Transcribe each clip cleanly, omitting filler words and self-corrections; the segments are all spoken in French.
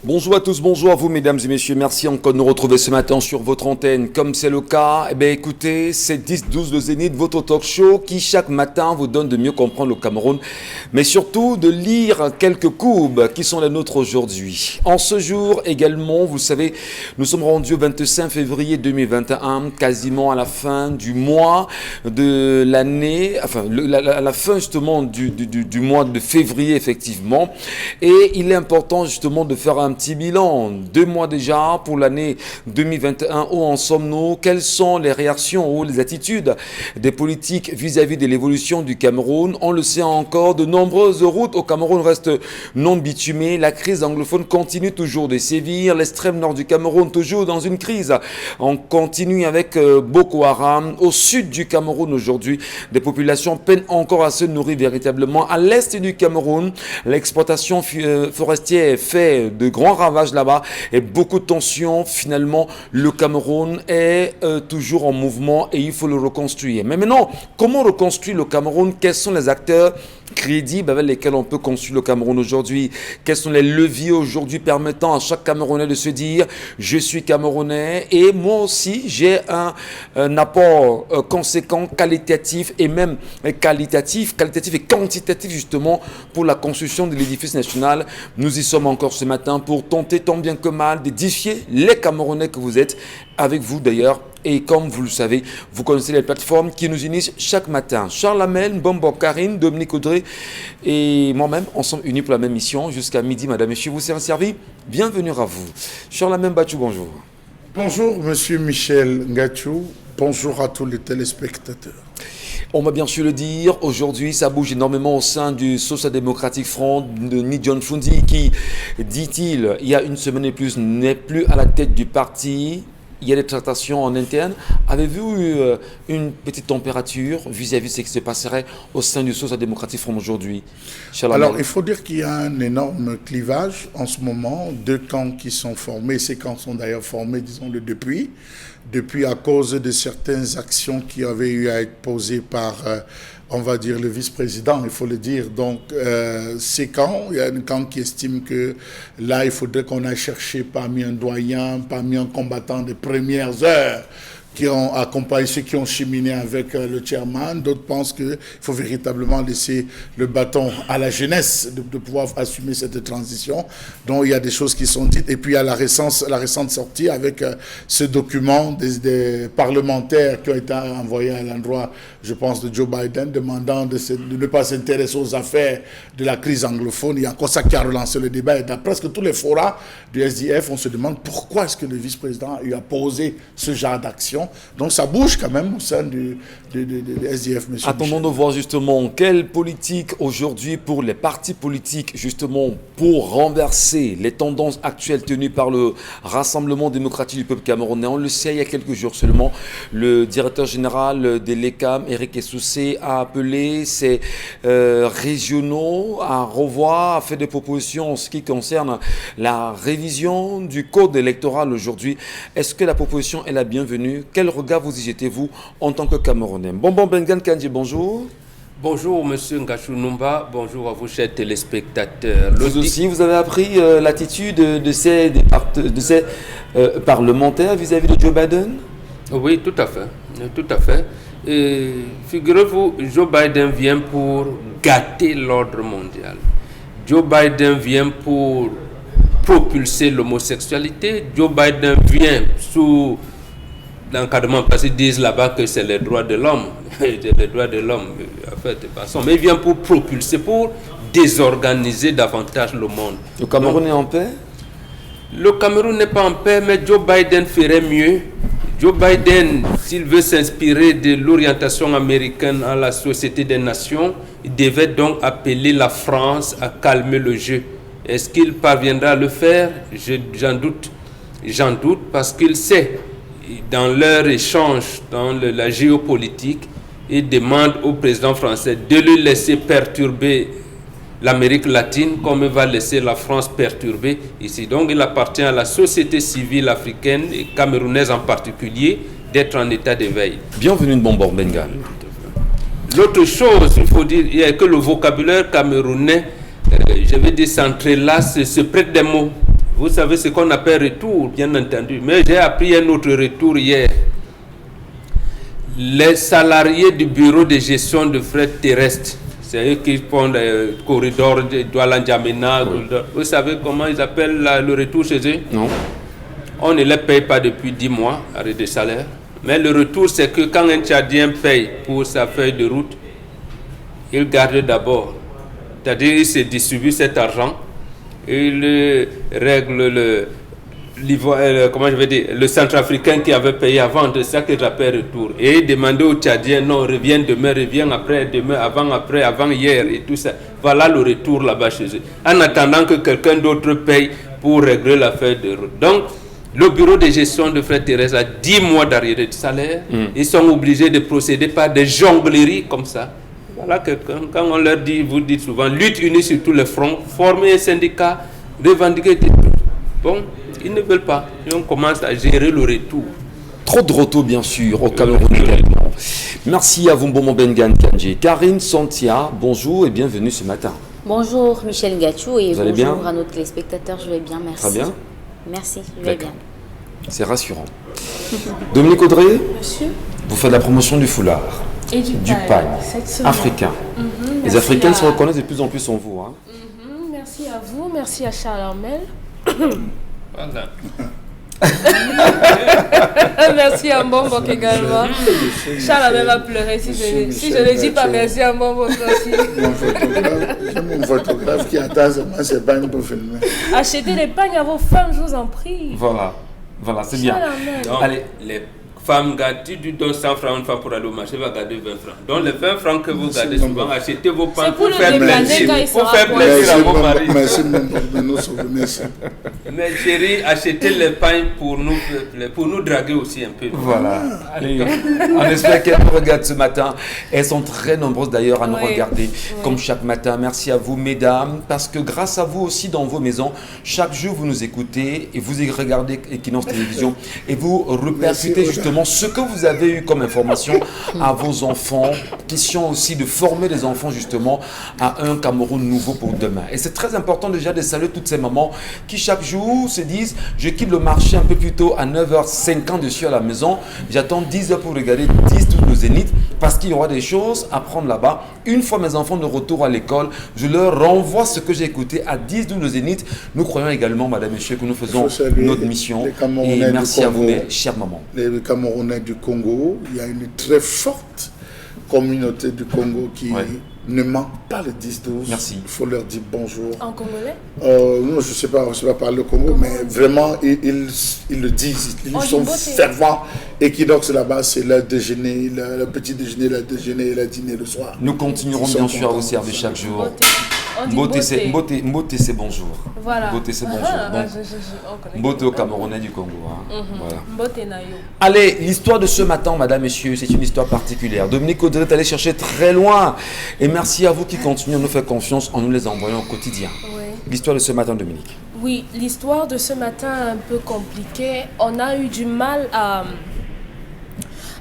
Bonjour à tous, bonjour à vous mesdames et messieurs, merci encore de nous retrouver ce matin sur votre antenne. Comme c'est le cas, écoutez, c'est 10-12 le Zénith, votre talk show qui chaque matin vous donne de mieux comprendre le Cameroun, mais surtout de lire quelques courbes qui sont les nôtres aujourd'hui. En ce jour également, vous savez, nous sommes rendus au 25 février 2021, quasiment à la fin du mois de l'année, enfin à la fin justement du mois de février effectivement, et il est important justement de faire un petit bilan, 2 mois déjà pour l'année 2021, où en sommes-nous? Quelles sont les réactions ou les attitudes des politiques vis-à-vis de l'évolution du Cameroun? On le sait encore, de nombreuses routes au Cameroun restent non bitumées, la crise anglophone continue toujours de sévir, l'extrême nord du Cameroun toujours dans une crise. On continue avec Boko Haram. Au sud du Cameroun aujourd'hui, des populations peinent encore à se nourrir véritablement. À l'est du Cameroun, l'exploitation forestière fait de grands ravages là-bas et beaucoup de tensions. Finalement, le Cameroun est toujours en mouvement et il faut le reconstruire. Mais maintenant, comment reconstruire le Cameroun? Quels sont les acteurs crédibles avec lesquels on peut construire le Cameroun aujourd'hui? Quels sont les leviers aujourd'hui permettant à chaque Camerounais de se dire je suis Camerounais et moi aussi j'ai un apport conséquent, qualitatif et même qualitatif et quantitatif justement pour la construction de l'édifice national. Nous y sommes encore ce matin pour tenter tant bien que mal d'édifier les Camerounais que vous êtes, avec vous d'ailleurs. Et comme vous le savez, vous connaissez les plateformes qui nous unissent chaque matin. Charles Hamel, Bombo, Karine, Dominique Audrey et moi-même, on sommes unis pour la même mission jusqu'à midi. Madame, Monsieur, vous serez servi. Bienvenue à vous. Charles Hamel Bachou, bonjour. Bonjour, Monsieur Michel Ngachou. Bonjour à tous les téléspectateurs. On va bien sûr le dire, aujourd'hui ça bouge énormément au sein du Social Democratic Front de Ni John Fundi qui, dit-il, il y a une semaine et plus, n'est plus à la tête du parti. Il y a des tractations en interne. Avez-vous eu une petite température vis-à-vis de ce qui se passerait au sein du Social Democratic Front aujourd'hui? Alors, il faut dire qu'il y a un énorme clivage en ce moment. 2 camps qui sont formés. Ces camps sont d'ailleurs formés, disons-le, depuis à cause de certaines actions qui avaient eu à être posées par, on va dire, le vice-président, il faut le dire. Donc, ces camps, il y a un camp qui estime que là, il faudrait qu'on aille chercher parmi un doyen, parmi un combattant des premières heures, qui ont accompagné ceux qui ont cheminé avec le chairman. D'autres pensent qu'il faut véritablement laisser le bâton à la jeunesse de pouvoir assumer cette transition. Donc il y a des choses qui sont dites. Et puis il y a la récente sortie avec ce document des parlementaires qui ont été envoyés à l'endroit, je pense, de Joe Biden, demandant de ne pas s'intéresser aux affaires de la crise anglophone. Il y a encore ça qui a relancé le débat. Et dans presque tous les forats du SDF, on se demande pourquoi est-ce que le vice-président a posé ce genre d'action. Donc ça bouge quand même au sein du SDF, monsieur. Attendons de voir justement quelle politique aujourd'hui pour les partis politiques, justement pour renverser les tendances actuelles tenues par le Rassemblement démocratique du peuple camerounais. On le sait, il y a quelques jours seulement, le directeur général de l'ECAM, Eric Essoussé, a appelé ses régionaux à revoir, à faire des propositions en ce qui concerne la révision du code électoral aujourd'hui. Est-ce que la proposition est la bienvenue? Quel regard vous y jetez-vous en tant que Camerounais? Bonbon Bengan Kandji, bonjour. Bonjour Monsieur Ngachou Numba, bonjour à vous chers téléspectateurs. Vous aussi, vous avez appris l'attitude de ces parlementaires vis-à-vis de Joe Biden? Oui, tout à fait. Et figurez-vous, Joe Biden vient pour gâter l'ordre mondial. Joe Biden vient pour propulser l'homosexualité. Joe Biden vient sous l'encadrement, parce qu'ils disent là-bas que c'est les droits de l'homme. Les droits de l'homme, en fait, de façon. Mais il vient pour propulser, pour désorganiser davantage le monde. Le Cameroun est en paix? Le Cameroun n'est pas en paix, mais Joe Biden ferait mieux. Joe Biden, s'il veut s'inspirer de l'orientation américaine à la Société des Nations, il devait donc appeler la France à calmer le jeu. Est-ce qu'il parviendra à le faire? J'en doute. J'en doute parce qu'il sait, dans leur échange, dans la géopolitique, il demande au président français de le laisser perturber l'Amérique latine, comme il va laisser la France perturbée ici. Donc il appartient à la société civile africaine et camerounaise en particulier d'être en état d'éveil. Bienvenue de Bombor Bengal. L'autre chose, il faut dire, il y a que le vocabulaire camerounais, je vais dire, s'entrelace, se prête des mots. Vous savez ce qu'on appelle retour, bien entendu. Mais j'ai appris un autre retour hier. Les salariés du bureau de gestion de fret terrestre, c'est eux qui font le corridor de Douala-N'Djamena. Oui. Vous savez comment ils appellent le retour chez eux? Non. On ne les paye pas depuis 10 mois, arrêt de salaire. Mais le retour, c'est que quand un Tchadien paye pour sa feuille de route, il garde d'abord. C'est-à-dire il se distribue cet argent, il règle le centrafricain qui avait payé avant, de ça qu'il appelle retour. Et il demandait au Tchadien, non, reviens demain, reviens après, demain, avant hier et tout ça. Voilà le retour là-bas chez eux. En attendant que quelqu'un d'autre paye pour régler la feuille de route. Donc, le bureau de gestion de fret terrestre a 10 mois d'arriéré de salaire. Ils sont obligés de procéder par des jongleries comme ça. Voilà que quand on leur dit, vous dites souvent, lutte unie sur tous les fronts, former un syndicat, revendiquer des trucs. Bon, ils ne veulent pas. Et on commence à gérer le retour. Trop de retour, bien sûr, au Cameroun également. Merci à vous, Mbombo Bengan Kandji. Karine Santia, bonjour et bienvenue ce matin. Bonjour Michel Gachou et bonjour bien à nos téléspectateurs, je vais bien, merci. Très bien. Merci, je vais bien. C'est rassurant. Dominique Audrey, Monsieur, vous faites la promotion du foulard, et du pagne africain. Les Africains se reconnaissent de plus en plus en vous. Hein. Merci à vous, merci à Charles Armel. Voilà. Merci à Mbombo également. Charles Armel va pleurer si je ne dis pas merci à Mbombo aussi. Mon photographe qui attend seulement ses pagnes pour filmer. Achetez les pagnes à vos femmes, je vous en prie. Voilà, c'est bien. Donc, allez, les femmes gardent, tu donnes 100 francs une fois pour aller au marché, va garder 20 francs. Donc les 20 francs que vous gardez souvent, achetez vos pains pour faire plaisir à vos maris. Merci. Mais chérie, achetez les pains pour nous draguer aussi un peu. Voilà. Allez, on espère qu'elles nous regardent ce matin. Elles sont très nombreuses d'ailleurs à nous regarder comme chaque matin. Merci à vous mesdames, parce que grâce à vous aussi dans vos maisons, chaque jour vous nous écoutez et vous regardez Equinox Télévision et vous repercutez justement ce que vous avez eu comme information à vos enfants. Question aussi de former les enfants justement à un Cameroun nouveau pour demain. Et c'est très important déjà de saluer toutes ces mamans qui chaque jour se disent je quitte le marché un peu plus tôt à 9h50 je suis à la maison, j'attends 10h pour regarder 10-12 le Zénith parce qu'il y aura des choses à prendre là-bas. Une fois mes enfants de retour à l'école, je leur renvoie ce que j'ai écouté à 10-12 le Zénith. Nous croyons également, madame et messieurs, que nous faisons notre mission. Et merci à vous, mes chères mamans. Les Camerounais du Congo, il y a une très forte communauté du Congo qui ne manque pas le 10-12. Merci. Il faut leur dire bonjour. En congolais Non, je ne sais pas parler le Congo, mais vraiment, ils le disent. Ils sont fervents. Equinox là-bas, c'est le déjeuner, le petit déjeuner, le déjeuner et le dîner le soir. Nous continuerons bien sûr à vous servir chaque jour. Mbote, c'est bonjour. Voilà. Mbote, c'est bonjour. Mbote au Camerounais du Congo. Hein. Voilà. Mbote nayo. Allez, l'histoire de ce matin, madame, messieurs, c'est une histoire particulière. Dominique Audrey est allé chercher très loin. Et merci à vous qui continuez à nous faire confiance en nous les envoyant au quotidien. Oui. L'histoire de ce matin, Dominique. Oui, l'histoire de ce matin un peu compliquée. On a eu du mal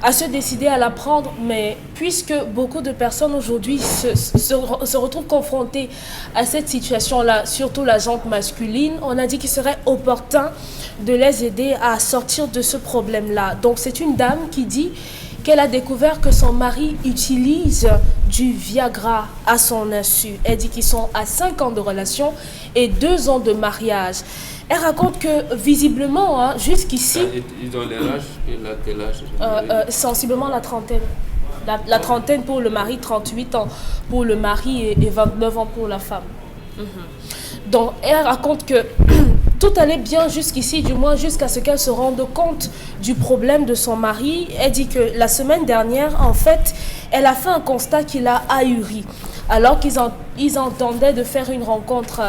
à se décider à l'apprendre, mais puisque beaucoup de personnes aujourd'hui se retrouvent confrontées à cette situation-là, surtout la gente masculine, on a dit qu'il serait opportun de les aider à sortir de ce problème-là. Donc c'est une dame qui dit qu'elle a découvert que son mari utilise du Viagra à son insu. Elle dit qu'ils sont à 5 ans de relation et 2 ans de mariage. Elle raconte que visiblement, jusqu'ici... Ils ont l'âge, quel âge sensiblement la trentaine. La trentaine pour le mari, 38 ans pour le mari et 29 ans pour la femme. Donc elle raconte que tout allait bien jusqu'ici, du moins jusqu'à ce qu'elle se rende compte du problème de son mari. Elle dit que la semaine dernière, en fait, elle a fait un constat qui l'a ahuri. Alors qu'ils ils entendaient de faire une rencontre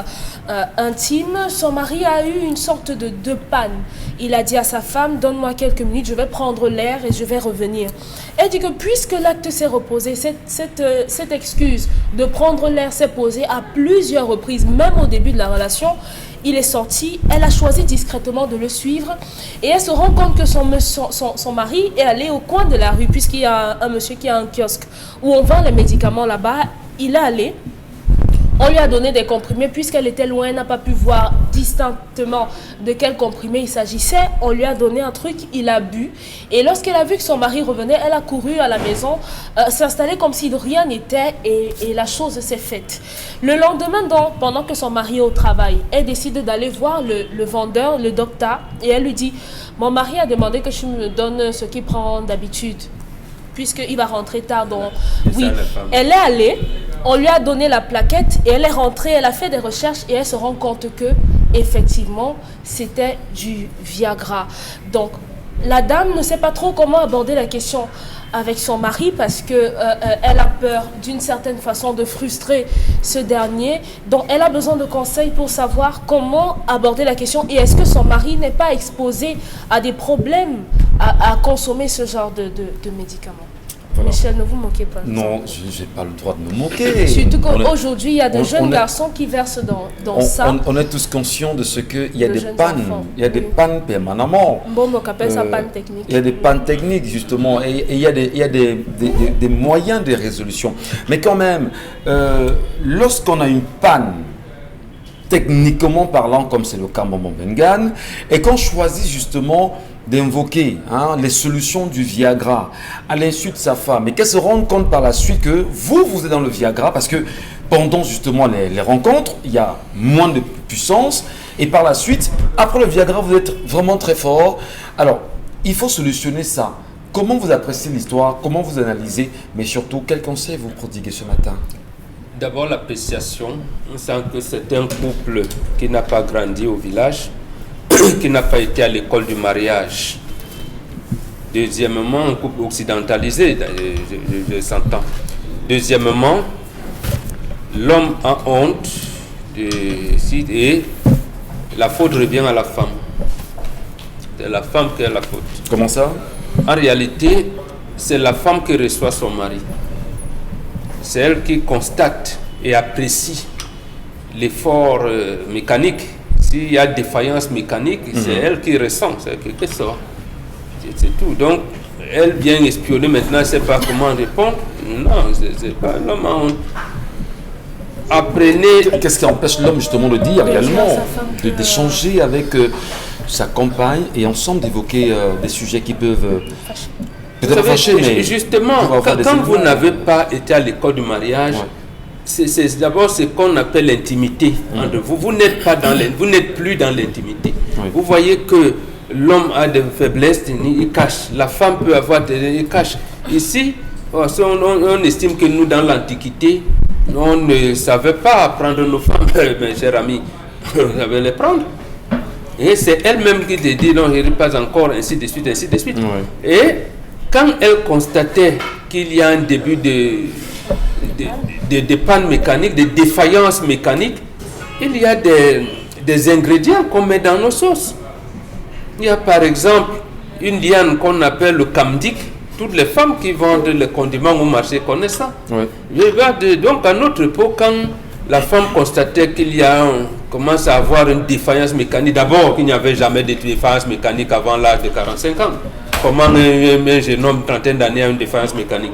intime, son mari a eu une sorte de panne. Il a dit à sa femme, donne-moi quelques minutes, je vais prendre l'air et je vais revenir. Elle dit que puisque l'acte s'est reposé, cette excuse de prendre l'air s'est posée à plusieurs reprises, même au début de la relation. Il est sorti, elle a choisi discrètement de le suivre et elle se rend compte que son mari est allé au coin de la rue, puisqu'il y a un monsieur qui a un kiosque où on vend les médicaments là-bas. Il est allé, on lui a donné des comprimés, puisqu'elle était loin, elle n'a pas pu voir distinctement de quel comprimé il s'agissait. On lui a donné un truc, il a bu et lorsqu'elle a vu que son mari revenait, elle a couru à la maison, s'installer comme si de rien n'était et la chose s'est faite. Le lendemain, donc, pendant que son mari est au travail, elle décide d'aller voir le vendeur, le docteur, et elle lui dit, mon mari a demandé que je me donne ce qu'il prend d'habitude, puisqu'il va rentrer tard. Donc, oui, elle est allée, on lui a donné la plaquette et elle est rentrée, elle a fait des recherches et elle se rend compte que, effectivement, c'était du Viagra. Donc, la dame ne sait pas trop comment aborder la question avec son mari parce que elle a peur d'une certaine façon de frustrer ce dernier. Donc elle a besoin de conseils pour savoir comment aborder la question et est-ce que son mari n'est pas exposé à des problèmes à consommer ce genre de médicaments. Voilà. Michel, ne vous moquez pas. Non, je n'ai pas le droit de me moquer. Surtout qu'aujourd'hui, il y a de jeunes garçons qui versent dans ça. On est tous conscients de ce qu'il y a des pannes. Il y a des pannes permanemment. Bon, on appelle ça panne technique. Il y a des pannes techniques, justement. Et il y a des moyens de résolution. Mais quand même, lorsqu'on a une panne, techniquement parlant, comme c'est le cas Maman Bengan, et qu'on choisit justement d'invoquer les solutions du Viagra à l'insu de sa femme et qu'elle se rende compte par la suite que vous êtes dans le Viagra parce que pendant justement les rencontres, il y a moins de puissance et par la suite, après le Viagra, vous êtes vraiment très fort. Alors, il faut solutionner ça. Comment vous appréciez l'histoire? Comment vous analysez? Mais surtout, quels conseils vous prodiguez ce matin? D'abord, l'appréciation. On sent que c'est un couple qui n'a pas grandi au village, qui n'a pas été à l'école du mariage. Deuxièmement, un couple occidentalisé, je s'entends. Deuxièmement, l'homme a honte et la faute revient à la femme. C'est la femme qui a la faute. Comment ça? En réalité, c'est la femme qui reçoit son mari. C'est elle qui constate et apprécie l'effort mécanique. S'il y a défaillance mécanique, c'est elle qui ressent, c'est quelque chose. C'est tout. Donc, elle vient espionner maintenant, elle ne sait pas comment répondre. Non, c'est pas l'homme en honte. Apprenez. Qu'est-ce qui empêche l'homme justement de dire également, d'échanger avec sa compagne et ensemble d'évoquer des sujets qui peuvent peut-être fâcher, mais justement, quand vous n'avez pas été à l'école du mariage, c'est d'abord ce qu'on appelle l'intimité entre vous. Vous n'êtes plus dans l'intimité. Oui. Vous voyez que l'homme a des faiblesses, il cache. La femme peut avoir il cache. Ici, on estime que nous, dans l'Antiquité, on ne savait pas prendre nos femmes, mes chers amis. On savait les prendre. Et c'est elle-même qui te dit, non, je ne pas encore, ainsi de suite, ainsi de suite. Oui. Et quand elle constatait qu'il y a un début de panne mécanique, de défaillance mécanique, il y a des ingrédients qu'on met dans nos sauces. Il y a par exemple une liane qu'on appelle le kamdik. Toutes les femmes qui vendent les condiments au marché connaissent ça. Oui. Donc à notre époque, quand la femme constatait qu'il commence à avoir une défaillance mécanique, d'abord qu'il n'y avait jamais de défaillance mécanique avant l'âge de 45 ans. Comment un jeune homme, trentaine d'années, a une défaillance mécanique?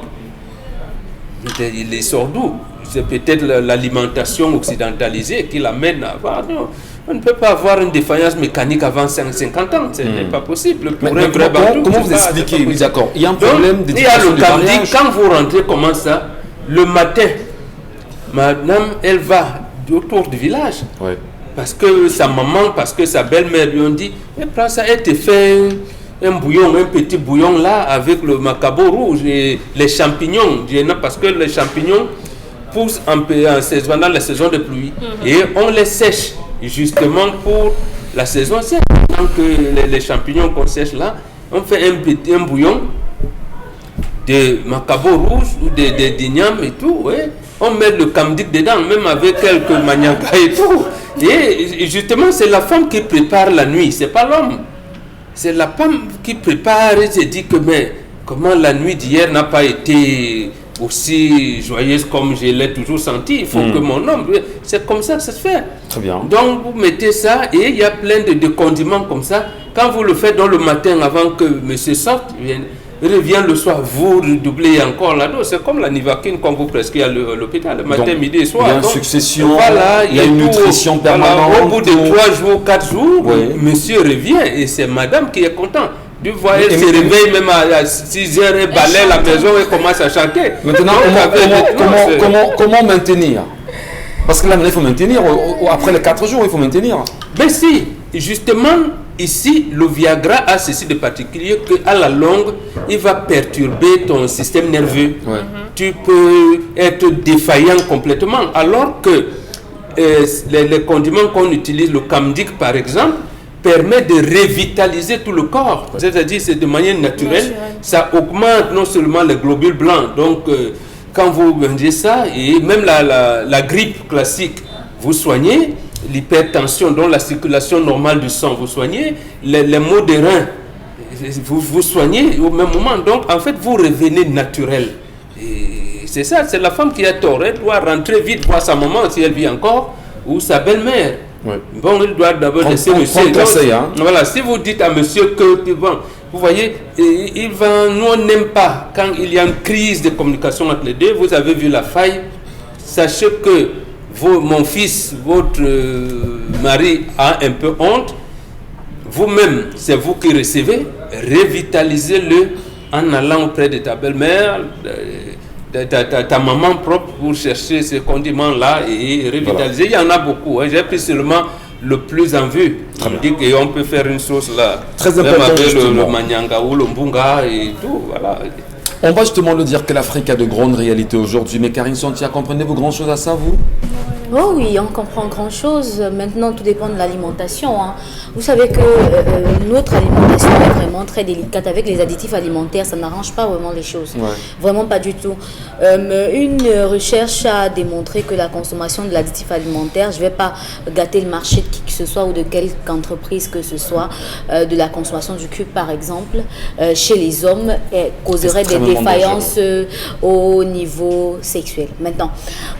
Il sort d'où? C'est peut-être l'alimentation occidentalisée qui l'amène à avoir. Non, on ne peut pas avoir une défaillance mécanique avant 50 ans. Ce n'est pas possible. Comment vous expliquez? Oui, d'accord. Il y a un problème de. Il y a le kamdik. Quand vous rentrez, comment ça? Le matin, madame, elle va autour du village. Oui. Parce que sa maman, parce que sa belle-mère lui ont dit, prends ça, elle te fait un bouillon, un petit bouillon là, avec le macabo rouge et les champignons. Parce que les champignons poussent pendant la saison de pluie. Et on les sèche justement pour la saison sèche. Donc les champignons qu'on sèche là, on fait un bouillon de macabo rouge ou de d'igname et tout. Ouais. on met le camdic dedans, même avec quelques maniakas et tout. Et justement, c'est la femme qui prépare la nuit, c'est pas l'homme. C'est la femme qui prépare et se dit que mais comment la nuit d'hier n'a pas été aussi joyeuse comme je l'ai toujours senti. Il faut que mon homme... C'est comme ça que ça se fait. Très bien. Donc vous mettez ça et il y a plein de condiments comme ça. Quand vous le faites dans le matin avant que monsieur sorte, revient le soir, vous redoublez encore la dose. C'est comme la nivaquine qu'on vous prescrit à l'hôpital le matin, midi et soir. Il y a une succession, voilà, il y a une nutrition permanente. Voilà, au bout de 3 jours, 4 jours, monsieur revient et c'est madame qui est contente. Tu vois, elle se réveille même à 6 heures et balaye la maison et commence à chanter. Maintenant, comment maintenir? Parce que là, il faut maintenir. Après les 4 jours, il faut maintenir. Mais si, justement, ici, le Viagra a ceci de particulier qu'à la longue, il va perturber ton système nerveux. Tu peux être défaillant complètement. Alors que les condiments qu'on utilise, le camdic par exemple, permet de revitaliser tout le corps. C'est-à-dire c'est de manière naturelle. Ça augmente non seulement les globules blancs. Donc, quand vous mangez ça, et même la grippe classique, vous soignez. L'hypertension, donc la circulation normale du sang, vous soignez. Les maux de reins, vous soignez au même moment. Donc, en fait, vous revenez naturel. Et c'est ça, c'est la femme qui a tort. Elle doit rentrer vite voir sa maman, si elle vit encore, ou sa belle-mère. Bon, il doit d'abord laisser monsieur. Voilà, si vous dites à monsieur que, bon, vous voyez, nous on n'aime pas quand il y a une crise de communication entre les deux. Vous avez vu la faille. Sachez que mon fils, votre mari a un peu honte. Vous-même, c'est vous qui recevez. Revitalisez-le en allant auprès de ta belle-mère, ta maman propre pour chercher ces condiments-là et revitaliser. Voilà. Il y en a beaucoup. J'ai pris seulement le plus en vue. On dit qu'on peut faire une sauce là. Très important. Avec le manyanga ou le mbunga et tout. Voilà. On va justement le dire que l'Afrique a de grandes réalités aujourd'hui. Mais Karine Santia, comprenez-vous grand-chose à ça, vous? Oh oui, on comprend grand-chose. Maintenant, tout dépend de l'alimentation. Hein. Vous savez que notre alimentation est vraiment très délicate. Avec les additifs alimentaires, ça n'arrange pas vraiment les choses. Vraiment pas du tout. Une recherche a démontré que la consommation de l'additif alimentaire, je ne vais pas gâter le marché de qui que ce soit ou de quelque entreprise que ce soit, de la consommation du cube par exemple, chez les hommes, causerait des défaillances au niveau sexuel. Maintenant,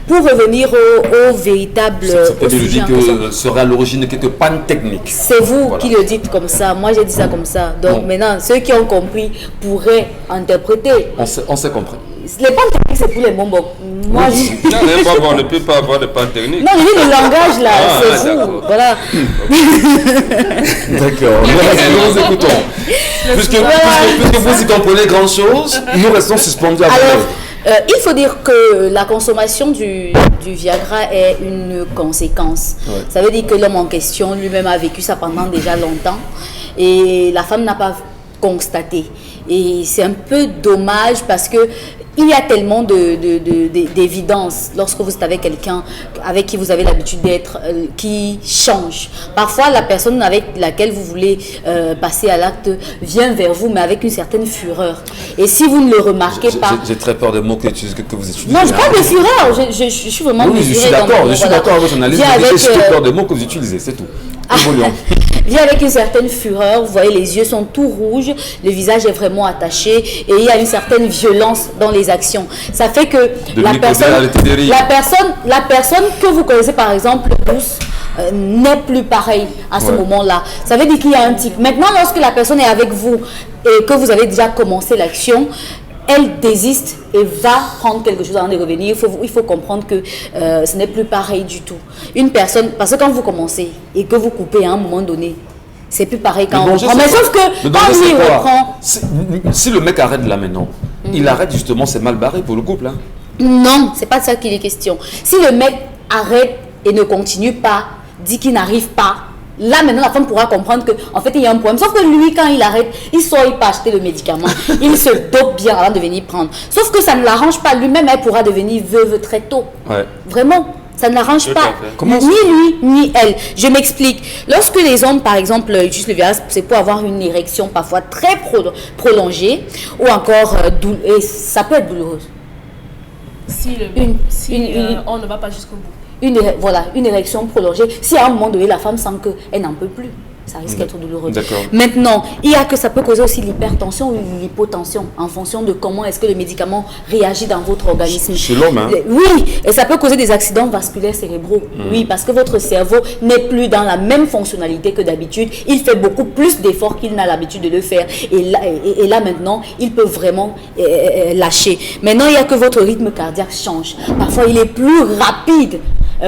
pour revenir au véritable... Il dit que serait à l'origine de quelques pannes techniques. C'est vous qui le dites comme ça. Moi, j'ai dit ça comme ça. Donc maintenant, ceux qui ont compris pourraient interpréter. On s'est compris. Les pannes techniques, c'est pour les bonbons. Moi, on ne peut pas avoir de pannes techniques. Non, je dis le langage là, c'est vous. Voilà. D'accord. Nous écoutons. Puisque vous y comprenez grand chose, nous restons suspendus à vous. Alors, il faut dire que la consommation du Viagra est une conséquence. Ça veut dire que l'homme en question lui-même a vécu ça pendant déjà longtemps et la femme n'a pas constaté. Et c'est un peu dommage parce que il y a tellement d'évidence lorsque vous êtes avec quelqu'un avec qui vous avez l'habitude d'être, qui change. Parfois, la personne avec laquelle vous voulez passer à l'acte vient vers vous, mais avec une certaine fureur. Et si vous ne le remarquez pas... J'ai très peur des mots que vous utilisez. Non, je parle de fureur. Je suis vraiment mesurée. Je suis d'accord avec votre analyse. J'ai peur des mots que vous utilisez, c'est tout. Vient avec une certaine fureur, vous voyez, les yeux sont tout rouges, le visage est vraiment attaché et il y a une certaine violence dans les actions. Ça fait que la personne que vous connaissez par exemple, douce, n'est plus pareille à ce moment-là. Ça veut dire qu'il y a un type. Maintenant, lorsque la personne est avec vous et que vous avez déjà commencé l'action, elle désiste et va prendre quelque chose avant de revenir. Il faut comprendre que ce n'est plus pareil du tout. Une personne, parce que quand vous commencez et que vous coupez à un moment donné, c'est plus pareil quand on reprend. Mais sauf que quand lui reprend... Si le mec arrête là maintenant, il arrête justement, c'est mal barré pour le couple. Hein. Non, c'est pas de ça qu'il est question. Si le mec arrête et ne continue pas, dit qu'il n'arrive pas, là, maintenant, la femme pourra comprendre qu'en fait, il y a un problème. Sauf que lui, quand il arrête, il sort, il peut acheter le médicament. Il se dope bien avant de venir prendre. Sauf que ça ne l'arrange pas. Lui-même, elle pourra devenir veuve très tôt. Vraiment, ça ne l'arrange pas. Ni lui, ni elle. Je m'explique. Lorsque les hommes, par exemple, utilisent le Viagra, c'est pour avoir une érection parfois très prolongée ou encore, et ça peut être douloureuse. on ne va pas jusqu'au bout. Une érection prolongée. Si à un moment donné, la femme sent qu'elle n'en peut plus, ça risque d'être douloureux. Maintenant, il y a que ça peut causer aussi l'hypertension ou l'hypotension en fonction de comment est-ce que le médicament réagit dans votre organisme. Chez l'homme, hein? Oui, et ça peut causer des accidents vasculaires cérébraux. Oui, parce que votre cerveau n'est plus dans la même fonctionnalité que d'habitude. Il fait beaucoup plus d'efforts qu'il n'a l'habitude de le faire. Et là maintenant, il peut vraiment lâcher. Maintenant, il y a que votre rythme cardiaque change. Parfois, il est plus rapide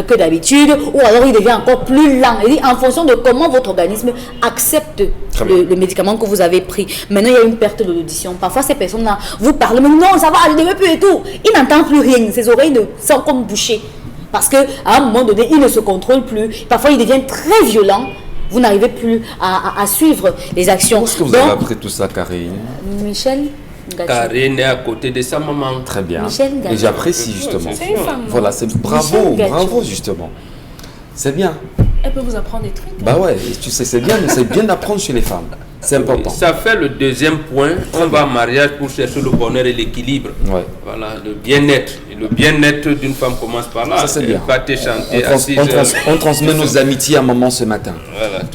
que d'habitude, ou alors il devient encore plus lent. Et en fonction de comment votre organisme accepte le médicament que vous avez pris. Maintenant, il y a une perte de l'audition. Parfois, ces personnes-là vous parlent, mais non, ça va, je ne veux plus et tout. Ils n'entendent plus rien. Ses oreilles sont comme bouchées. Parce qu'à un moment donné, ils ne se contrôlent plus. Parfois, ils deviennent très violents. Vous n'arrivez plus à suivre les actions. Où est-ce que vous avez appris tout ça, Karine? Michel Karine est à côté de sa maman. Très bien. Michel et j'apprécie justement. C'est une femme. Voilà, c'est bravo justement. C'est bien. Elle peut vous apprendre des trucs. Bah ouais, tu sais, c'est bien, mais c'est bien d'apprendre chez les femmes. C'est important. Ça fait le deuxième point. On va en mariage pour chercher le bonheur et l'équilibre. Ouais. Voilà, le bien-être. Et le bien-être d'une femme commence par là. Ça, c'est bien. Pas te chanter on transmet nos amitiés à maman ce matin.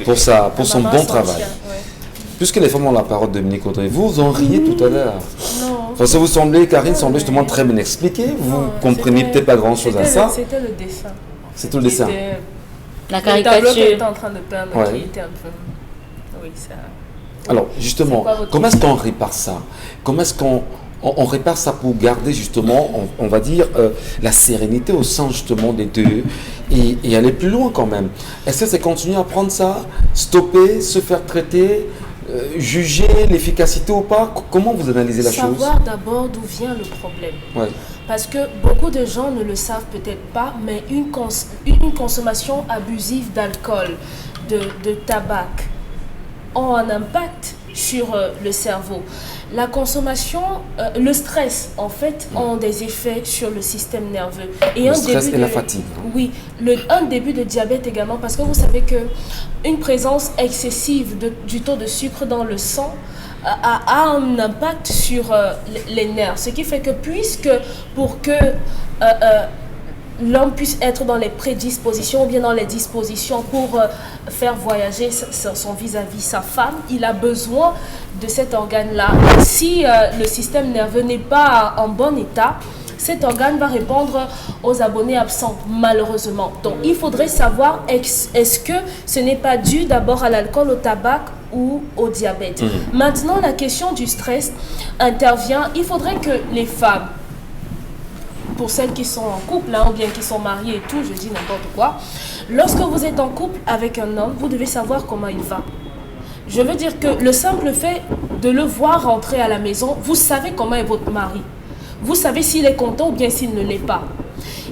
Voilà, pour son bon travail. Puisque les femmes ont la parole, Dominique Audrey, vous en riez tout à l'heure. Non. Parce que vous semblez, Karine semblait justement très bien expliquée. Vous compreniez peut-être pas grand-chose à ça. C'était le dessin. C'est tout le dessin. La Le tableau caricature. qu'elle était en train de peindre, Ouais. qui était un peu... Oui, ça... Alors, justement, C'est quoi votre comment est-ce qu'on répare ça? Comment est-ce qu'on répare ça pour garder justement, on va dire, la sérénité au sein justement des deux et aller plus loin quand même? Est-ce que c'est continuer à prendre ça, stopper, se faire traiter, juger l'efficacité ou pas? Comment vous analysez la chose? Savoir d'abord d'où vient le problème. Ouais. Parce que beaucoup de gens ne le savent peut-être pas, mais une consommation abusive d'alcool, de tabac, ont un impact sur le cerveau. La consommation, le stress, en fait, ont des effets sur le système nerveux. Et Le stress et la fatigue. Oui, un début de diabète également, parce que vous savez qu'une présence excessive du taux de sucre dans le sang a un impact sur les nerfs. Ce qui fait que pour que l'homme puisse être dans les prédispositions ou bien dans les dispositions pour faire voyager son vis-à-vis, sa femme, il a besoin de cet organe-là. Si le système nerveux n'est pas en bon état, cet organe va répondre aux abonnés absents, malheureusement. Donc, il faudrait savoir, est-ce que ce n'est pas dû d'abord à l'alcool, au tabac ou au diabète. Maintenant, la question du stress intervient. Il faudrait que les femmes, pour celles qui sont en couple, ou bien qui sont mariées et tout, je dis n'importe quoi, lorsque vous êtes en couple avec un homme, vous devez savoir comment il va. Je veux dire que le simple fait de le voir rentrer à la maison, vous savez comment est votre mari. Vous savez s'il est content ou bien s'il ne l'est pas.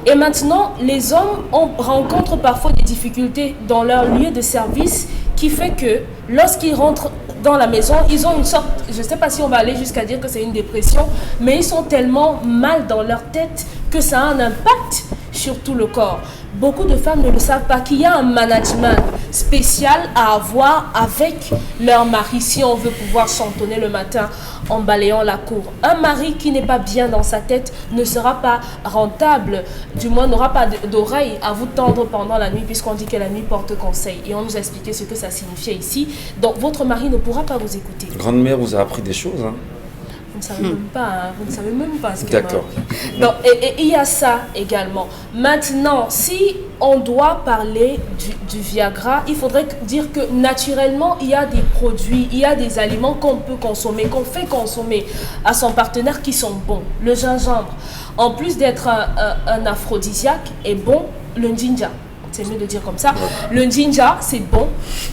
Et maintenant, les hommes rencontrent parfois des difficultés dans leur lieu de service qui fait que lorsqu'ils rentrent dans la maison, ils ont une sorte, je ne sais pas si on va aller jusqu'à dire que c'est une dépression, mais ils sont tellement mal dans leur tête que ça a un impact sur tout le corps. Beaucoup de femmes ne le savent pas qu'il y a un management spécial à avoir avec leur mari si on veut pouvoir chantonner le matin en balayant la cour. Un mari qui n'est pas bien dans sa tête ne sera pas rentable, du moins n'aura pas d'oreille à vous tendre pendant la nuit, puisqu'on dit que la nuit porte conseil. Et on nous a expliqué ce que ça signifiait ici. Donc votre mari ne pourra pas vous écouter. Grande-mère vous a appris des choses, hein? Vous ne savez même pas, hein? Vous ne savez même pas ce qu'elle m'a D'accord. appris. Donc, et il y a ça également. Maintenant, si on doit parler du Viagra, il faudrait dire que naturellement, il y a des produits, il y a des aliments qu'on peut consommer, qu'on fait consommer à son partenaire qui sont bons. Le gingembre, en plus d'être un aphrodisiaque, est bon. Le ginger, c'est mieux de dire comme ça. Le ginger, c'est bon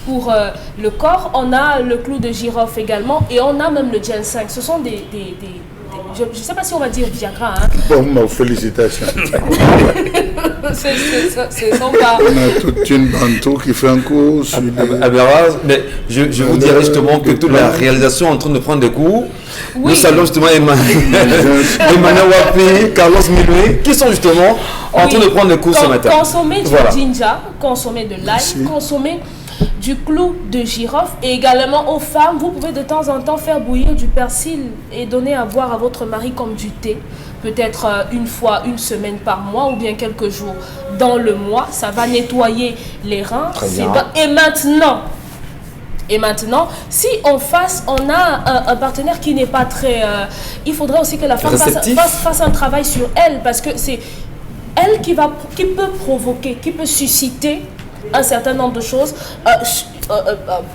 pour le corps. On a le clou de girofle également et on a même le ginseng. Ce sont je ne sais pas si on va dire Viagra. Hein. Bon, félicitations. Ce sont pas... On a toute une bantou qui fait un cours sur Mais je vous dirais justement que toute la réalisation est en train de prendre des cours. Oui. Nous saluons justement Emmanuel Wapi, Carlos Miloué, qui sont justement en train de prendre des cours ce matin. Consommer du ginger, consommer de l'ail, consommer du clou de girofle. Et également aux femmes, vous pouvez de temps en temps faire bouillir du persil et donner à boire à votre mari comme du thé. Peut-être une fois, une semaine par mois ou bien quelques jours dans le mois. Ça va nettoyer les reins. Et maintenant, si on a un partenaire qui n'est pas très... il faudrait aussi que la femme fasse un travail sur elle, parce que c'est elle qui peut provoquer, qui peut susciter un certain nombre de choses.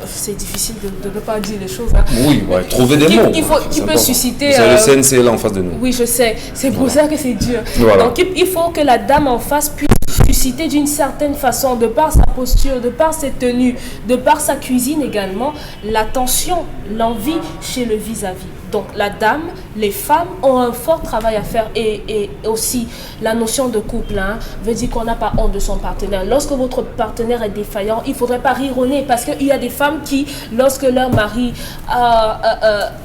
C'est difficile de ne pas dire les choses. Hein. Oui, ouais, trouver des mots. Qui peut susciter... C'est le CNC là en face de nous. Oui, je sais. C'est pour ça que c'est dur. Voilà. Donc, il faut que la dame en face puisse susciter d'une certaine façon, de par sa posture, de par ses tenues, de par sa cuisine également, l'attention, l'envie chez le vis-à-vis. Donc la dame, les femmes ont un fort travail à faire, et aussi la notion de couple veut dire qu'on n'a pas honte de son partenaire. Lorsque votre partenaire est défaillant, il ne faudrait pas rire au nez, parce qu'il y a des femmes qui, lorsque leur mari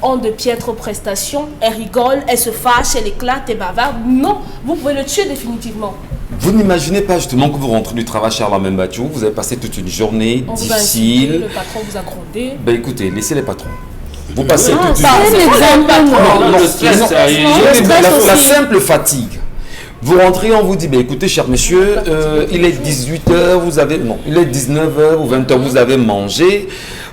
ont de piètres prestations, elles rigolent, elles se fâchent, elles éclatent et bavardent. Non, vous pouvez le tuer définitivement. Vous n'imaginez pas justement que vous rentrez du travail chez Arla Membachou, vous avez passé toute une journée difficile. Le patron vous a grondé. Ben écoutez, laissez les patrons. Vous passez toute une la simple fatigue. Vous rentrez, on vous dit, ben écoutez, cher monsieur, il est 18h, il est 19h ou 20h, vous avez mangé,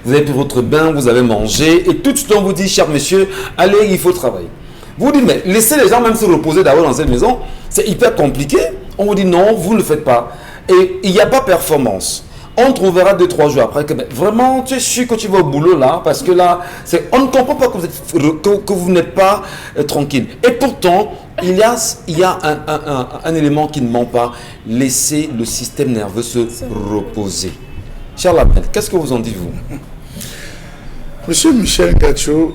vous avez pris votre bain, vous avez mangé, et tout de suite on vous dit, cher monsieur, allez, il faut travailler. Vous dites, mais laissez les gens même se reposer d'abord dans cette maison, c'est hyper compliqué. On vous dit non, vous ne le faites pas. Et il n'y a pas performance. On trouvera 2-3 jours après que vraiment, tu es sûr que tu vas au boulot là, parce que là, on ne comprend pas que vous n'êtes pas tranquille. Et pourtant, il y a un élément qui ne ment pas. Laissez le système nerveux se reposer. Cher Lamel, qu'est-ce que vous en dites, vous? Monsieur Michel Gacho,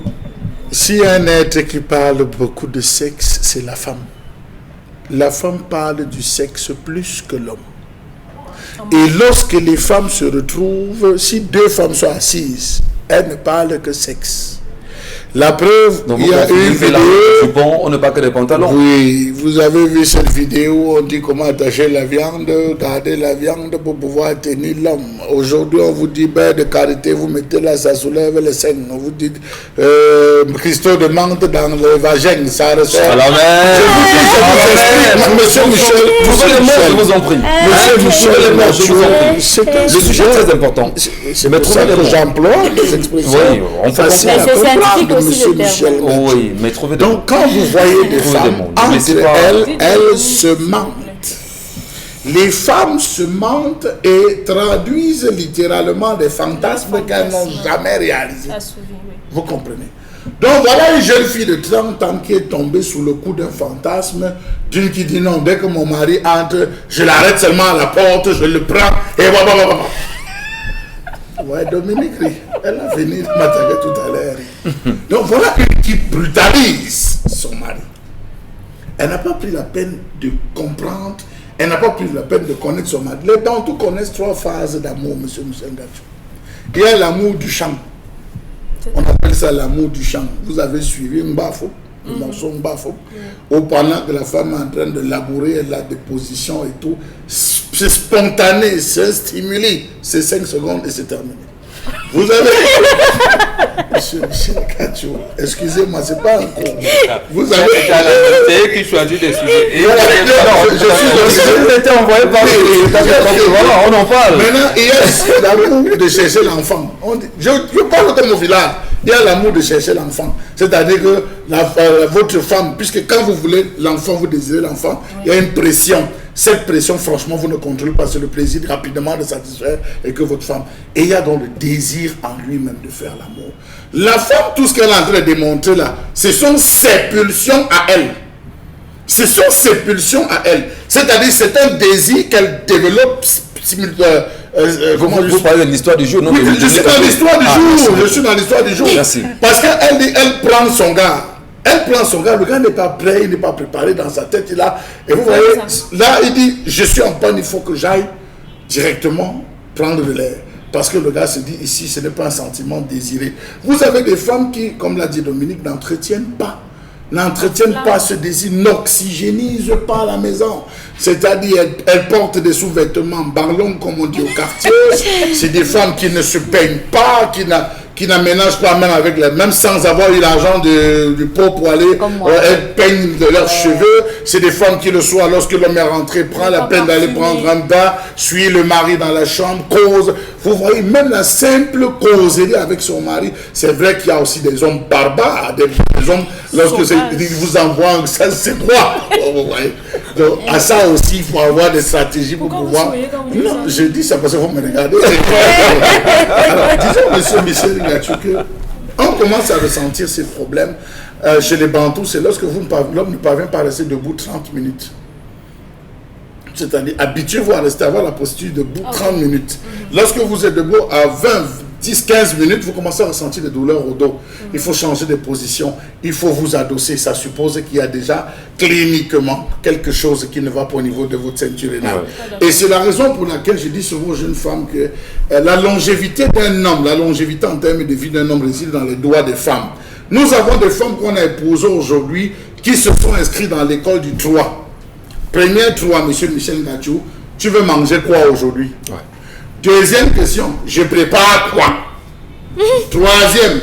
s'il y a un être qui parle beaucoup de sexe, c'est la femme. La femme parle du sexe plus que l'homme. Et lorsque les femmes se retrouvent, si deux femmes sont assises, elles ne parlent que sexe. La preuve, donc il y a une vidéo... on ne parle que des pantalons. Oui, vous avez vu cette vidéo où on dit comment attacher la viande, garder la viande pour pouvoir tenir l'homme. Aujourd'hui, on vous dit, ben, de carité, vous mettez là, ça soulève les seins. On vous dit, cristaux de menthe dans le vagin, ça ressort. Monsieur Michel, je vous en prie. Monsieur Michel, c'est un sujet très important. C'est pour ça que j'emploie des expressions. Oui, on peut comprendre. Monsieur Michel. Oui, mais trouvez des donc quand vous voyez des femmes, entre elles se mentent. Les femmes se mentent et traduisent littéralement des fantasmes qu'elles n'ont jamais réalisés. Vous comprenez? Donc voilà une jeune fille de 30 ans qui est tombée sous le coup d'un fantasme, d'une qui dit non, dès que mon mari entre, je l'arrête seulement à la porte, je le prends et voilà. Ouais, Dominique, elle a venu m'attaquer tout à l'heure. Donc voilà une qui brutalise son mari. Elle n'a pas pris la peine de comprendre, elle n'a pas pris la peine de connaître son mari. Les Dantous connaissent 3 phases d'amour, monsieur Michel Gacho. Il y a l'amour du chant. On appelle ça l'amour du chant. Vous avez suivi Mbafo, le morceau Mbafo, où pendant que la femme est en train de labourer, elle a des positions et tout. C'est spontané, c'est stimulé. C'est 5 secondes et c'est terminé. Vous avez... Monsieur Michel Gacho, excusez-moi, c'est pas un con. Vous avez... C'est eux qui choisissent des sujets. Je suis envoyé par on en parle. Maintenant, il y a l'amour de chercher l'enfant. Je parle de mon village. Il y a l'amour de chercher l'enfant. C'est-à-dire que votre femme, puisque quand vous voulez l'enfant, vous désirez l'enfant, il y a une pression. Cette pression, franchement, vous ne contrôlez pas. C'est le plaisir rapidement de satisfaire et que votre femme. Et il y a donc le désir en lui-même de faire l'amour. La femme, tout ce qu'elle est en train de démontrer là, ce sont ses pulsions à elle. Ce sont ses pulsions à elle. C'est-à-dire, c'est un désir qu'elle développe vous parlez de l'histoire du jour, non? Oui, je suis dans l'histoire du jour. Je suis dans l'histoire du jour. Merci. Parce qu'elle dit, elle prend son gars. Elle prend son gars, le gars n'est pas prêt, il n'est pas préparé dans sa tête. Et vous voyez, là, il dit, je suis en panne, il faut que j'aille directement prendre de l'air. Parce que le gars se dit, ici, ce n'est pas un sentiment désiré. Vous avez des femmes qui, comme l'a dit Dominique, n'entretiennent pas n'entretiennent pas ce désir, n'oxygénisent pas la maison. C'est-à-dire, elles portent des sous-vêtements barlons, comme on dit au quartier. C'est des femmes qui ne se peignent pas, qui n'aménagent pas même avec les mêmes sans avoir eu l'argent du pot pour aller. Elles peignent de leurs cheveux. C'est des femmes qui le soir, lorsque l'homme est rentré, prend la peine d'aller prendre un bain, suit le mari dans la chambre, cause. Vous voyez, même la simple causerie avec son mari, c'est vrai qu'il y a aussi des hommes barbares, des hommes, lorsque ils vous envoient, ça c'est droit. Vous voyez. Donc, à ça aussi, il faut avoir des stratégies pour pouvoir. Non, je dis ça parce que vous me regardez. Alors, disons, monsieur Michel Ngachu, on commence à ressentir ces problèmes chez les Bantous, c'est lorsque l'homme ne parvient pas à rester debout 30 minutes. C'est-à-dire, habituez-vous à rester, avoir la posture debout 30 minutes. Lorsque vous êtes debout à 20, 10, 15 minutes, vous commencez à ressentir des douleurs au dos. Il faut changer de position, il faut vous adosser. Ça suppose qu'il y a déjà cliniquement quelque chose qui ne va pas au niveau de votre ceinture rénale. Et c'est la raison pour laquelle je dis souvent aux jeunes femmes que la longévité d'un homme, la longévité en termes de vie d'un homme réside dans les doigts des femmes. Nous avons des femmes qu'on a épousées aujourd'hui qui se sont inscrites dans l'école du 3. Première 3, monsieur Michel Ngachu, tu veux manger quoi aujourd'hui? Deuxième question, je prépare quoi? Troisième,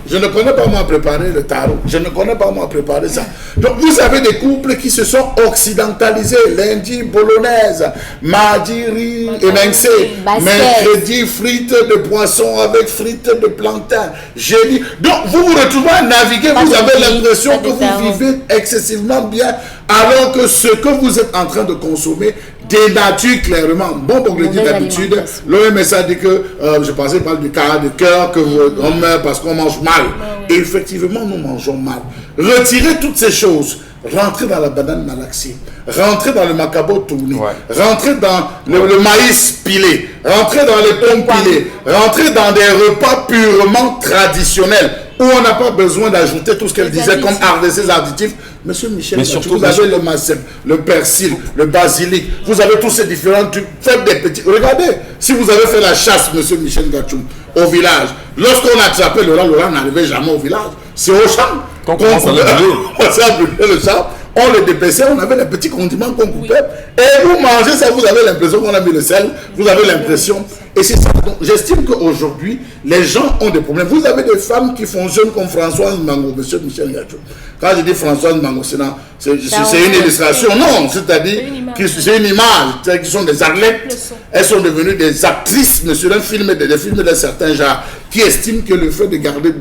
je ne connais pas moi préparer le tarot. Je ne connais pas moi préparer ça. Donc vous avez des couples qui se sont occidentalisés. Lundi, bolognaise. Mardi, riz émincé. Mercredi, frites de poisson avec frites de plantain. Jeudi. Donc vous vous retrouvez à naviguer. Vous avez l'impression que vous vivez excessivement bien alors que ce que vous êtes en train de consommer dénature clairement. Bon, pour le dire d'habitude, l'OMS a dit que, je pensais parler du cas de cœur, qu'on meurt parce qu'on mange mal. Et effectivement, nous mangeons mal. Retirez toutes ces choses. Rentrez dans la banane malaxée. Rentrez dans le macabo tourné. Rentrez dans le maïs pilé. Rentrez dans les pommes pilées. Rentrez dans des repas purement traditionnels où on n'a pas besoin d'ajouter tout ce qu'elle disait comme ces additifs. Monsieur Michel, vous avez le macep, le persil, le basilic, vous avez tous ces différents trucs. Faites des petits. Regardez, si vous avez fait la chasse, monsieur Michel Ngachu, au village, lorsqu'on attrapait le rat n'arrivait jamais au village. C'est au champ. On s'est brûlé le champ, on le dépaissait, on avait les petits condiments qu'on coupait. Et vous mangez ça, vous avez l'impression qu'on a mis le sel, vous avez l'impression. Et c'est ça. Donc, j'estime qu'aujourd'hui, les gens ont des problèmes. Vous avez des femmes qui fonctionnent comme Françoise Mango, monsieur Michel Ngachu. Quand je dis Françoise Mango, c'est une illustration. Non, c'est-à-dire que c'est une image. C'est-à-dire qu'ils sont des athlètes. Elles sont devenues des actrices, monsieur, des films d'un certain genre, qui estiment que le fait de garder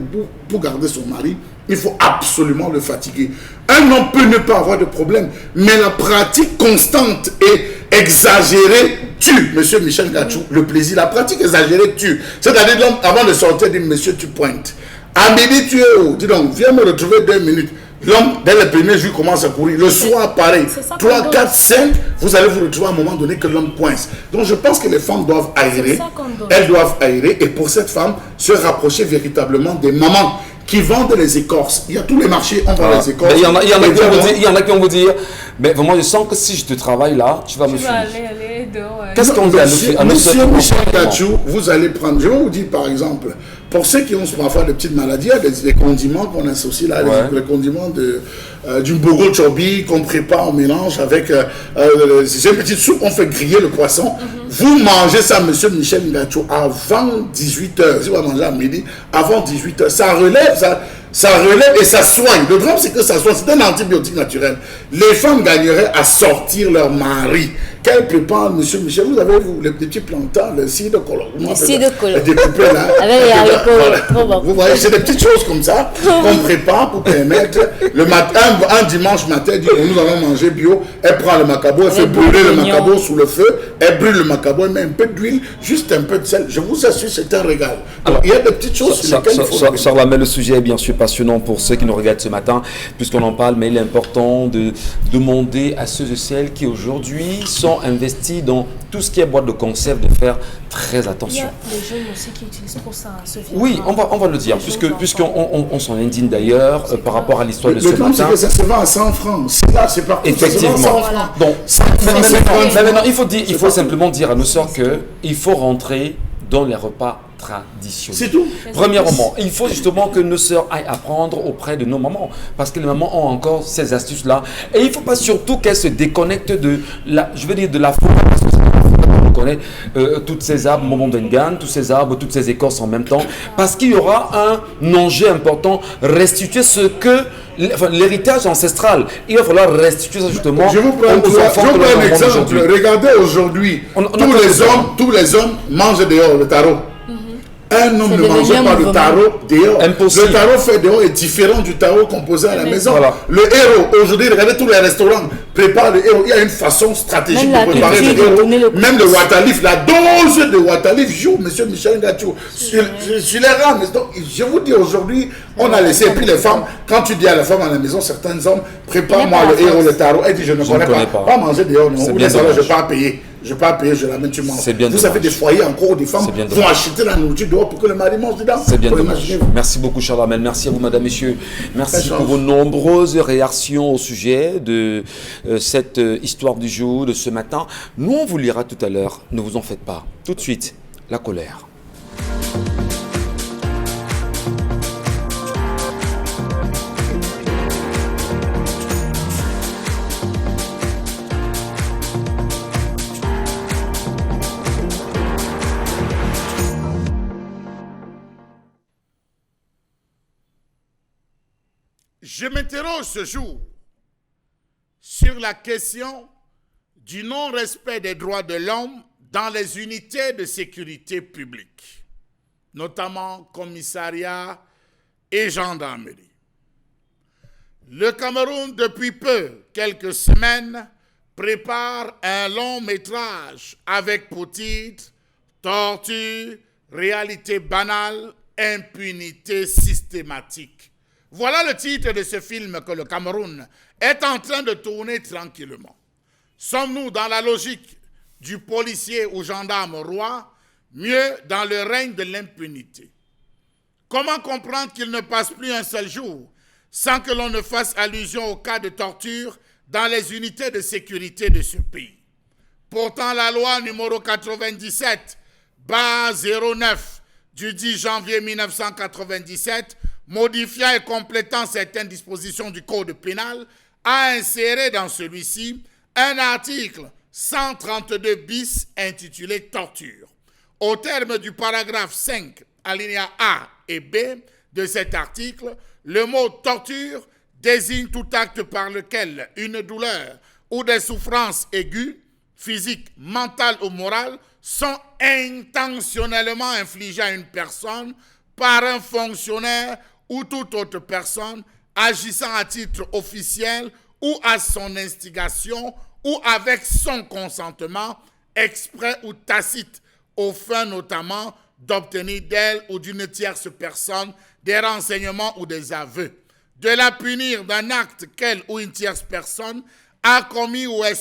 pour garder son mari, il faut absolument le fatiguer. Un homme peut ne pas avoir de problème, mais la pratique constante et exagérée tue, monsieur Michel Ngachu, le plaisir. La pratique exagérée tue. C'est-à-dire, l'homme, avant de sortir, dit, monsieur, tu pointes. À midi, tu es où? Dis donc, viens me retrouver 2 minutes. L'homme, dès les premiers jours, commence à courir. Le soir, pareil. 3, 4, 5, vous allez vous retrouver à un moment donné que l'homme coince. Donc, je pense que les femmes doivent aérer. Elles doivent aérer. Et pour cette femme, se rapprocher véritablement des mamans qui vendent les écorces. Il y a tous les marchés, on vend les écorces. Il y en a qui vont vous dire, mais vraiment, je sens que si je te travaille là, tu vas me fuir. Qu'est-ce qu'on dit à nos Monsieur Michel Ngachu, vous allez prendre, je vais vous dire par exemple, pour ceux qui ont parfois des petites maladies, il y a des condiments qu'on associe là, les condiments du bogo chobi qu'on prépare en mélange avec c'est une petite soupe, on fait griller le poisson. Vous mangez ça, monsieur Michel Ngachu, avant 18h. Si vous mangez à midi, avant 18h, ça relève, ça relève et ça soigne. Le drame, c'est que ça soigne. C'est un antibiotique naturel. Les femmes gagneraient à sortir leur mari. Qu'elles préparent, monsieur Michel, vous avez les petits plantains, le cidre de colon. Le cidre de colon. Découpé là. Avec les haricots. Vous voyez, c'est des petites choses comme ça qu'on prépare pour permettre le matin, un dimanche matin, elle dit, nous allons manger bio. Elle prend le macabo, elle fait brûler le macabo sous le feu. Elle brûle le macabo, elle met un peu d'huile, juste un peu de sel. Je vous assure, c'est un régal. Alors, il y a des petites choses sur lesquelles il faut... Charles, le sujet est bien sûr passionnant pour ceux qui nous regardent ce matin, puisqu'on en parle, mais il est important de demander à ceux et celles qui aujourd'hui sont investis dans tout ce qui est boîte de conserve de faire très attention. Il y a les jeunes aussi qui utilisent trop ça. Oui, on va le dire, puisqu'on s'en indigne d'ailleurs par rapport à l'histoire de ce matin. Le problème, c'est que ça se vend à 100 francs. C'est là, c'est partout. Effectivement. Donc, maintenant, il faut simplement dire à nos sœurs qu'il faut rentrer dans les repas traditionnels. C'est tout. Premièrement, il faut justement que nos sœurs aillent apprendre auprès de nos mamans, parce que les mamans ont encore ces astuces-là. Et il ne faut pas surtout qu'elles se déconnectent de la, je veux dire, de la forêt, parce que on connaît toutes ces arbres, Momon Bengan, tous ces arbres, toutes ces écorces en même temps, parce qu'il y aura un enjeu important, restituer ce que, enfin, l'héritage ancestral. Il va falloir restituer ça justement Je vous prends aux enfants que nous un avons exemple. aujourd'hui. Regardez aujourd'hui, tous les hommes mangent dehors le tarot. Un homme C'est ne le mange deuxième pas le mouvement. tarot dehors. Impossible. Le tarot fait dehors est différent du tarot composé à la maison. Voilà. Le héros, aujourd'hui, regardez tous les restaurants préparent le héros. Il y a une façon stratégique Même la de préparer culture le de héros. tourner le Même le Watalif, la dose de Watalif joue, monsieur Michel Ngachou. Sur les rames. Donc, je vous dis aujourd'hui, on a laissé. Et puis les femmes, quand tu dis à la femme à la maison, certains hommes, prépare-moi le héros, le tarot. Elle dit, je ne connais pas. Pas manger dehors, non. C'est Ou bien bien ça, je ne dommage. vais pas payer. Je ne vais pas payer, je l'amène, tu manges. C'est bien Vous savez, dommage. des foyers encore, des femmes C'est bien vont dommage. acheter la nourriture dehors pour que le mari mange dedans. C'est bien Pour dommage. imaginez-vous. Merci beaucoup, Charlamel. Merci à vous, madame, messieurs. Merci Très pour vos nombreuses réactions au sujet de cette histoire du jour, de ce matin. Nous, on vous lira tout à l'heure. Ne vous en faites pas. Tout de suite, la colère. Je m'interroge ce jour sur la question du non-respect des droits de l'homme dans les unités de sécurité publique, notamment commissariat et gendarmerie. Le Cameroun, depuis peu, quelques semaines, prépare un long métrage avec pour titre « Torture, réalité banale, impunité systématique ». Voilà le titre de ce film que le Cameroun est en train de tourner tranquillement. Sommes-nous dans la logique du policier ou gendarme roi, mieux dans le règne de l'impunité? Comment comprendre qu'il ne passe plus un seul jour sans que l'on ne fasse allusion au cas de torture dans les unités de sécurité de ce pays? Pourtant, la loi numéro 97/09 du 10 janvier 1997, modifiant et complétant certaines dispositions du Code pénal, a inséré dans celui-ci un article 132 bis intitulé « Torture ». Au terme du paragraphe 5, alinéa A et B de cet article, le mot « torture » désigne tout acte par lequel une douleur ou des souffrances aiguës, physiques, mentales ou morales, sont intentionnellement infligées à une personne par un fonctionnaire ou toute autre personne agissant à titre officiel ou à son instigation ou avec son consentement, exprès ou tacite, aux fins notamment d'obtenir d'elle ou d'une tierce personne des renseignements ou des aveux, de la punir d'un acte qu'elle ou une tierce personne a commis ou est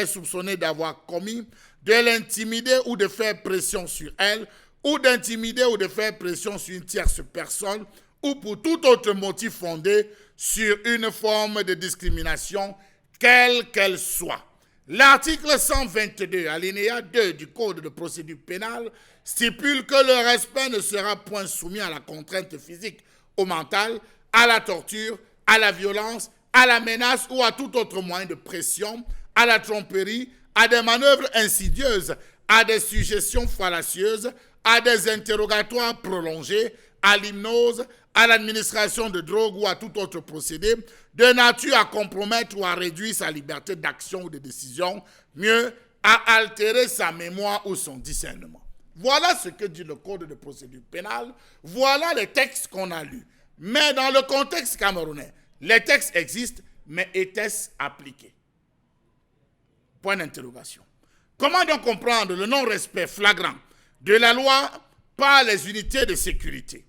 soupçonnée d'avoir commis, de l'intimider ou de faire pression sur elle, ou d'intimider ou de faire pression sur une tierce personne, ou pour tout autre motif fondé sur une forme de discrimination, quelle qu'elle soit. L'article 122, alinéa 2 du Code de procédure pénale stipule que le respect ne sera point soumis à la contrainte physique ou mentale, à la torture, à la violence, à la menace ou à tout autre moyen de pression, à la tromperie, à des manœuvres insidieuses, à des suggestions fallacieuses, à des interrogatoires prolongés, à l'hypnose, à l'administration de drogue ou à tout autre procédé de nature à compromettre ou à réduire sa liberté d'action ou de décision, mieux à altérer sa mémoire ou son discernement. Voilà ce que dit le Code de procédure pénale, voilà les textes qu'on a lus. Mais dans le contexte camerounais, les textes existent, mais étaient-ce appliqués? Point d'interrogation. Comment donc comprendre le non-respect flagrant de la loi par les unités de sécurité,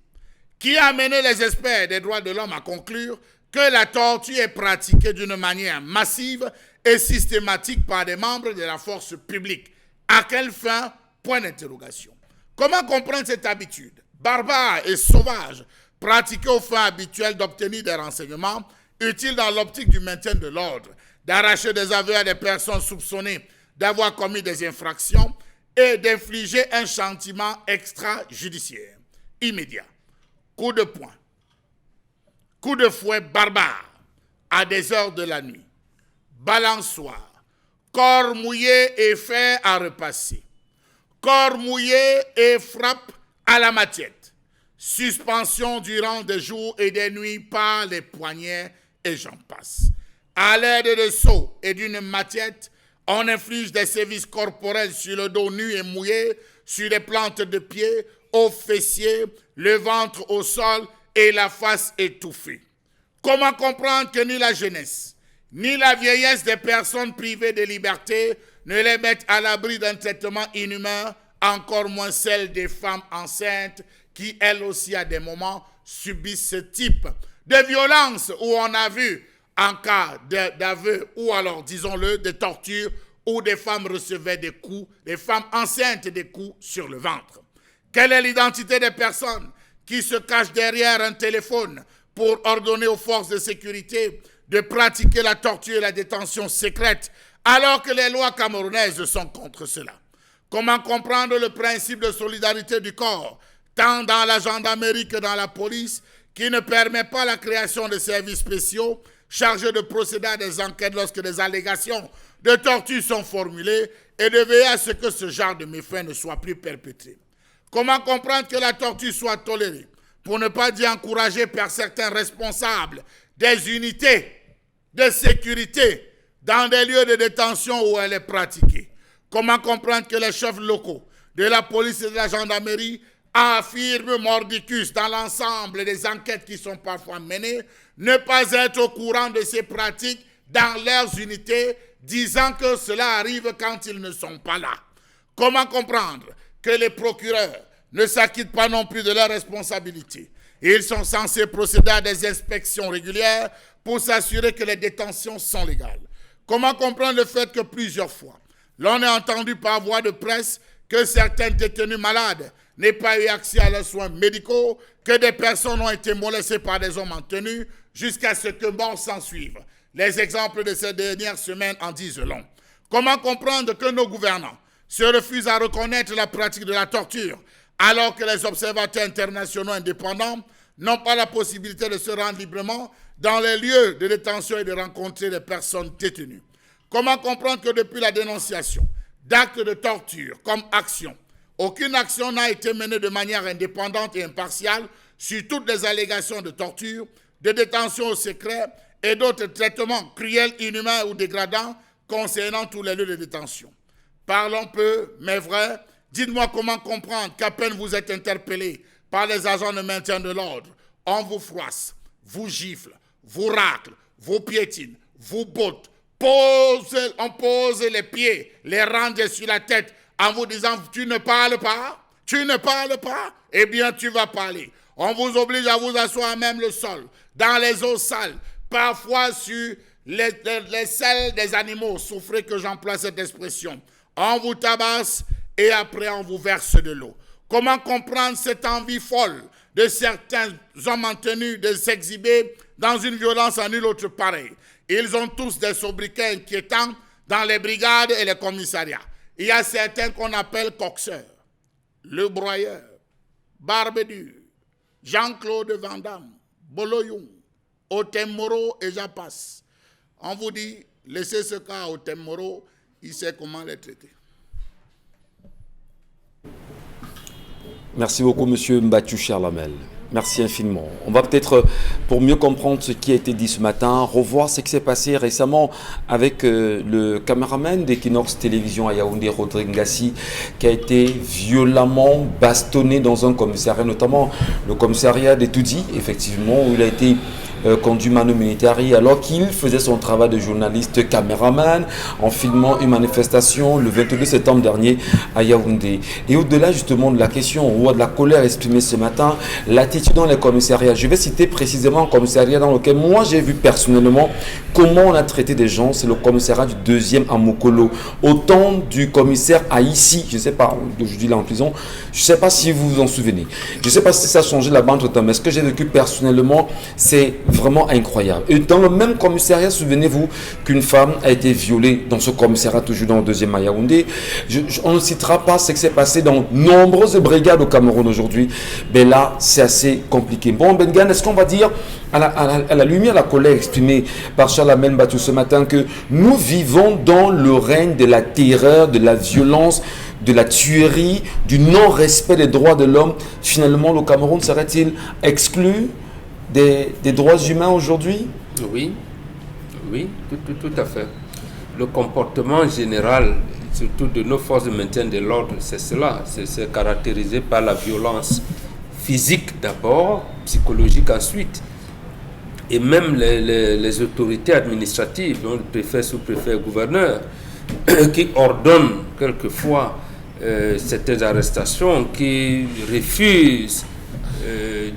qui a amené les experts des droits de l'homme à conclure que la torture est pratiquée d'une manière massive et systématique par des membres de la force publique? À quelle fin? Point d'interrogation. Comment comprendre cette habitude barbare et sauvage pratiquée aux fins habituelles d'obtenir des renseignements utiles dans l'optique du maintien de l'ordre, d'arracher des aveux à des personnes soupçonnées d'avoir commis des infractions et d'infliger un châtiment extrajudiciaire immédiat. Coup de poing, coup de fouet barbare à des heures de la nuit, balançoire, corps mouillé et fer à repasser, corps mouillé et frappe à la matiette, suspension durant des jours et des nuits par les poignets et j'en passe. À l'aide de seaux et d'une matiette, on inflige des sévices corporels sur le dos nu et mouillé, sur les plantes de pied, aux fessiers, le ventre au sol et la face étouffée. Comment comprendre que ni la jeunesse, ni la vieillesse des personnes privées de liberté ne les mettent à l'abri d'un traitement inhumain, encore moins celle des femmes enceintes qui, elles aussi, à des moments, subissent ce type de violence où on a vu, en cas d'aveu ou alors, disons-le, de torture, où des femmes recevaient des coups, des femmes enceintes des coups sur le ventre. Quelle est l'identité des personnes qui se cachent derrière un téléphone pour ordonner aux forces de sécurité de pratiquer la torture et la détention secrète alors que les lois camerounaises sont contre cela? Comment comprendre le principe de solidarité du corps, tant dans la gendarmerie que dans la police, qui ne permet pas la création de services spéciaux chargés de procéder à des enquêtes lorsque des allégations de torture sont formulées et de veiller à ce que ce genre de méfaits ne soit plus perpétré? Comment comprendre que la torture soit tolérée, pour ne pas dire encouragée par certains responsables des unités de sécurité dans des lieux de détention où elle est pratiquée? Comment comprendre que les chefs locaux de la police et de la gendarmerie affirment mordicus dans l'ensemble des enquêtes qui sont parfois menées, ne pas être au courant de ces pratiques dans leurs unités, disant que cela arrive quand ils ne sont pas là? Comment comprendre que les procureurs ne s'acquittent pas non plus de leurs responsabilités? Ils sont censés procéder à des inspections régulières pour s'assurer que les détentions sont légales. Comment comprendre le fait que plusieurs fois, l'on a entendu par voie de presse que certains détenus malades n'aient pas eu accès à leurs soins médicaux, que des personnes ont été molestées par des hommes en tenue, jusqu'à ce que mort s'en suive? Les exemples de ces dernières semaines en disent long. Comment comprendre que nos gouvernants se refusent à reconnaître la pratique de la torture, alors que les observateurs internationaux indépendants n'ont pas la possibilité de se rendre librement dans les lieux de détention et de rencontrer les personnes détenues? Comment comprendre que depuis la dénonciation d'actes de torture comme action, aucune action n'a été menée de manière indépendante et impartiale sur toutes les allégations de torture, de détention au secret et d'autres traitements cruels, inhumains ou dégradants concernant tous les lieux de détention? Parlons peu, mais vrai. Dites-moi comment comprendre qu'à peine vous êtes interpellé par les agents de maintien de l'ordre, on vous froisse, vous gifle, vous racle, vous piétine, vous botte, on pose les pieds, les range sur la tête en vous disant « tu ne parles pas, tu ne parles pas, eh bien tu vas parler ». On vous oblige à vous asseoir à même le sol, dans les eaux sales, parfois sur les selles des animaux, souffrez que j'emploie cette expression. On vous tabasse et après on vous verse de l'eau. Comment comprendre cette envie folle de certains hommes en tenue de s'exhiber dans une violence à nul autre pareil? Ils ont tous des sobriquets inquiétants dans les brigades et les commissariats. Il y a certains qu'on appelle coxeurs, le broyeur, Barbedure, Jean-Claude Van Damme, Boloyoun, Otemoro et j'en passe. On vous dit, laissez ce cas à Otemoro, il sait comment les traiter. Merci beaucoup, monsieur Mbathiou Charlamel. Merci infiniment. On va peut-être, pour mieux comprendre ce qui a été dit ce matin, revoir ce qui s'est passé récemment avec le caméraman d'Equinox Télévision à Yaoundé, Rodrigue Ngassi, qui a été violemment bastonné dans un commissariat, notamment le commissariat d'Etoudi, effectivement, où il a été conduit manu militari alors qu'il faisait son travail de journaliste caméraman en filmant une manifestation le 22 septembre dernier à Yaoundé. Et au-delà justement de la question ou de la colère exprimée ce matin, l'attitude dans les commissariats, je vais citer précisément un commissariat dans lequel moi j'ai vu personnellement comment on a traité des gens, c'est le commissariat du 2e à Mokolo. Au temps du commissaire Haïssi, je ne sais pas, aujourd'hui il est en prison, je ne sais pas si vous vous en souvenez, je ne sais pas si ça a changé la bande de temps, mais ce que j'ai vécu personnellement, c'est vraiment incroyable. Et dans le même commissariat, souvenez-vous qu'une femme a été violée dans ce commissariat, toujours dans le 2e à Yaoundé. On ne citera pas ce qui s'est passé dans nombreuses brigades au Cameroun aujourd'hui. Mais là, c'est assez compliqué. Bon, Bengan, est-ce qu'on va dire, à la lumière de la colère exprimée par Charles Amène Batou ce matin, que nous vivons dans le règne de la terreur, de la violence, de la tuerie, du non-respect des droits de l'homme? Finalement, le Cameroun serait-il exclu des droits humains aujourd'hui? Oui, tout à fait. Le comportement général, surtout de nos forces de maintien de l'ordre, c'est cela. C'est caractérisé par la violence physique d'abord, psychologique ensuite. Et même les autorités administratives, donc le préfet, sous-préfet, gouverneur, qui ordonnent quelquefois certaines arrestations, qui refusent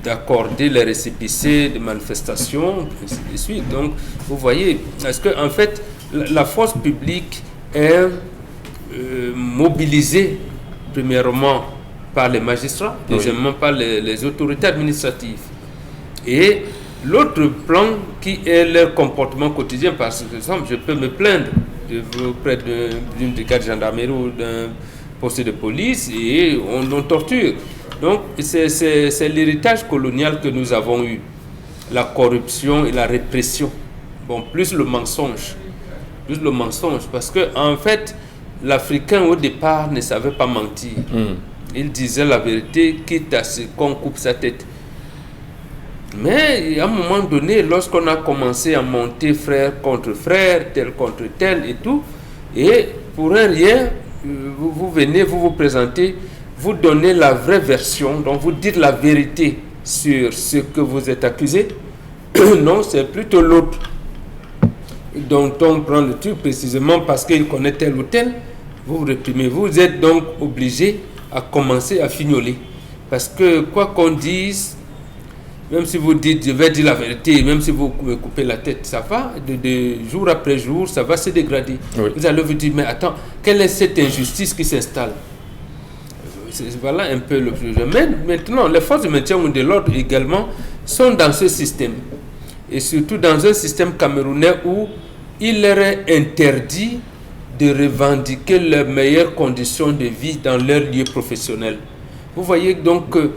d'accorder les récépissés de manifestations, ainsi de suite. Donc, vous voyez, est-ce que en fait, la force publique est mobilisée, premièrement, par les magistrats, deuxièmement, par les autorités administratives. Et l'autre plan qui est leur comportement quotidien, parce que, par exemple, je peux me plaindre auprès d'une brigade de gendarmerie ou d'un poste de police et on torture. Donc, c'est l'héritage colonial que nous avons eu. La corruption et la répression. Bon, plus le mensonge. Parce que, en fait, l'Africain, au départ, ne savait pas mentir. Il disait la vérité, quitte à ce qu'on coupe sa tête. Mais, à un moment donné, lorsqu'on a commencé à monter frère contre frère, tel contre tel et tout, et pour un rien, vous venez, vous vous présentez, vous donnez la vraie version, donc vous dites la vérité sur ce que vous êtes accusé. Non, c'est plutôt l'autre dont on prend le truc précisément parce qu'il connaît tel ou tel. Vous réprimez. Vous êtes donc obligé à commencer à fignoler. Parce que quoi qu'on dise, même si vous dites je vais dire la vérité, même si vous me coupez la tête, ça va, de jour après jour, ça va se dégrader. Oui. Vous allez vous dire, mais attends, quelle est cette injustice qui s'installe? Voilà un peu le sujet. Mais maintenant, les forces de maintien de l'ordre également sont dans ce système. Et surtout dans un système camerounais où il leur est interdit de revendiquer leurs meilleures conditions de vie dans leur lieu professionnel. Vous voyez donc que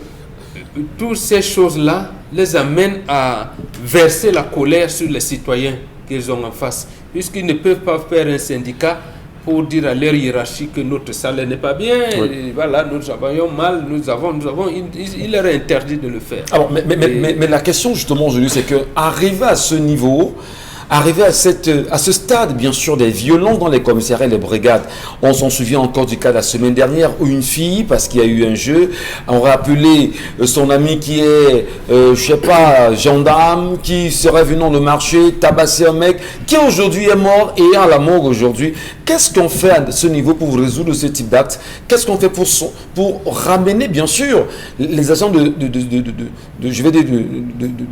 toutes ces choses-là les amènent à verser la colère sur les citoyens qu'ils ont en face, puisqu'ils ne peuvent pas faire un syndicat pour dire à leur hiérarchie que notre salaire n'est pas bien, et voilà, nous travaillons mal, il leur est interdit de le faire. Alors, mais la question justement aujourd'hui, c'est que arriver à ce niveau, arriver à ce stade, bien sûr, des violences dans les commissariats et les brigades. On s'en souvient encore du cas de la semaine dernière où une fille, parce qu'il y a eu un jeu, on aurait appelé son ami qui est, je sais pas, gendarme, qui serait venu dans le marché, tabasser un mec, qui aujourd'hui est mort et est à la morgue aujourd'hui. Qu'est-ce qu'on fait à ce niveau pour résoudre ce type d'acte? Qu'est-ce qu'on fait pour ramener, bien sûr, les agents de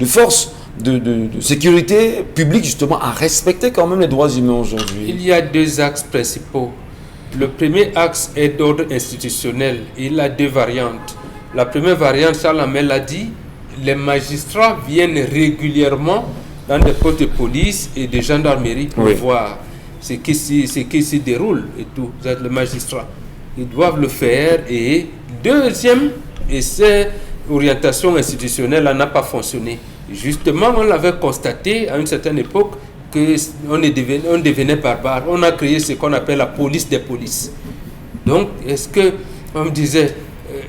force de sécurité publique, justement, à respecter quand même les droits humains aujourd'hui? Il y a deux axes principaux. Le premier axe est d'ordre institutionnel. Il a deux variantes. La première variante, Charles Amel l'a dit, les magistrats viennent régulièrement dans des postes de police et de gendarmerie pour voir ce qui s'y déroule et tout. Vous êtes le magistrat. Ils doivent le faire. Et deuxième, et cette orientation institutionnelle n'a pas fonctionné. Justement, on l'avait constaté à une certaine époque qu'on devenait barbare. On a créé ce qu'on appelle la police des polices. Donc, est-ce que, on me disait,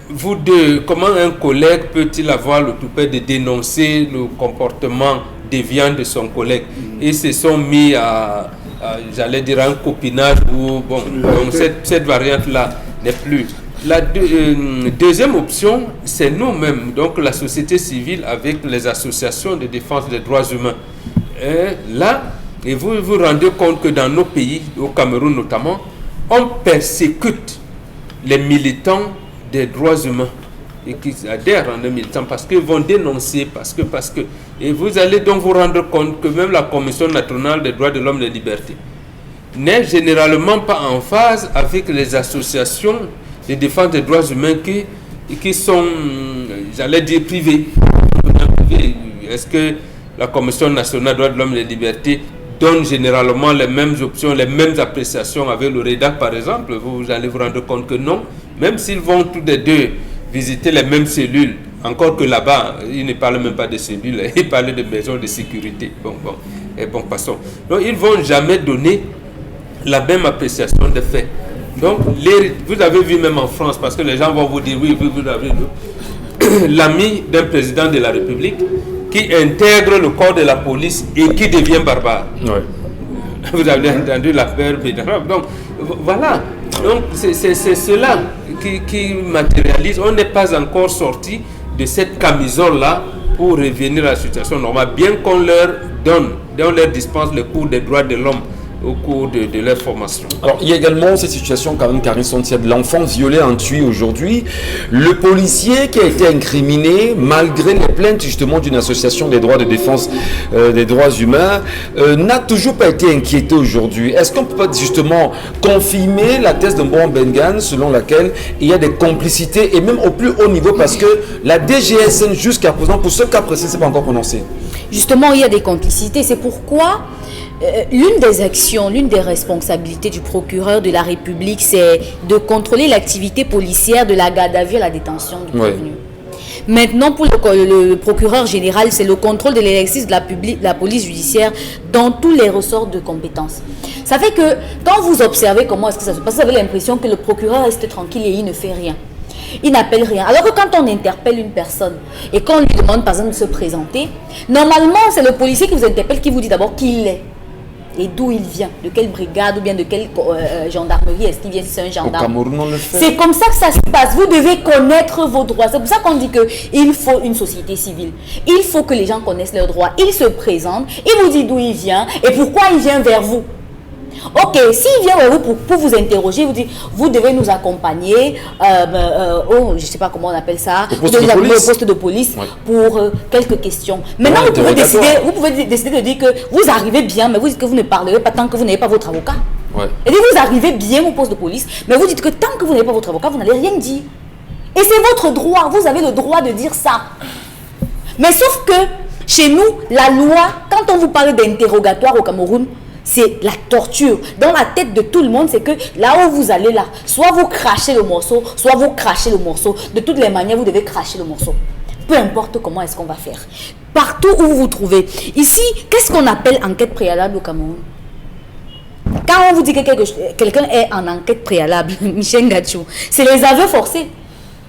vous deux, comment un collègue peut-il avoir le toupet de dénoncer le comportement déviant de son collègue? Ils se sont mis à j'allais dire, un copinage où, bon, donc cette variante-là n'est plus. La deuxième option, c'est nous-mêmes, donc la société civile avec les associations de défense des droits humains. Et là, et vous vous rendez compte que dans nos pays, au Cameroun notamment, on persécute les militants des droits humains et qui adhèrent en militants parce qu'ils vont dénoncer, parce que. Et vous allez donc vous rendre compte que même la Commission nationale des droits de l'homme et des libertés n'est généralement pas en phase avec les associations de défense des droits humains qui sont, j'allais dire, privées. Est-ce que la Commission nationale des droits de l'homme et des libertés donne généralement les mêmes options, les mêmes appréciations avec le REDAC par exemple. Vous allez vous rendre compte que non, même s'ils vont tous les deux visiter les mêmes cellules, encore que là-bas, ils ne parlent même pas de cellules, ils parlent de maisons de sécurité. Bon, passons. Donc, ils ne vont jamais donner la même appréciation des faits. Donc, vous avez vu même en France, parce que les gens vont vous dire, oui, vous avez vu, l'ami d'un président de la République qui intègre le corps de la police et qui devient barbare. Ouais. Vous avez entendu l'affaire Bédarab. Donc, voilà. Donc, c'est cela qui matérialise. On n'est pas encore sorti de cette camisole-là pour revenir à la situation normale, bien qu'on leur donne, on leur dispense le cours des droits de l'homme au cours de leur formation. Alors, il y a également cette situation quand même, Karine Sontia, de l'enfant violé en tué aujourd'hui. Le policier qui a été incriminé, malgré les plaintes justement d'une association des droits de défense des droits humains, n'a toujours pas été inquiété aujourd'hui. Est-ce qu'on peut pas justement confirmer la thèse de Mbouan Bengan selon laquelle il y a des complicités et même au plus haut niveau parce que la DGSN jusqu'à présent, pour ce cas précis, c'est pas encore prononcé? Justement, il y a des complicités. C'est pourquoi l'une des actions, l'une des responsabilités du procureur de la République, c'est de contrôler l'activité policière de la garde à vue à la détention du prévenu. Maintenant, pour le procureur général, c'est le contrôle de l'exercice de la police judiciaire dans tous les ressorts de compétences. Ça fait que quand vous observez comment est-ce que ça se passe, vous avez l'impression que le procureur reste tranquille et il ne fait rien. Il n'appelle rien. Alors que quand on interpelle une personne et qu'on lui demande par exemple de se présenter, normalement c'est le policier qui vous interpelle qui vous dit d'abord qui il est et d'où il vient, de quelle brigade ou bien de quelle gendarmerie est-ce qu'il vient, si c'est un gendarme. Au Cameroun, on le fait. C'est comme ça que ça se passe. Vous devez connaître vos droits. C'est pour ça qu'on dit qu'il faut une société civile. Il faut que les gens connaissent leurs droits. Il se présente, il vous dit d'où il vient et pourquoi il vient vers vous. Ok, s'il vient vers vous pour vous interroger, vous dit, vous devez nous accompagner, je ne sais pas comment on appelle ça, au poste de police pour quelques questions. Maintenant, vous pouvez décider de dire que vous arrivez bien, mais vous dites que vous ne parlerez pas tant que vous n'avez pas votre avocat. Ouais. Et vous arrivez bien au poste de police, mais vous dites que tant que vous n'avez pas votre avocat, vous n'allez rien dire. Et c'est votre droit, vous avez le droit de dire ça. Mais sauf que, chez nous, la loi, quand on vous parle d'interrogatoire au Cameroun, c'est la torture. Dans la tête de tout le monde, c'est que là où vous allez là, soit vous crachez le morceau, soit vous crachez le morceau. De toutes les manières, vous devez cracher le morceau. Peu importe comment est-ce qu'on va faire. Partout où vous vous trouvez. Ici, qu'est-ce qu'on appelle enquête préalable au Cameroun? Quand on vous dit que quelqu'un est en enquête préalable, Michel Gachou, c'est les aveux forcés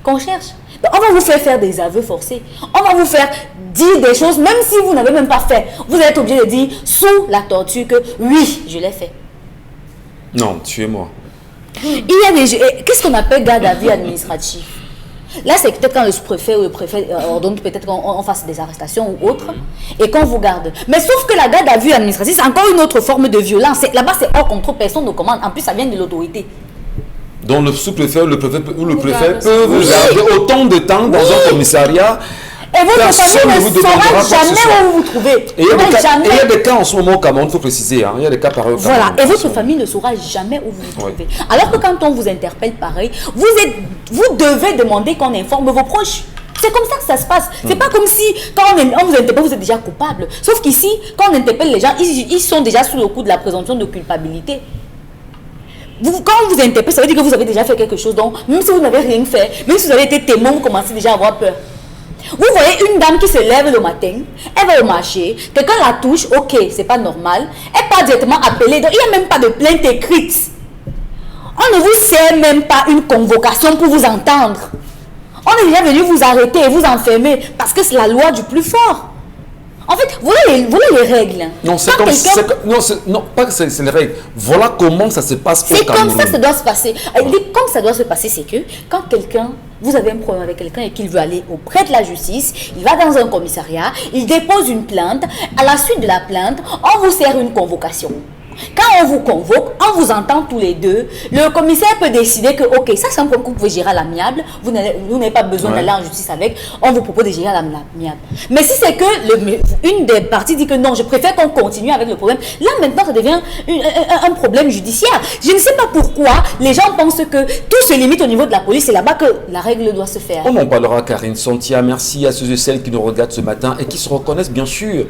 qu'on cherche. Donc, on va vous faire des aveux forcés. On va vous faire dire des choses, même si vous n'avez même pas fait. Vous êtes obligé de dire sous la torture que oui, je l'ai fait. Non, tuez-moi. Il y a des... Qu'est-ce qu'on appelle garde à vue administratif? Là, c'est peut-être quand le sous-préfet ou le préfet ordonne peut-être qu'on fasse des arrestations ou autre et qu'on vous garde. Mais sauf que la garde à vue administrative, c'est encore une autre forme de violence. Là-bas, c'est hors contrôle, personne ne commande. En plus, ça vient de l'autorité. Donc le sous-préfet ou le préfet peut vous garder autant de temps dans un commissariat. Et votre famille ne saura jamais où vous vous trouvez. Et il y a des cas en ce moment au Cameroun, il faut préciser. Il y a des cas pareils au Cameroun. Voilà, et votre famille ne saura jamais où vous vous trouvez. Alors que quand on vous interpelle pareil, vous devez demander qu'on informe vos proches. C'est comme ça que ça se passe. C'est pas comme si, quand on vous interpelle, vous êtes déjà coupable. Sauf qu'ici, quand on interpelle les gens, ils sont déjà sous le coup de la présomption de culpabilité. Quand on vous interpelle, ça veut dire que vous avez déjà fait quelque chose. Donc, même si vous n'avez rien fait, même si vous avez été témoin, vous commencez déjà à avoir peur. Vous voyez une dame qui se lève le matin, elle va au marché, quelqu'un la touche, ok, c'est pas normal. Elle n'est pas directement appelée, donc il n'y a même pas de plainte écrite. On ne vous sert même pas une convocation pour vous entendre. On est déjà venu vous arrêter et vous enfermer parce que c'est la loi du plus fort. En fait, voilà les règles. Non, pas que c'est les règles. Voilà comment ça se passe au Cameroun. C'est comme ça que ça doit se passer. Comme ça doit se passer, c'est que quand vous avez un problème avec quelqu'un et qu'il veut aller auprès de la justice, il va dans un commissariat, il dépose une plainte. À la suite de la plainte, on vous sert une convocation. Quand on vous convoque, on vous entend tous les deux, le commissaire peut décider que, ok, ça c'est un problème que vous pouvez gérer à l'amiable, vous n'avez pas besoin d'aller en justice avec, on vous propose de gérer à l'amiable. Mais si c'est que une des parties dit que non, je préfère qu'on continue avec le problème, là maintenant ça devient un problème judiciaire. Je ne sais pas pourquoi les gens pensent que tout se limite au niveau de la police, c'est là-bas que la règle doit se faire. On en parlera, Karine Santia. Merci à ceux et celles qui nous regardent ce matin et qui se reconnaissent bien sûr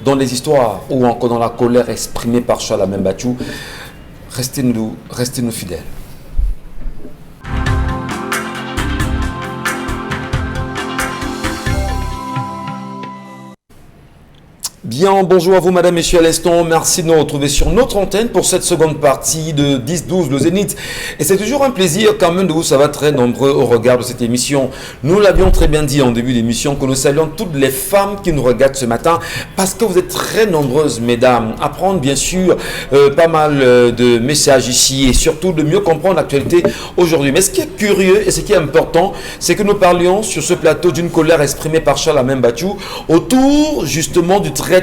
dans les histoires ou encore dans la colère exprimée par Charles Membachou. Restez-nous fidèles. Bien, bonjour à vous, madame, messieurs, à l'instant. Merci de nous retrouver sur notre antenne pour cette seconde partie de 10-12, le Zénith. Et c'est toujours un plaisir, quand même, de vous savoir très nombreux au regard de cette émission. Nous l'avions très bien dit en début d'émission, que nous saluons toutes les femmes qui nous regardent ce matin, parce que vous êtes très nombreuses, mesdames, à prendre, bien sûr, pas mal de messages ici, et surtout de mieux comprendre l'actualité aujourd'hui. Mais ce qui est curieux et ce qui est important, c'est que nous parlions sur ce plateau d'une colère exprimée par Charles Membachou autour, justement, du traitement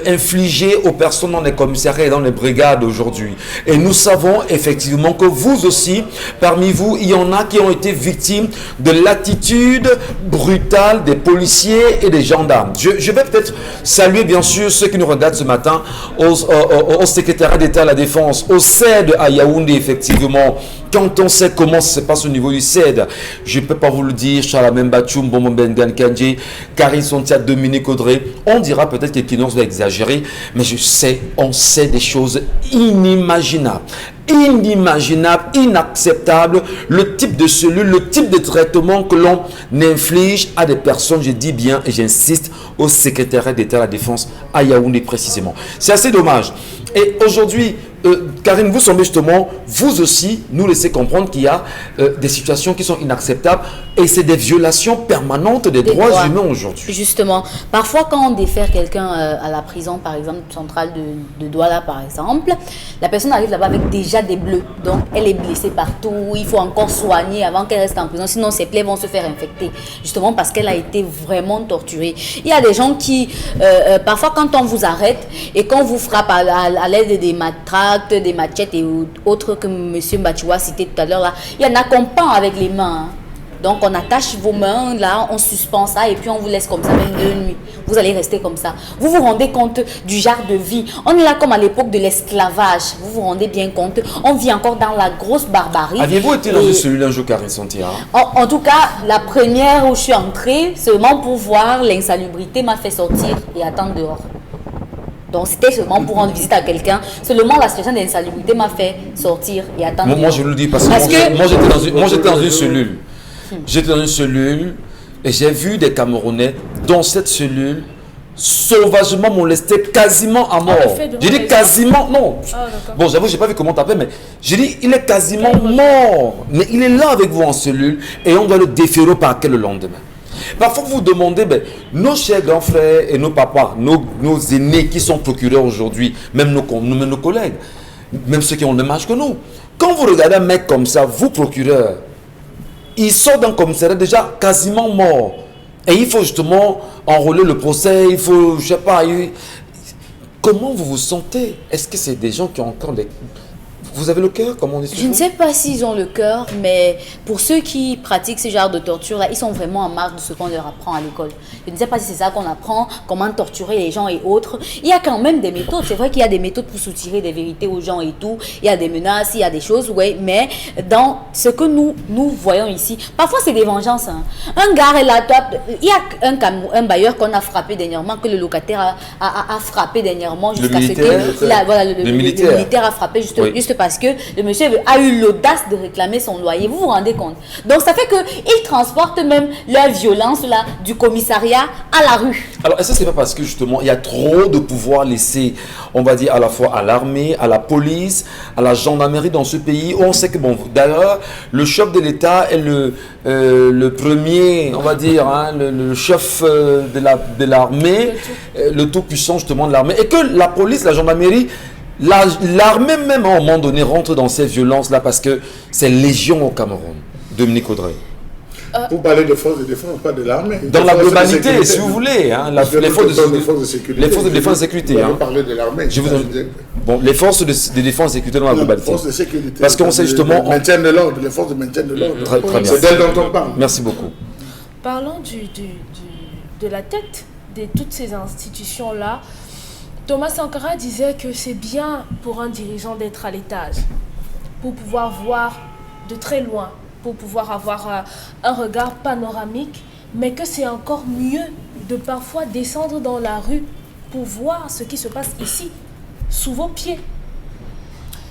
infligé aux personnes dans les commissariats et dans les brigades aujourd'hui. Et nous savons effectivement que vous aussi, parmi vous, il y en a qui ont été victimes de l'attitude brutale des policiers et des gendarmes. Je vais peut-être saluer bien sûr ceux qui nous regardent ce matin au secrétariat d'État à la Défense, au CED à Yaoundé, effectivement. Quand on sait comment ça se passe au niveau du CED, je ne peux pas vous le dire, Charles Membachou, Mbombo Bengan Kandji, Karine Santia, Dominique Audrey, on dira peut-être que Kinos va exagérer, mais on sait des choses inimaginables, inacceptables, le type de cellule, le type de traitement que l'on inflige à des personnes, je dis bien et j'insiste, au secrétariat d'État à la Défense à Yaoundé précisément. C'est assez dommage. Et aujourd'hui, Karine, vous semblez justement, vous aussi, nous laisser comprendre qu'il y a des situations qui sont inacceptables et c'est des violations permanentes des droits humains aujourd'hui. Justement, parfois quand on défère quelqu'un à la prison, par exemple, centrale de Douala, par exemple, la personne arrive là-bas avec déjà des bleus. Donc, elle est blessée partout, il faut encore soigner avant qu'elle reste en prison, sinon ses plaies vont se faire infecter, justement parce qu'elle a été vraiment torturée. Il y a des gens qui, parfois quand on vous arrête et qu'on vous frappe à l'aide des matraques, des machettes et autres que M. Mbachou a cité tout à l'heure, là, il y en a qu'on pend avec les mains. Hein. Donc on attache vos mains, là, on suspend ça et puis on vous laisse comme ça même de nuit. Vous allez rester comme ça. Vous vous rendez compte du genre de vie. On est là comme à l'époque de l'esclavage. Vous vous rendez bien compte. On vit encore dans la grosse barbarie. Aviez-vous été dans une cellule un jour, Karine Santia? En tout cas, la première où je suis entrée, seulement pour voir l'insalubrité m'a fait sortir et attendre dehors. Donc c'était seulement pour rendre visite à quelqu'un. Seulement la situation d'insalubrité m'a fait sortir et attendre. Moi je le dis parce que moi j'étais dans une cellule. J'étais dans une cellule et j'ai vu des Camerounais dans cette cellule sauvagement molestés, quasiment à mort. J'ai dit quasiment, non. Bon, j'avoue, j'ai pas vu comment taper, mais j'ai dit, il est quasiment mort. Mais il est là avec vous en cellule et on doit le déférer au parquet le lendemain. Parfois, vous vous demandez, nos chers grands frères et nos papas, nos aînés qui sont procureurs aujourd'hui, même nos collègues, même ceux qui ont le même âge que nous, quand vous regardez un mec comme ça, vous procureur, il sort d'un commissariat déjà quasiment mort. Et il faut justement enrôler le procès, il faut, je sais pas, comment vous vous sentez? Est-ce que c'est des gens qui ont encore des... Vous avez le cœur, comme on dit souvent? Je ne sais pas s'ils ont le cœur, mais pour ceux qui pratiquent ce genre de torture, là, ils sont vraiment en marge de ce qu'on leur apprend à l'école. Je ne sais pas si c'est ça qu'on apprend, comment torturer les gens et autres. Il y a quand même des méthodes. C'est vrai qu'il y a des méthodes pour soutirer des vérités aux gens et tout. Il y a des menaces, il y a des choses, oui. Mais dans ce que nous voyons ici, parfois c'est des vengeances. Hein. Un gars est là, il y a un bailleur qu'on a frappé dernièrement, que le locataire a frappé dernièrement jusqu'à ce que le militaire a frappé juste parce que le monsieur a eu l'audace de réclamer son loyer. Vous vous rendez compte? Donc ça fait qu'ils transportent même leur violence là, du commissariat à la rue. Alors est-ce que c'est pas parce que justement il y a trop de pouvoir laissé, on va dire à la fois à l'armée, à la police, à la gendarmerie dans ce pays où on sait que d'ailleurs le chef de l'État est le premier, on va dire, hein, le chef de l'armée, le tout puissant justement de l'armée, et que la police, la gendarmerie, l'armée même à un moment donné rentre dans ces violences-là parce que c'est légion au Cameroun. Dominique Audrey. Vous parlez de forces de défense, pas de l'armée. Dans la globalité, si vous voulez, hein, les forces de sécurité. Les forces de défense et sécurité. Vous parlez de l'armée. Bon, les forces de défense et sécurité dans la globalité. Les forces de sécurité. Parce qu'on sait justement... Maintien de l'ordre, les forces de maintien de l'ordre. Très bien. C'est d'elles dont on parle. Merci beaucoup. Parlons de la tête de toutes ces institutions-là. Thomas Sankara disait que c'est bien pour un dirigeant d'être à l'étage, pour pouvoir voir de très loin, pour pouvoir avoir un regard panoramique, mais que c'est encore mieux de parfois descendre dans la rue pour voir ce qui se passe ici, sous vos pieds.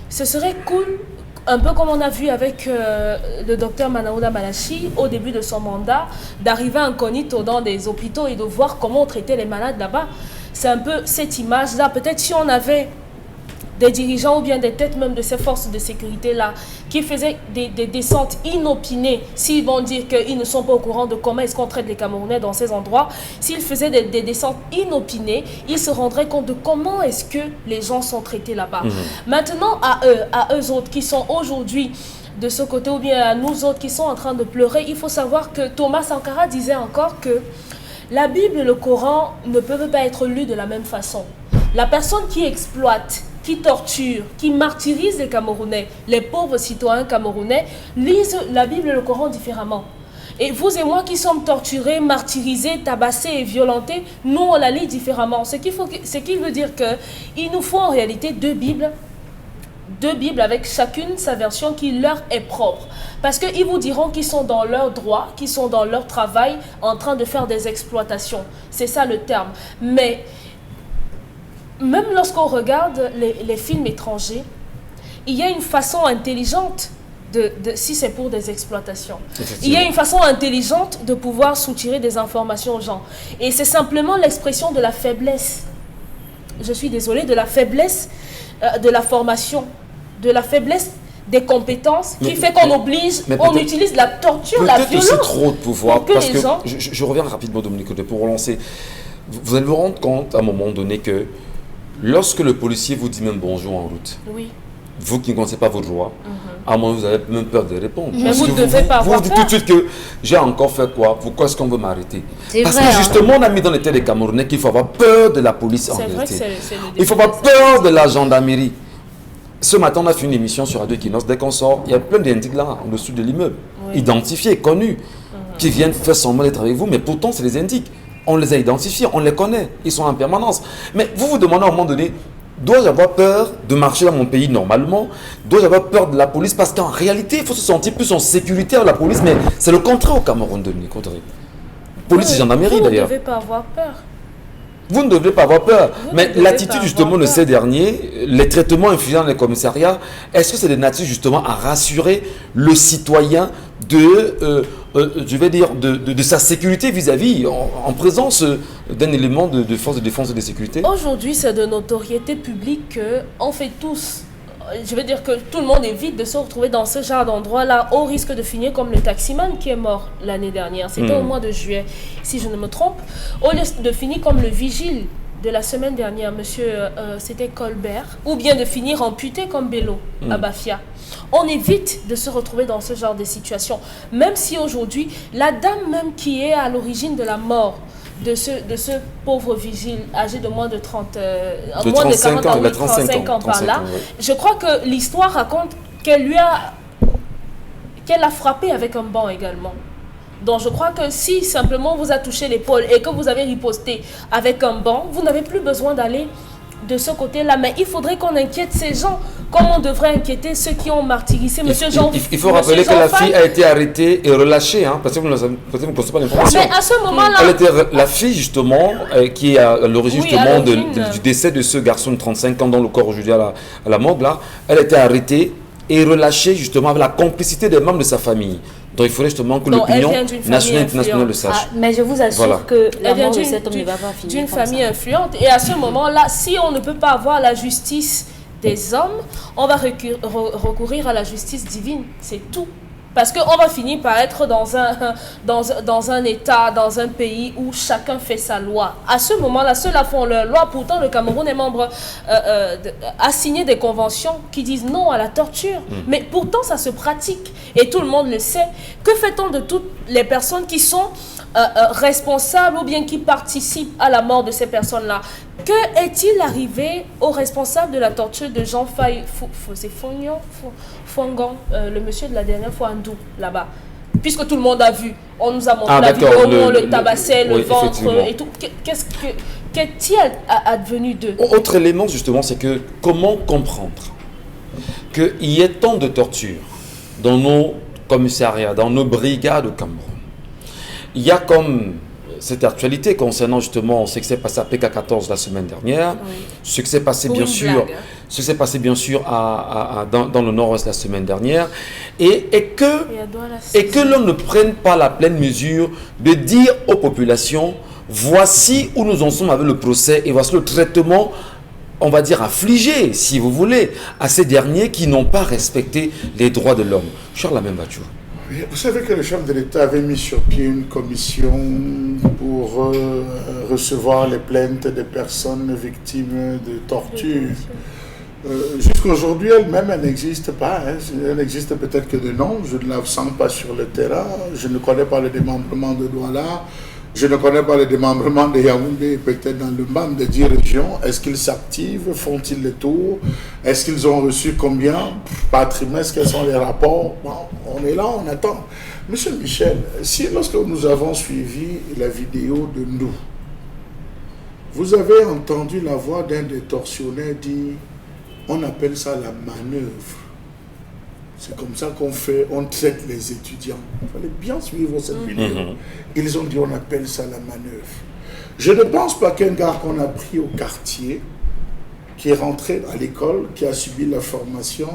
Ce serait cool, un peu comme on a vu avec le docteur Manaouda Malachi au début de son mandat, d'arriver incognito dans des hôpitaux et de voir comment on traitait les malades là-bas. C'est un peu cette image-là. Peut-être si on avait des dirigeants ou bien des têtes même de ces forces de sécurité-là qui faisaient des descentes inopinées, s'ils vont dire qu'ils ne sont pas au courant de comment est-ce qu'on traite les Camerounais dans ces endroits, s'ils faisaient des descentes inopinées, ils se rendraient compte de comment est-ce que les gens sont traités là-bas. Maintenant, à eux autres qui sont aujourd'hui de ce côté ou bien à nous autres qui sont en train de pleurer, il faut savoir que Thomas Sankara disait encore que la Bible et le Coran ne peuvent pas être lus de la même façon. La personne qui exploite, qui torture, qui martyrise les Camerounais, les pauvres citoyens camerounais, lisent la Bible et le Coran différemment. Et vous et moi qui sommes torturés, martyrisés, tabassés et violentés, nous on la lit différemment. Ce qui veut dire qu'il nous faut en réalité deux Bibles avec chacune sa version qui leur est propre. Parce qu'ils vous diront qu'ils sont dans leur droit, qu'ils sont dans leur travail, en train de faire des exploitations. C'est ça le terme. Mais même lorsqu'on regarde les films étrangers, il y a une façon intelligente, si c'est pour des exploitations. Il y a une façon intelligente de pouvoir soutirer des informations aux gens. Et c'est simplement l'expression de la faiblesse. Je suis désolée, de la faiblesse de la formation, de la faiblesse des compétences qui fait qu'on utilise la torture, la violence. Peut-être c'est trop de pouvoir, parce que je reviens rapidement, Dominique, pour relancer. Vous allez vous rendre compte à un moment donné que lorsque le policier vous dit même bonjour en route, oui, vous qui ne connaissez pas votre droit, à un moment vous avez même peur de répondre. Mais vous ne devez pas avoir peur. Vous dites tout de suite que j'ai encore fait quoi? Pourquoi est-ce qu'on veut m'arrêter? Parce vrai, que justement, on a mis dans les têtes des Camerounais qu'il faut avoir peur de la police en réalité. Il faut avoir peur de la gendarmerie. Ce matin, on a fait une émission sur Radio Kinos. Dès qu'on sort, il y a plein d'indices là, en dessous de l'immeuble, identifiés, connus, qui viennent faire semblant d'être avec vous, mais pourtant, c'est des indices. On les a identifiés, on les connaît, ils sont en permanence. Mais vous vous demandez à un moment donné, dois-je avoir peur de marcher dans mon pays normalement? Dois-je avoir peur de la police? Parce qu'en réalité, il faut se sentir plus en sécurité avec la police, mais c'est le contraire au Cameroun, Dominique. Police et gendarmerie d'ailleurs. Vous ne devez pas avoir peur. Vous ne devez pas avoir peur. Mais l'attitude justement de ces derniers, les traitements infligés dans les commissariats, est-ce que c'est de nature justement à rassurer le citoyen de sa sécurité vis-à-vis, en présence d'un élément de force de défense et de sécurité? Aujourd'hui, c'est de notoriété publique qu'on fait tous. Je veux dire que tout le monde évite de se retrouver dans ce genre d'endroit-là au risque de finir comme le taximan qui est mort l'année dernière. C'était au mois de juillet, si je ne me trompe. Au lieu de finir comme le vigile de la semaine dernière, c'était Colbert, ou bien de finir amputé comme Bello à Bafia. On évite de se retrouver dans ce genre de situation. Même si aujourd'hui, la dame même qui est à l'origine de la mort de ce pauvre vigile âgé de moins de 35 ans par là, je crois que l'histoire raconte qu'elle a frappé avec un banc également. Donc je crois que si simplement vous a touché l'épaule et que vous avez riposté avec un banc, vous n'avez plus besoin d'aller de ce côté-là. Mais il faudrait qu'on inquiète ces gens comme on devrait inquiéter ceux qui ont martyrisé M. Jean. Il faut rappeler que la fille a été arrêtée et relâchée, hein, parce que vous ne connaissez pas l'information. Mais à ce moment-là... Elle était la fille justement, qui est à l'origine justement du décès de ce garçon de 35 ans dont le corps aujourd'hui à la morgue là, elle a été arrêtée et relâchée justement avec la complicité des membres de sa famille. Donc il faudrait justement que l'opinion nationale et internationale le sache. Mais je vous assure que la mort de cet homme ne va pas finir d'une famille influente. Et à ce moment-là, si on ne peut pas avoir la justice des hommes, on va recourir à la justice divine. C'est tout. Parce qu'on va finir par être dans un État, dans un pays où chacun fait sa loi. À ce moment-là, ceux-là font leur loi. Pourtant, le Cameroun est membre, a signé des conventions qui disent non à la torture. Mais pourtant, ça se pratique. Et tout le monde le sait. Que fait-on de toutes les personnes qui sont responsables ou bien qui participent à la mort de ces personnes-là? Que est-il arrivé aux responsables de la torture de Jean Faye, c'est Fongan, le monsieur de la dernière fois Andou, là-bas? Puisque tout le monde a vu, on nous a montré la vidéo où on le tabassait, le ventre et tout. Qu'est-il advenu d'eux? Autre élément, justement, c'est que comment comprendre qu'il y ait tant de torture dans nos commissariats, dans nos brigades au Cameroun? Il y a comme cette actualité concernant justement ce qui s'est passé à PK14 la semaine dernière, ce qui s'est passé bien sûr, dans le nord-ouest la semaine dernière, et que l'on ne prenne pas la pleine mesure de dire aux populations, voici où nous en sommes avec le procès et voici le traitement, on va dire affligé, si vous voulez, à ces derniers qui n'ont pas respecté les droits de l'homme. Charles Amembadjou. Vous savez que le chef de l'État avait mis sur pied une commission pour recevoir les plaintes des personnes victimes de torture. Jusqu'à aujourd'hui, elle-même, elle n'existe pas. Elle n'existe peut-être que de nom. Je ne la sens pas sur le terrain. Je ne connais pas le démembrement de Douala. Je ne connais pas le démembrement de Yaoundé, peut-être dans le MAM des 10 régions. Est-ce qu'ils s'activent? Font-ils le tour? Est-ce qu'ils ont reçu combien par trimestre? Quels sont les rapports? Bon, on est là, on attend. Monsieur Michel, si lorsque nous avons suivi la vidéo de nous, vous avez entendu la voix d'un des tortionnaires dire, on appelle ça la manœuvre. C'est comme ça qu'on fait, on traite les étudiants. Il fallait bien suivre cette vidéo. Ils ont dit, on appelle ça la manœuvre. Je ne pense pas qu'un gars qu'on a pris au quartier, qui est rentré à l'école, qui a subi la formation,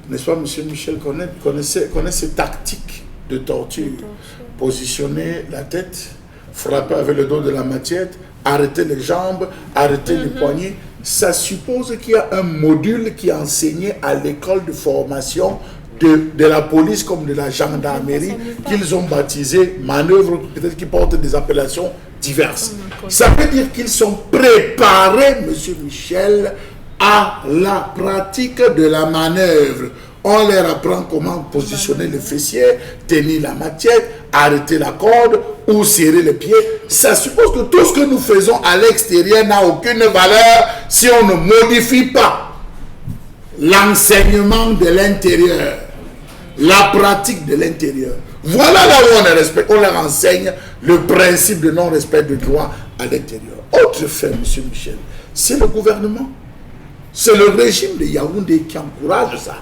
n'est-ce pas, monsieur Michel, connaît ces tactiques de torture. Positionner la tête, frapper avec le dos de la machette, arrêter les jambes, arrêter les poignets. Ça suppose qu'il y a un module qui est enseigné à l'école de formation de la police comme de la gendarmerie, qu'ils ont baptisé manœuvre, peut-être qui portent des appellations diverses. Ça veut dire qu'ils sont préparés, monsieur Michel, à la pratique de la manœuvre. On leur apprend comment positionner le fessier, tenir la machette, arrêter la corde ou serrer les pieds. Ça suppose que tout ce que nous faisons à l'extérieur n'a aucune valeur si on ne modifie pas l'enseignement de l'intérieur, la pratique de l'intérieur. Voilà là où on leur enseigne le principe de non-respect de droit à l'intérieur. Autre fait, monsieur Michel, c'est le gouvernement. C'est le régime de Yaoundé qui encourage ça.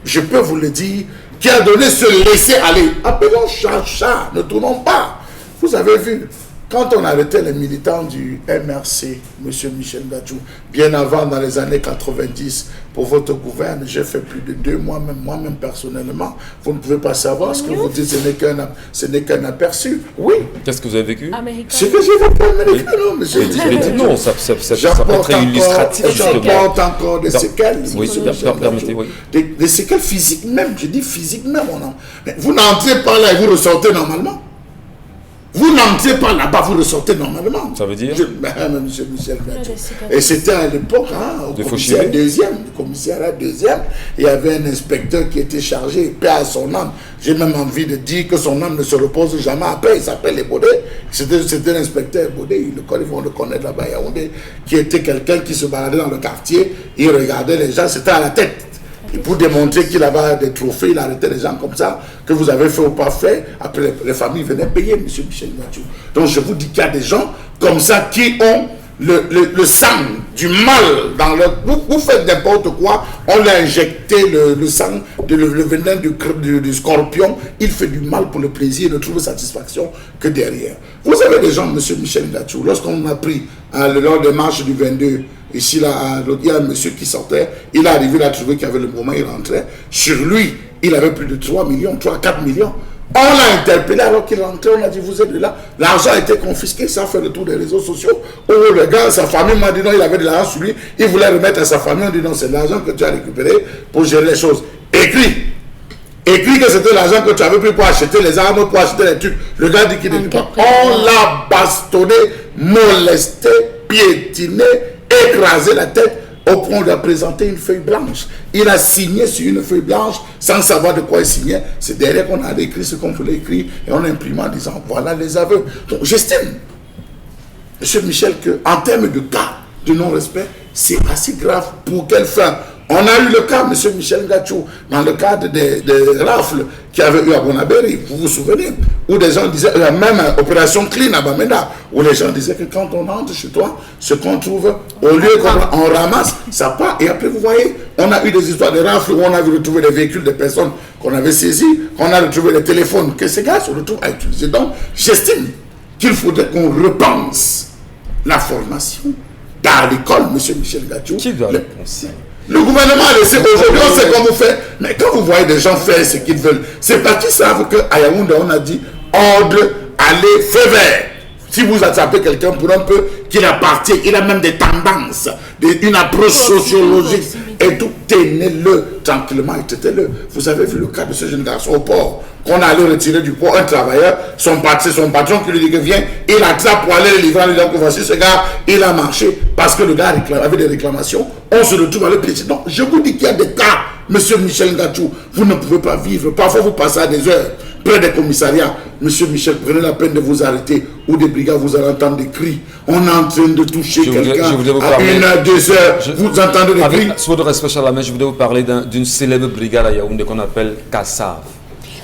Je peux vous le dire, qui a donné ce laisser aller. Appelons chat, ne tournons pas. Vous avez vu, quand on arrêtait les militants du MRC, M. Michel Gadjou, bien avant, dans les années 90, pour votre gouvernement, j'ai fait plus de 2 mois, moi-même personnellement. Vous ne pouvez pas savoir ce que vous dites, ce n'est qu'un aperçu. Oui. Qu'est-ce que vous avez vécu? Ce que j'ai vécu américain, non, monsieur. Non, ça peut être très illustratif. J'apporte encore des séquelles. Oui, permettez, oui. Des séquelles physiques même, je dis physiques même. Mais vous n'entrez pas là et vous ressortez normalement. Vous n'entrez pas là-bas, vous ressortez normalement. Ça veut dire monsieur Michel Gadjou. Et c'était à l'époque, au commissariat deuxième, il y avait un inspecteur qui était chargé, paix à son âme. J'ai même envie de dire que son âme ne se repose jamais à paix. Il s'appelle Ebodé. C'était l'inspecteur Ebodé, on le connaît là-bas à Yaoundé, qui était quelqu'un qui se baladait dans le quartier, il regardait les gens, c'était à la tête. Et pour démontrer qu'il avait des trophées, il arrêtait les gens comme ça, que vous avez fait ou pas fait. Après, les familles venaient payer, M. Michel Gadjou. Donc, je vous dis qu'il y a des gens comme ça qui ont le sang du mal dans leur... Vous faites n'importe quoi, on l'a injecté le sang, le venin du scorpion, il fait du mal pour le plaisir, ne trouve satisfaction que derrière. Vous avez des gens, M. Michel Gadjou, lorsqu'on a pris lors des marches du 22, ici, là, il y a un monsieur qui sortait, il est arrivé, il a trouvé qu'il y avait le moment, il rentrait. Sur lui, il avait plus de 3 millions, 4 millions. On l'a interpellé alors qu'il rentrait, on a dit, vous êtes de là. L'argent a été confisqué, ça a fait le tour des réseaux sociaux. Oh, le gars, sa famille m'a dit non, il avait de l'argent sur lui, il voulait remettre à sa famille, on dit non, c'est l'argent que tu as récupéré pour gérer les choses. Et puis, écrit que c'était l'argent que tu avais pris pour acheter les armes, pour acheter les trucs. Le gars dit qu'il n'était pas. On l'a bastonné, molesté, piétiné, écrasé la tête, au point de présenter une feuille blanche. Il a signé sur une feuille blanche sans savoir de quoi il signait. C'est derrière qu'on a écrit ce qu'on voulait écrire et on a imprimé en disant voilà les aveux. Donc j'estime, M. Michel, qu'en termes de cas de non-respect, c'est assez grave. Pour quelle fin? On a eu le cas, M. Michel Ngachou, dans le cadre des rafles qu'il y avait eu à Bonabéry, vous vous souvenez, où des gens disaient, la même opération Clean à Bamenda, où les gens disaient que quand on entre chez toi, ce qu'on trouve, au lieu qu'on ramasse, ça part. Et après, vous voyez, on a eu des histoires de rafles où on a retrouvé les véhicules des personnes qu'on avait saisies, on a retrouvé les téléphones que ces gars se retrouvent à utiliser. Donc, j'estime qu'il faudrait qu'on repense la formation dans l'école, M. Michel Ngachou. Qui doit le penser? Le gouvernement a laissé aujourd'hui, on sait comment faire. Mais quand vous voyez des gens faire ce qu'ils veulent, c'est parce qu'ils savent qu'à Yaoundé, on a dit ordre, allez, feu vert. Si vous attrapez quelqu'un pour un peu qu'il appartient, il a même des tendances, une approche sociologique, et tout, tenez-le tranquillement et traitez-le. Vous avez vu le cas de ce jeune garçon au port, qu'on allait retirer du port un travailleur, son patron qui lui dit que viens, il attrape pour aller le livrer en lui disant que voici ce gars, il a marché parce que le gars avait des réclamations, on se retrouve à le piéger. Donc je vous dis qu'il y a des cas, monsieur Michel Ngachou, vous ne pouvez pas vivre, parfois vous passez à des heures près des commissariats. Monsieur Michel, prenez la peine de vous arrêter, ou des brigades, vous allez entendre des cris. On est en train de toucher quelqu'un à 1 heure, 2 heures, vous entendez des cris. Sur le respect, Charlamagne, je voudrais vous parler d'une célèbre brigade à Yaoundé qu'on appelle Kassav.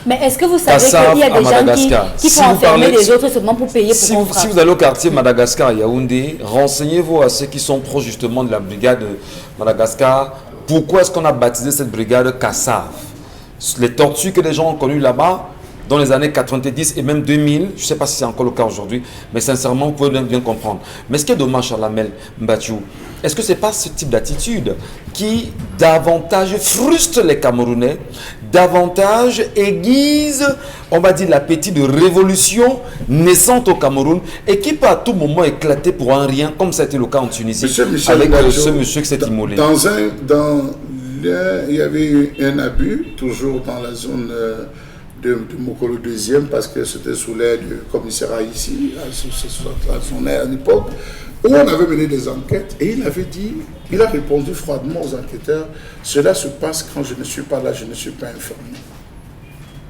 Mais est-ce que vous savez qu'il y a des gens qui font enfermer les autres seulement pour payer pour qu'on frappe? Si vous allez au quartier Madagascar à Yaoundé, renseignez-vous à ceux qui sont proches justement de la brigade de Madagascar. Pourquoi est-ce qu'on a baptisé cette brigade Kassav? Les tortues que les gens ont connues là-bas, dans les années 90 et même 2000, je ne sais pas si c'est encore le cas aujourd'hui, mais sincèrement, vous pouvez bien comprendre. Mais ce qui est dommage, Charlamel Mbachou, est-ce que ce n'est pas ce type d'attitude qui davantage frustre les Camerounais, davantage aiguise, on va dire, l'appétit de révolution naissante au Cameroun et qui peut à tout moment éclater pour un rien, comme ça a été le cas en Tunisie, avec ce monsieur qui s'est immolé. Il y avait eu un abus, toujours dans la zone de Mokolo 2e, parce que c'était sous l'air du commissariat ici, à son air à l'époque, où on avait mené des enquêtes et il avait dit, il a répondu froidement aux enquêteurs, cela se passe quand je ne suis pas là, je ne suis pas informé.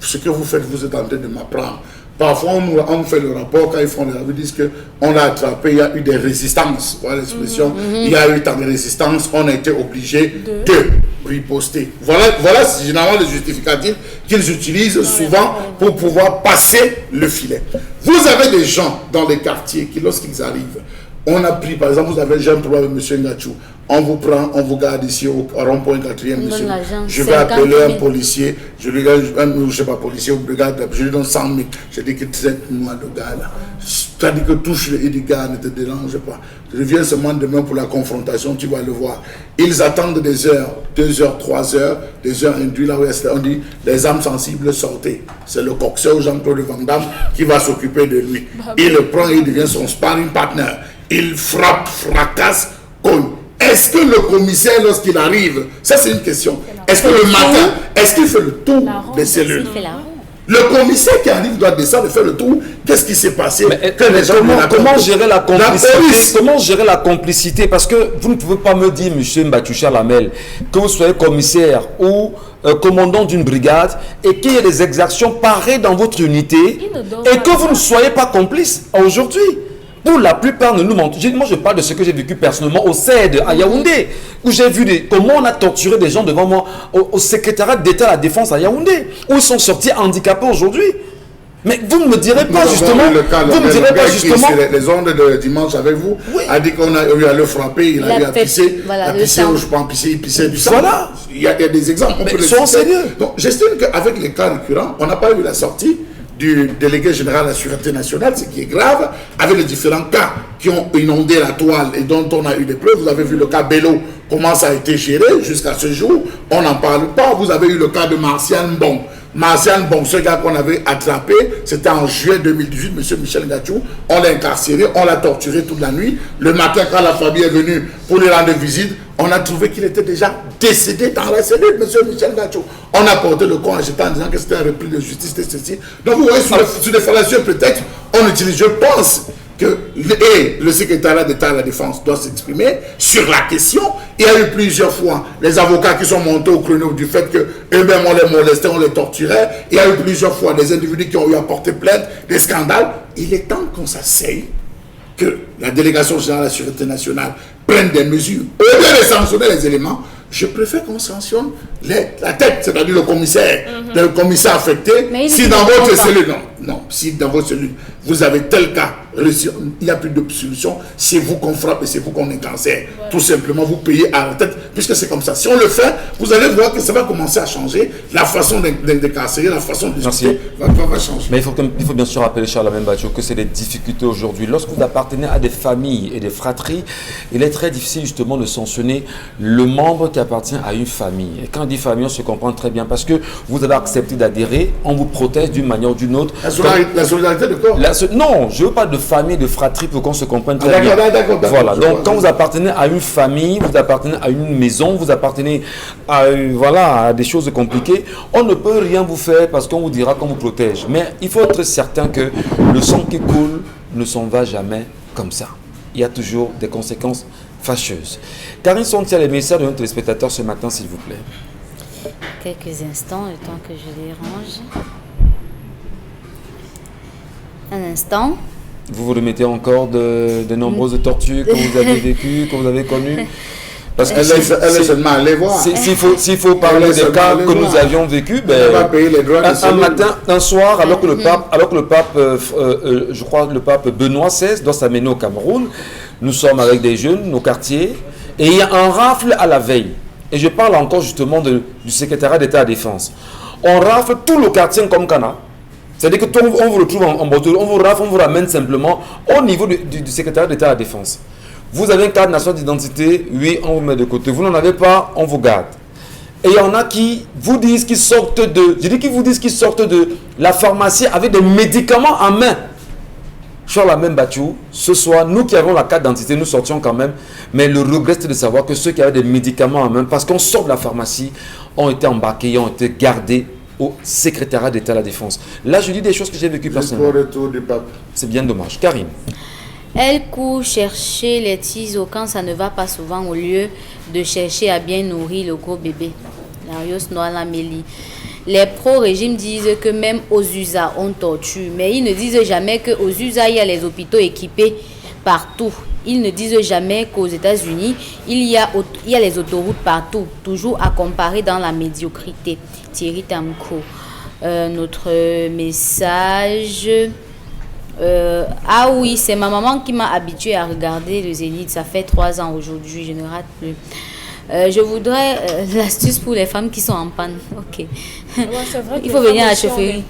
Ce que vous faites, vous êtes en train de m'apprendre. Parfois, on fait le rapport, quand ils font les rapports, ils disent qu'on l'a attrapé, il y a eu des résistances. Voilà l'expression. Il y a eu tant de résistances, on a été obligé de riposter. Voilà généralement les justificatifs qu'ils utilisent souvent pour pouvoir passer le filet. Vous avez des gens dans les quartiers qui, lorsqu'ils arrivent, on a pris, par exemple, vous avez déjà un problème avec M. Ngachou. On vous prend, on vous garde ici au rond-point 4e, monsieur. Je vais appeler un policier, je lui donne, je ne sais pas, policier ou brigade, je lui donne 100 000. Je dis que traite-moi le gars là. C'est-à-dire que touche le gars, ne te dérange pas. Je viens seulement demain pour la confrontation, tu vas le voir. Ils attendent des heures, 2 heures, 3 heures, des heures induites là où on dit les âmes sensibles sortez. C'est le coxeur Jean-Claude Van Damme qui va s'occuper de lui. Il le prend et il devient son sparring partner. Il frappe, fracasse, cogne. Est-ce que le commissaire, lorsqu'il arrive, ça c'est une question, est-ce que le matin, est-ce qu'il fait le tour des cellules? Le commissaire qui arrive doit descendre et faire le tour. Qu'est-ce qui s'est passé? Comment gérer la complicité? Comment gérer la complicité? Parce que vous ne pouvez pas me dire, M. Mbachou Charlamel, que vous soyez commissaire ou commandant d'une brigade et qu'il y ait des exactions pareilles dans votre unité et que vous ne soyez pas complice aujourd'hui. Pour la plupart de nous mentent. Moi, je parle de ce que j'ai vécu personnellement au CED à Yaoundé, où j'ai vu comment on a torturé des gens devant moi au secrétariat d'État à la Défense à Yaoundé, où ils sont sortis handicapés aujourd'hui. Mais vous ne me direz pas justement. Vous ne me direz pas justement. Les ondes de dimanche avec vous a dit qu'on a eu à le frapper, il a pissé, je pense il pissait du sang. Voilà. Il y a des exemples. On peut les citer. Donc, j'estime qu'avec les cas récurrents, on n'a pas eu la sortie du délégué général à la Sûreté nationale, ce qui est grave, avec les différents cas qui ont inondé la toile et dont on a eu des preuves. Vous avez vu le cas Bello, comment ça a été géré jusqu'à ce jour, on n'en parle pas. Vous avez eu le cas de Martial Mbong. Martial, bon, ce gars qu'on avait attrapé, c'était en juillet 2018, M. Michel Gachou. On l'a incarcéré, on l'a torturé toute la nuit. Le matin, quand la famille est venue pour lui rendre visite, on a trouvé qu'il était déjà décédé dans la cellule, M. Michel Gachou. On a porté le corps en jetant en disant que c'était un repris de justice, et ceci. Donc, vous voyez, sur des fallacieux prétextes, on utilise, je pense, que le secrétariat d'État à la Défense doit s'exprimer sur la question. Il y a eu plusieurs fois les avocats qui sont montés au créneau du fait qu'eux-mêmes on les molestait, on les torturait. Il y a eu plusieurs fois des individus qui ont eu à porter plainte, des scandales. Il est temps qu'on s'asseye, que la délégation générale de la Sûreté nationale prenne des mesures. Au lieu de sanctionner les éléments, je préfère qu'on sanctionne la tête, c'est-à-dire le commissaire, le commissaire affecté. Si dans votre cellule, si dans votre cellule, vous avez tel cas, il n'y a plus de solution, c'est vous qu'on frappe et c'est vous qu'on incarcère. Tout simplement, vous payez à la tête, puisque c'est comme ça. Si on le fait, vous allez voir que ça va commencer à changer, la façon d'incarcérer, la façon de discuter va changer. Mais il faut bien sûr rappeler, Charles Bachot, que c'est des difficultés aujourd'hui. Lorsque vous appartenez à des familles et des fratries, il est très difficile justement de sanctionner le membre qui appartient à une famille. Et quand on dit famille, on se comprend très bien parce que vous avez accepté d'adhérer, on vous protège d'une manière ou d'une autre. La solidarité de corps. Non, je ne veux pas de famille, de fratrie pour qu'on se comprenne très bien. D'accord. Voilà, donc quand vous appartenez à une famille, vous appartenez à une maison, vous appartenez à des choses compliquées, on ne peut rien vous faire parce qu'on vous dira qu'on vous protège. Mais il faut être certain que le sang qui coule ne s'en va jamais comme ça. Il y a toujours des conséquences fâcheuses. Karine, sont-il les messages de nos téléspectateurs ce matin, s'il vous plaît? Quelques instants, le temps que je les range. Un instant. Vous vous remettez encore de nombreuses tortures que vous avez vécues, que vous avez connues? Parce que elle est seulement allée voir. S'il faut parler des cas que nous avions vécus, un matin, un soir, alors que le pape, je crois le pape Benoît XVI doit s'amener au Cameroun, nous sommes avec des jeunes, nos quartiers, et il y a un rafle à la veille. Et je parle encore justement du secrétariat d'État à la Défense. On rafle tout le quartier comme Cana. C'est-à-dire que on vous retrouve en bateau, on vous rafle, on vous ramène simplement au niveau du secrétariat d'État à la Défense. Vous avez une carte nationale d'identité, oui, on vous met de côté. Vous n'en avez pas, on vous garde. Et il y en a qui vous disent qu'ils sortent de la pharmacie avec des médicaments en main. Sur la même Bachou, ce soir, nous qui avons la carte d'identité, nous sortions quand même. Mais le regret, c'est de savoir que ceux qui avaient des médicaments en main, parce qu'on sort de la pharmacie, ont été embarqués, ont été gardés au secrétariat d'État à la Défense. Là, je dis des choses que j'ai vécues personnellement. C'est bien dommage. Karine. Elle court chercher les tisos quand ça ne va pas souvent au lieu de chercher à bien nourrir le gros bébé. Larios Noala Mélie. Les pro-régimes disent que même aux USA on torture, mais ils ne disent jamais qu'aux USA il y a les hôpitaux équipés partout. Ils ne disent jamais qu'aux États-Unis il y a les autoroutes partout, toujours à comparer dans la médiocrité. Thierry Tamko. Notre message. Ah oui, c'est ma maman qui m'a habituée à regarder le Zénith. Ça fait 3 ans aujourd'hui, je ne rate plus. Je voudrais l'astuce pour les femmes qui sont en panne. Ok. Ouais, c'est vrai que il faut venir à la chaufferie.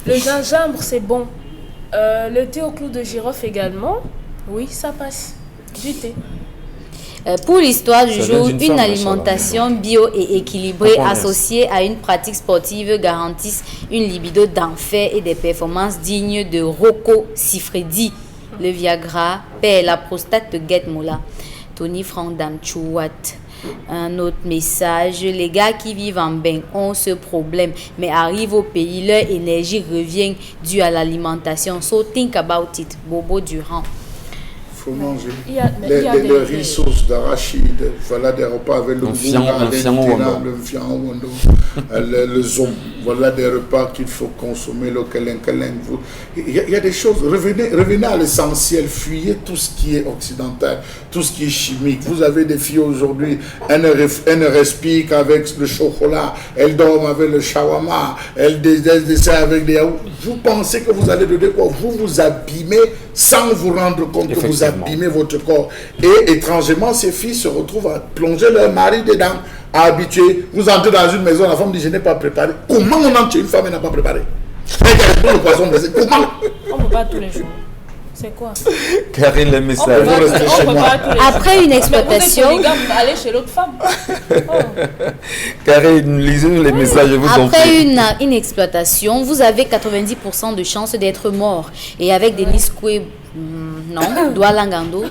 Le gingembre, c'est bon. Le thé au clou de girofle également. Oui, ça passe. Du thé. Pour l'histoire du jour, une alimentation bio et équilibrée associée à une pratique sportive garantissent une libido d'enfer et des performances dignes de Rocco Siffredi. Le Viagra perd la prostate de Get Moula. Tony Frank Damchouat. Un autre message, les gars qui vivent en bain ont ce problème, mais arrivent au pays, leur énergie revient due à l'alimentation. So think about it. Bobo Durand. Faut manger. Les riz sauce d'arachide, voilà des repas avec le le zom, voilà des repas qu'il faut consommer, le keleng. Il y a des choses, revenez à l'essentiel, fuyez tout ce qui est occidental, tout ce qui est chimique. Vous avez des filles aujourd'hui, elles ne respirent qu'avec le chocolat, elles dorment avec le shawarma, elles descendent avec des yaourts. Vous pensez que vous allez donner quoi? Vous vous abîmez sans vous rendre compte que vous abîmez votre corps. Et étrangement, ces filles se retrouvent à plonger leur mari dedans, à habituer. Vous entrez dans une maison, la femme dit je n'ai pas préparé. Comment on entre une femme et n'a pas préparé? Le poisson blessé. Comment? On ne peut pas tous les jours. C'est quoi? Karine, les messages. Après une exploitation... Vous êtes polygame, allez chez l'autre femme. Karine, lisez-nous les messages, je vous en prie. Après une exploitation, vous avez 90% de chances d'être mort. Et avec Denis Koué, non, Doualangando,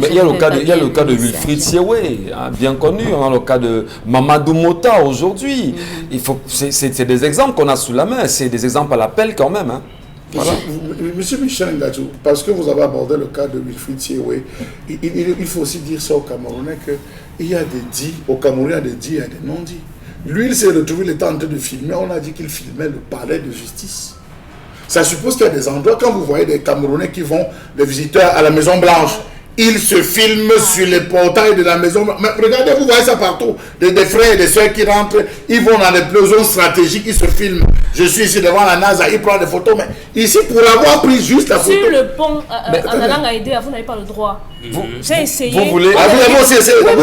mais il y a le cas de Wilfried Siewé, hein, bien connu. On a le cas de Mamadou Mota aujourd'hui. C'est des exemples qu'on a sous la main. C'est des exemples à l'appel quand même. Hein. Voilà. Monsieur Michel Ngadjou, parce que vous avez abordé le cas de Wilfried Siewé, il faut aussi dire ça aux Camerounais qu'il y a des dits, au Cameroun il y a des dits, il y a des non-dits. Lui, il s'est retrouvé, il était en train de filmer, on a dit qu'il filmait le palais de justice. Ça suppose qu'il y a des endroits, quand vous voyez des Camerounais qui vont, des visiteurs à la Maison Blanche, ils se filment sur les portails de la Maison Blanche. Mais regardez, vous voyez ça partout. Des frères et des soeurs qui rentrent, ils vont dans des zones stratégiques, ils se filment. Je suis ici devant la NASA, ils prennent des photos. Mais ici, pour avoir pris juste la photo... Sur le pont, en allant à aider, vous n'avez pas le droit. J'ai essayé. Vous voulez... vous avez aussi essayé. Vous avez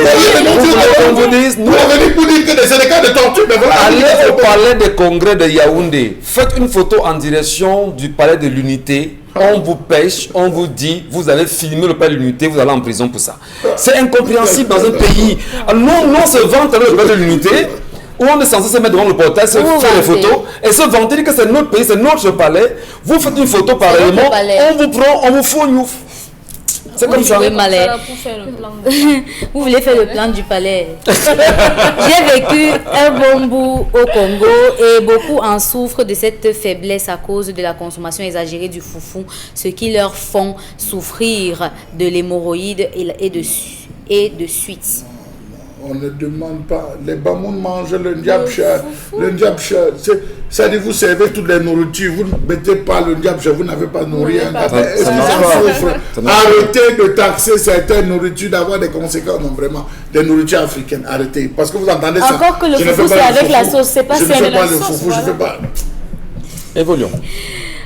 dit pour dire que c'est des cas de torture. Mais voilà, allez au palais des congrès de Yaoundé. Faites une photo en direction du palais de l'unité. On vous pêche, on vous dit, vous allez filmer le palais de l'unité, vous allez en prison pour ça. C'est incompréhensible dans un pays. Nous, on se vante avec le palais de l'unité, où on est censé se mettre devant le portail, se faire des photos, et se vanter que c'est notre pays, c'est notre palais. Vous faites une photo pareillement, on vous prend, on vous fout une ouf. C'est comme ça. Vous voulez faire le plan du palais. J'ai vécu un bon bout au Congo et beaucoup en souffrent de cette faiblesse à cause de la consommation exagérée du foufou, ce qui leur font souffrir de l'hémorroïde et de suite. On ne demande pas. Les Bamoun mangent le ndiabcha. Le ndiabcha, c'est-à-dire vous servez toutes les nourritures. Vous ne mettez pas le ndiabcha, vous n'avez pas nourri un gars. Arrêtez de taxer certaines nourritures, d'avoir des conséquences. Non, vraiment, des nourritures africaines. Arrêtez. Parce que vous entendez ça. Encore que le foufou, c'est avec la sauce. C'est pas je ne fais pas le foufou, je ne fais pas. Évoluons.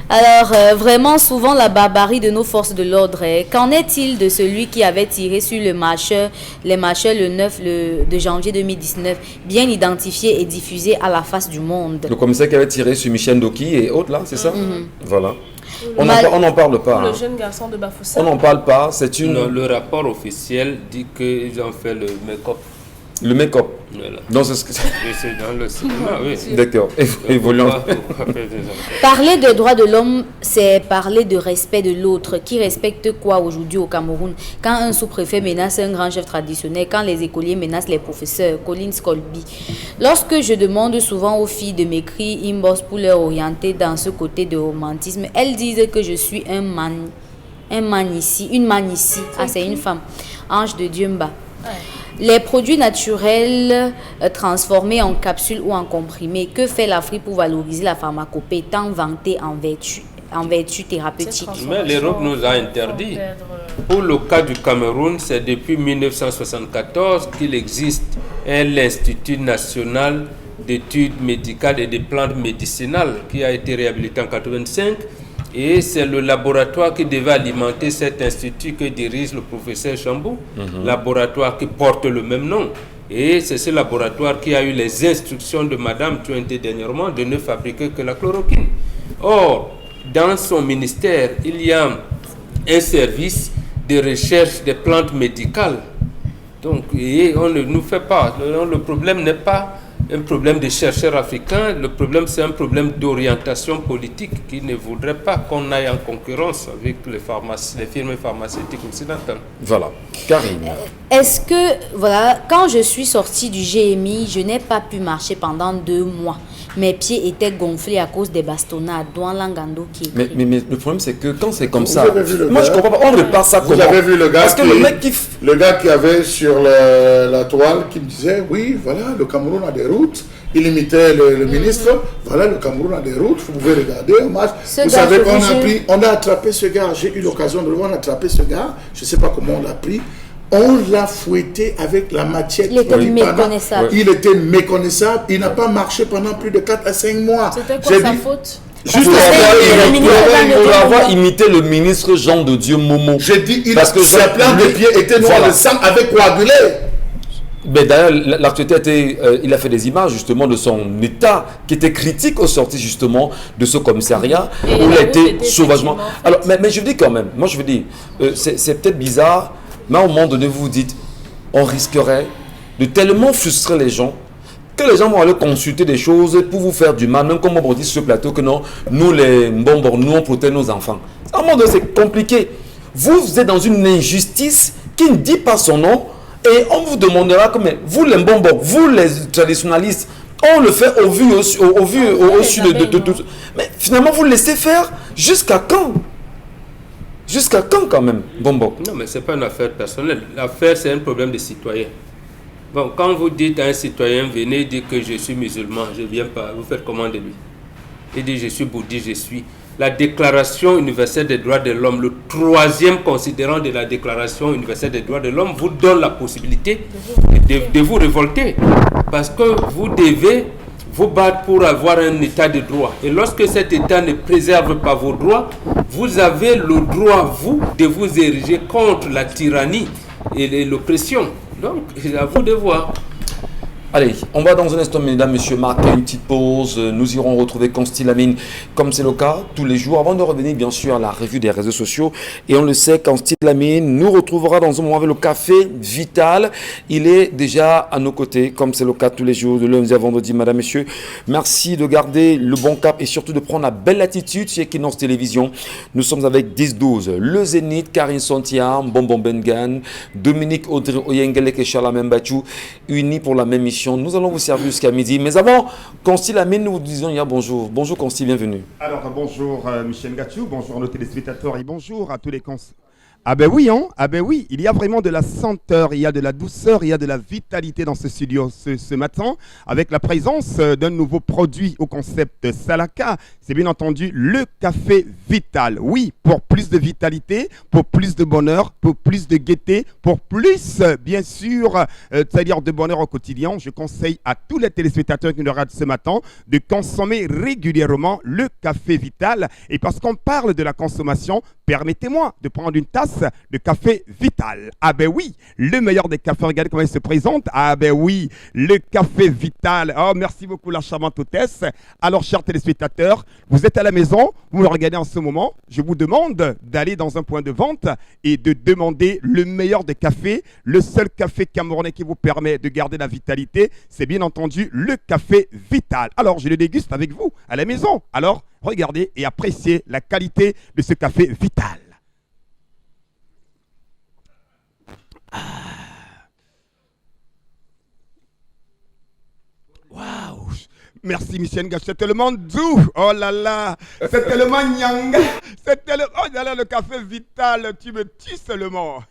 Alors, vraiment, souvent, la barbarie de nos forces de l'ordre. Qu'en est-il de celui qui avait tiré sur les marcheurs le 9 de janvier 2019, bien identifié et diffusé à la face du monde? Le commissaire qui avait tiré sur Michel Ndoki et autres, là, c'est ça? Voilà. On n'en parle pas. Le jeune garçon de Bafoussam. On n'en parle pas. C'est une... Non, le rapport officiel dit qu'ils ont fait le make-up. Le make-up. Voilà. Donc c'est ce que... C'est dans le cinéma, oui. D'accord. Évoluons. Parler de droits de l'homme, c'est parler de respect de l'autre. Qui respecte quoi aujourd'hui au Cameroun? Quand un sous-préfet menace un grand chef traditionnel, quand les écoliers menacent les professeurs, Collins Colby. Lorsque je demande souvent aux filles de m'écrire inbox pour leur orienter dans ce côté de romantisme, elles disent que je suis une man ici. Ah, c'est une femme. Ange de Dieu-Mba. Ouais. Les produits naturels transformés en capsules ou en comprimés, que fait l'Afrique pour valoriser la pharmacopée tant vantée en vertu thérapeutique? Mais l'Europe nous a interdit. Pour le cas du Cameroun, c'est depuis 1974 qu'il existe l'Institut national d'études médicales et des plantes médicinales qui a été réhabilité en 1985. Et c'est le laboratoire qui devait alimenter cet institut que dirige le professeur Chambou, laboratoire qui porte le même nom. Et c'est ce laboratoire qui a eu les instructions de Madame Tuenté dernièrement de ne fabriquer que la chloroquine. Or, dans son ministère, il y a un service de recherche des plantes médicales. Donc, et on ne nous fait pas. Le problème n'est pas un problème de chercheurs africains, le problème c'est un problème d'orientation politique qui ne voudrait pas qu'on aille en concurrence avec les firmes pharmaceutiques occidentales. Voilà. Karine. Est-ce que, voilà, quand je suis sortie du GMI, je n'ai pas pu marcher pendant 2 mois. Mes pieds étaient gonflés à cause des bastonnades. Mais le problème c'est que quand c'est comme ça, moi je comprends pas, on repart ça comment? Vous avez vu le gars, parce que le gars qui avait sur la toile qui me disait, oui, voilà, le Cameroun a des routes. Il imitait le ministre. Voilà, le Cameroun a des routes. Vous pouvez regarder un match. Vous savez, on a attrapé ce gars. J'ai eu l'occasion de le voir. On a attrapé ce gars. Je ne sais pas comment on l'a pris. On l'a fouetté avec la machette. Il était méconnaissable. Il était méconnaissable. Il n'a pas marché pendant plus de 4 à 5 mois. C'était quoi sa faute? Juste pour avoir imité le ministre Jean de Dieu Momo. J'ai dit, ses plans de pied étaient noirs de sang avec coagulé. Mais d'ailleurs, l'actualité il a fait des images justement de son état qui était critique au sorti justement de ce commissariat Et où il la a route été était sauvagement. effectivement faite. Alors, mais je dis quand même, moi je veux dire, c'est peut-être bizarre, mais à un moment donné, vous vous dites, on risquerait de tellement frustrer les gens que les gens vont aller consulter des choses pour vous faire du mal, même comme on dit sur ce plateau que non, nous les bonbons, nous on protège nos enfants. À un moment donné, c'est compliqué. Vous êtes dans une injustice qui ne dit pas son nom. Et on vous demandera que, mais vous les bonbons, vous les traditionalistes, on le fait au vu de tout. Mais finalement, vous laissez faire jusqu'à quand? Jusqu'à quand même, bonbon? Non, mais ce n'est pas une affaire personnelle. L'affaire, c'est un problème de citoyen. Bon, quand vous dites à un citoyen, venez dire que je suis musulman, je ne viens pas, vous faites comment de lui? Il dit, je suis bouddhiste, je suis. La Déclaration universelle des droits de l'homme, le 3e considérant de la Déclaration universelle des droits de l'homme, vous donne la possibilité de vous révolter. Parce que vous devez vous battre pour avoir un état de droit. Et lorsque cet état ne préserve pas vos droits, vous avez le droit, vous, de vous ériger contre la tyrannie et l'oppression. Donc, c'est à vous de voir. Allez, on va dans un instant, mesdames, messieurs, marquer une petite pause. Nous irons retrouver Consti Lamine, comme c'est le cas tous les jours, avant de revenir bien sûr à la revue des réseaux sociaux. Et on le sait, Consti Lamine nous retrouvera dans un moment avec le café Vital. Il est déjà à nos côtés, comme c'est le cas tous les jours, de lundi à vendredi, mesdames, messieurs. Merci de garder le bon cap et surtout de prendre la belle attitude chez Equinox Télévision. Nous sommes avec 10-12, le Zénith, Karine Santiam, Bonbon Bengan, Dominique Audrey Oyengelek et Charles Bachou, unis pour la même mission. Nous allons vous servir jusqu'à midi. Mais avant, Consti Lamine, nous vous disons hier bonjour. Bonjour Consti, bienvenue. Alors bonjour Michel Gachou, bonjour à nos téléspectateurs et bonjour à tous les cons. Ah ben oui, hein? Ah ben oui, il y a vraiment de la senteur, il y a de la douceur, il y a de la vitalité dans ce studio ce matin, avec la présence d'un nouveau produit au concept Salaka. C'est bien entendu le café Vital. Oui, pour plus de vitalité, pour plus de bonheur, pour plus de gaieté, pour plus, bien sûr, c'est-à-dire de bonheur au quotidien. Je conseille à tous les téléspectateurs qui nous regardent ce matin de consommer régulièrement le café Vital. Et parce qu'on parle de la consommation, permettez-moi de prendre une tasse de café Vital. Ah ben oui, le meilleur des cafés, regardez comment il se présente. Ah ben oui, le café Vital. Oh, merci beaucoup la charmante hôtesse. Alors, chers téléspectateurs, vous êtes à la maison, vous me regardez en ce moment, je vous demande d'aller dans un point de vente et de demander le meilleur des cafés, le seul café camerounais qui vous permet de garder la vitalité, c'est bien entendu le café Vital. Alors, je le déguste avec vous à la maison. Alors, regardez et appréciez la qualité de ce café Vital. Waouh! Merci Michel Gach, c'est tellement doux. Oh là là, c'est tellement nyanga. C'est tellement... Oh là là, le café Vital, tu me tues seulement.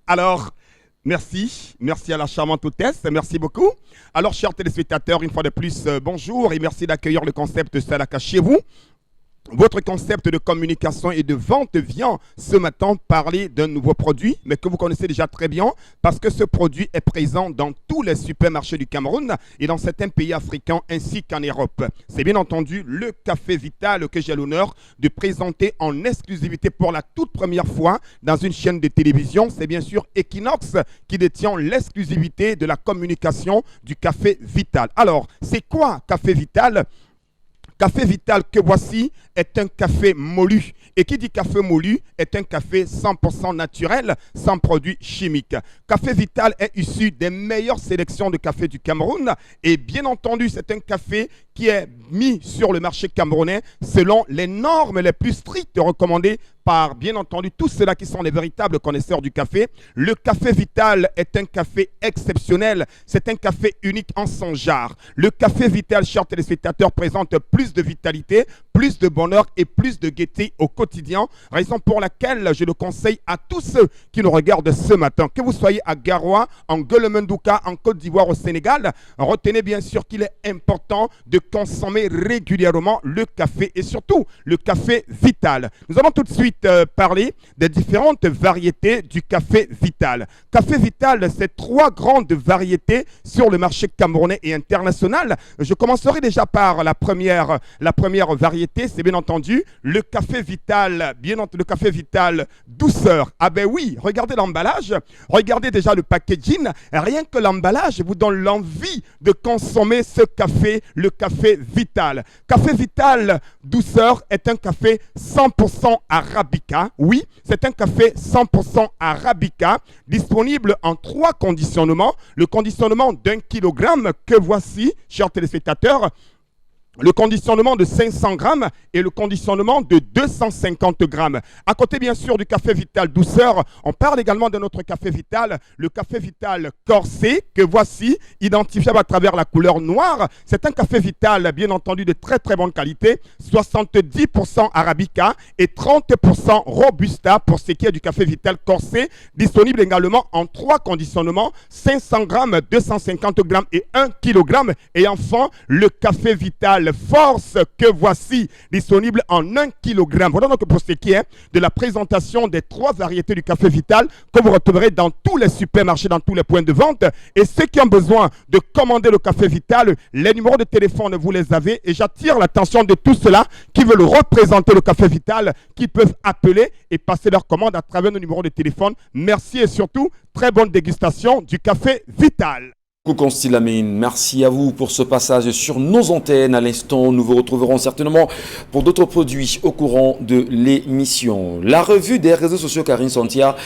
Alors, merci à la charmante hôtesse, merci beaucoup. Alors, chers téléspectateurs, une fois de plus, bonjour et merci d'accueillir le concept Salaka chez vous. Votre concept de communication et de vente vient ce matin parler d'un nouveau produit, mais que vous connaissez déjà très bien, parce que ce produit est présent dans tous les supermarchés du Cameroun et dans certains pays africains ainsi qu'en Europe. C'est bien entendu le café Vital que j'ai l'honneur de présenter en exclusivité pour la toute première fois dans une chaîne de télévision. C'est bien sûr Equinox qui détient l'exclusivité de la communication du café Vital. Alors, c'est quoi Café Vital ? Café Vital que voici est un café moulu. Et qui dit café moulu est un café 100% naturel, sans produits chimiques. Café Vital est issu des meilleures sélections de café du Cameroun. Et bien entendu, c'est un café qui est mis sur le marché camerounais selon les normes les plus strictes recommandées par, bien entendu, tous ceux-là qui sont les véritables connaisseurs du café. Le café Vital est un café exceptionnel. C'est un café unique en son genre. Le café Vital, chers téléspectateurs, présente plus de vitalité, plus de bonheur et plus de gaieté au quotidien. Raison pour laquelle je le conseille à tous ceux qui nous regardent ce matin. Que vous soyez à Garoua, en Guelemendouka, en Côte d'Ivoire, au Sénégal, retenez bien sûr qu'il est important de consommer régulièrement le café et surtout le café Vital. Nous allons tout de suite parler des différentes variétés du café Vital. Café Vital, c'est 3 grandes variétés sur le marché camerounais et international. Je commencerai déjà par la première variété, c'est bien entendu le café Vital, le café Vital douceur. Ah ben oui, regardez l'emballage, regardez déjà le packaging, rien que l'emballage vous donne l'envie de consommer ce café, le café Vital. Café Vital douceur est un café 100% Arabica. Oui, c'est un café 100% Arabica, disponible en 3 conditionnements. Le conditionnement d'1 kg que voici, chers téléspectateurs. Le conditionnement de 500 grammes et le conditionnement de 250 grammes. À côté, bien sûr, du café Vital douceur, on parle également de notre café Vital, le café Vital corsé, que voici, identifiable à travers la couleur noire. C'est un café Vital, bien entendu, de très très bonne qualité, 70% Arabica et 30% Robusta pour ce qui est du café Vital corsé, disponible également en 3 conditionnements, 500 grammes, 250 grammes et 1 kg. Et enfin, le café Vital Force que voici, disponible en 1 kg. Voilà donc pour ce qui est de la présentation des 3 variétés du café Vital que vous retrouverez dans tous les supermarchés, dans tous les points de vente. Et ceux qui ont besoin de commander le café Vital, les numéros de téléphone, vous les avez. Et j'attire l'attention de tous ceux-là qui veulent représenter le café Vital, qui peuvent appeler et passer leur commande à travers nos numéros de téléphone. Merci et surtout, très bonne dégustation du café Vital. Coucou Constilamine, merci à vous pour ce passage sur nos antennes. À l'instant, nous vous retrouverons certainement pour d'autres produits au courant de l'émission. La revue des réseaux sociaux, Karine Santia.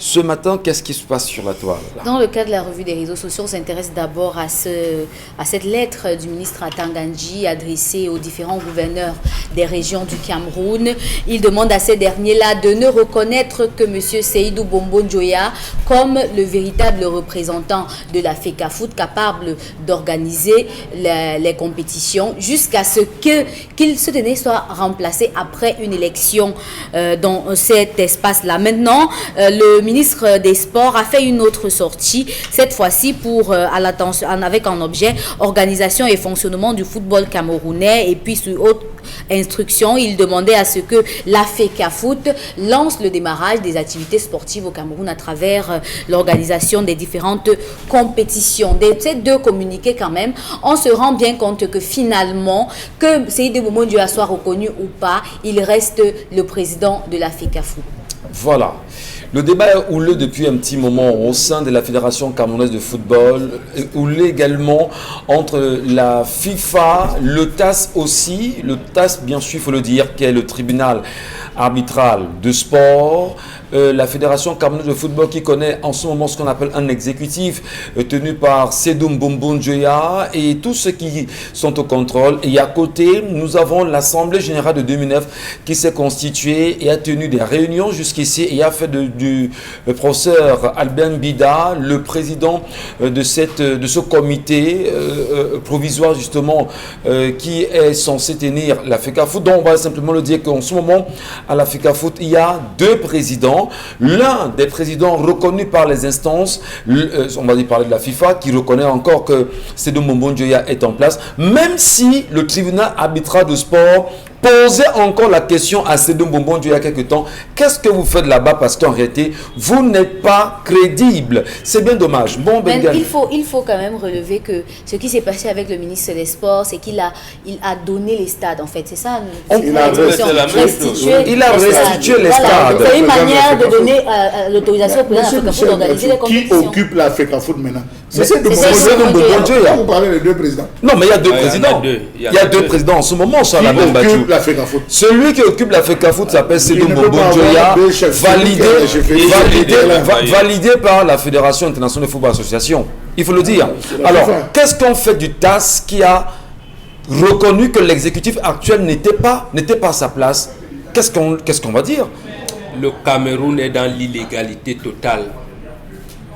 Ce matin, qu'est-ce qui se passe sur la toile là? Dans le cadre de la revue des réseaux sociaux, on s'intéresse d'abord à cette lettre du ministre Atangandji adressée aux différents gouverneurs des régions du Cameroun. Il demande à ces derniers-là de ne reconnaître que M. Seydou Bombo Njoya comme le véritable représentant de la FECAFOOT, capable d'organiser les compétitions jusqu'à ce qu'il se tenait soit remplacé après une élection dans cet espace-là. Maintenant, le ministre des Sports a fait une autre sortie, cette fois-ci avec en objet organisation et fonctionnement du football camerounais. Et puis sous haute instruction, il demandait à ce que la FECAFOOT lance le démarrage des activités sportives au Cameroun à travers l'organisation des différentes compétitions. De ces 2 communiqués quand même, on se rend bien compte que finalement, que Seydou Bombo Njoya soit reconnu ou pas, il reste le président de la FECAFOOT. Voilà. Le débat est houleux depuis un petit moment au sein de la Fédération camerounaise de football, houleux également entre la FIFA, le TAS aussi, le TAS bien sûr il faut le dire, qui est le tribunal arbitral de sport, la Fédération camerounaise de football qui connaît en ce moment ce qu'on appelle un exécutif tenu par Seydou Bombo Njoya et tous ceux qui sont au contrôle. Et à côté, nous avons l'Assemblée générale de 2009 qui s'est constituée et a tenu des réunions jusqu'ici et a fait du professeur Albert Mbida le président de ce comité provisoire justement qui est censé tenir la FECAFOOT. Donc on va simplement le dire qu'en ce moment à la FECAFOOT il y a 2 présidents. L'un des présidents reconnus par les instances, on va parler de la FIFA, qui reconnaît encore que Seydou Bombo Njoya est en place, même si le tribunal arbitral de sport posait encore la question à Seydou Bombo Njoya il y a quelques temps, qu'est-ce que vous faites là-bas parce qu'en réalité, vous n'êtes pas crédible. C'est bien dommage. Bon, il faut quand même relever que ce qui s'est passé avec le ministre des Sports, c'est qu'il a donné les stades, en fait. C'est ça. Il a restitué les stades. C'est une manière de donner l'autorisation pour la FECAFOOT d'organiser les compétitions. Qui occupe la FECAFOOT maintenant? C'est Seydou Bombo Njoya. Vous parlez des 2 présidents. Non, mais il y a 2 présidents. Il y a 2 présidents en ce moment sur la même bâtue. Celui qui occupe la FECAFOOT s'appelle Seydou Bombo Njoya, validé par la Fédération internationale de football association. Il faut le dire. Alors, qu'est-ce qu'on fait du TAS qui a reconnu que l'exécutif actuel n'était pas à sa place? Qu'est-ce qu'on va dire? Le Cameroun est dans l'illégalité totale.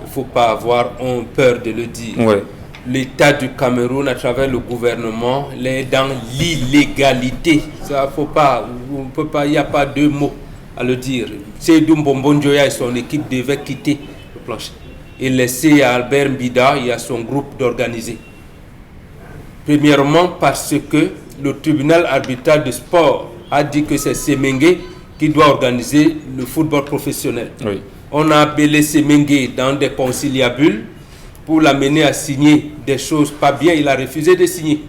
Il ne faut pas avoir peur de le dire. Ouais. L'État du Cameroun, à travers le gouvernement, est dans l'illégalité. Ça, faut pas, on peut pas, il n'y a pas 2 mots à le dire. Seydou Bombo Njoya et son équipe devaient quitter le plancher et laisser à Albert Mbida et à son groupe d'organiser. Premièrement, parce que le tribunal arbitral de sport a dit que c'est Semengue qui doit organiser le football professionnel. Oui. On a appelé Semengue dans des conciliabules pour l'amener à signer des choses pas bien. Il a refusé de signer.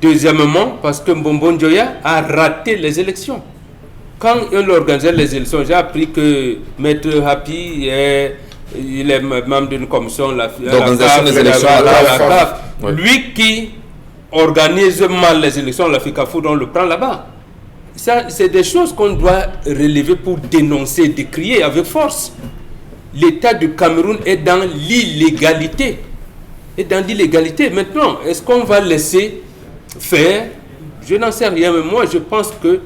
Deuxièmement, parce que Mbombo Njoya a raté les élections. Quand il organisait les élections, j'ai appris que Maître Happy il est membre d'une commission d'organisation des élections. Oui. Lui qui organise mal les élections, la FICAFOOT, on le prend là-bas. Ça, c'est des choses qu'on doit relever pour dénoncer, décrier avec force. L'État du Cameroun est dans l'illégalité. Maintenant, est-ce qu'on va laisser faire? Je n'en sais rien, mais moi je pense que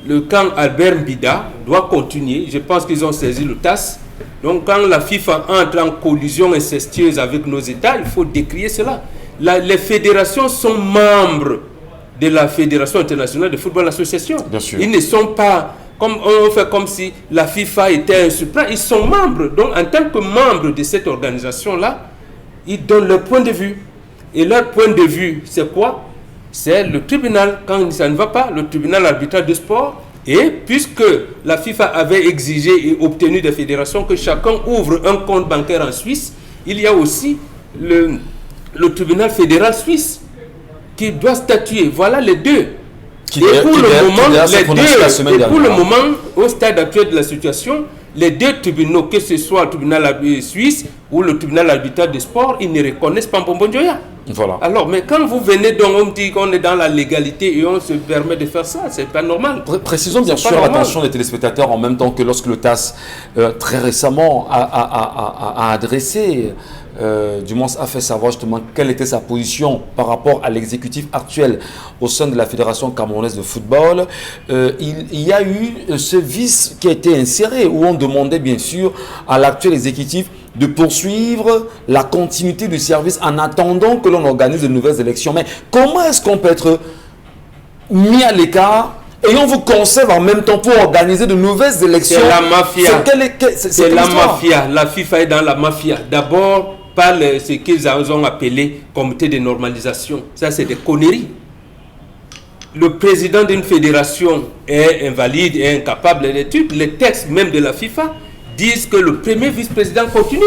le camp Albert Mbida doit continuer. Je pense qu'ils ont saisi le TAS. Donc quand la FIFA entre en collision incestueuse avec nos États, il faut décrier cela. Les fédérations sont membres de la Fédération internationale de football association. Bien sûr. Ils ne sont pas, comme on fait comme si la FIFA était un suprême. Ils sont membres. Donc en tant que membres de cette organisation-là, ils donnent leur point de vue. Et leur point de vue, c'est quoi? C'est le tribunal. Quand ça ne va pas, le tribunal arbitral de sport. Et puisque la FIFA avait exigé et obtenu des fédérations que chacun ouvre un compte bancaire en Suisse, il y a aussi le tribunal fédéral suisse qui doit statuer. Voilà les deux. Et pour le moment, au stade actuel de la situation, les deux tribunaux, que ce soit le tribunal suisse ou le tribunal arbitral de sport, ils ne reconnaissent pas Mbombo Njoya. Voilà. Alors, mais quand vous venez, donc on dit qu'on est dans la légalité et on se permet de faire ça, c'est pas normal. Précisons bien sûr l'attention des téléspectateurs en même temps que lorsque le TAS très récemment a adressé, du moins a fait savoir justement quelle était sa position par rapport à l'exécutif actuel au sein de la Fédération camerounaise de football. Il y a eu ce vice qui a été inséré où on demandait bien sûr à l'actuel exécutif de poursuivre la continuité du service en attendant que l'on organise de nouvelles élections. Mais comment est-ce qu'on peut être mis à l'écart et on vous conserve en même temps pour organiser de nouvelles élections? C'est la mafia. C'est la mafia. La FIFA est dans la mafia. D'abord, par ce qu'ils ont appelé comité de normalisation. Ça, c'est des conneries. Le président d'une fédération est invalide et incapable d'études. Les textes même de la FIFA disent que le premier vice-président continue.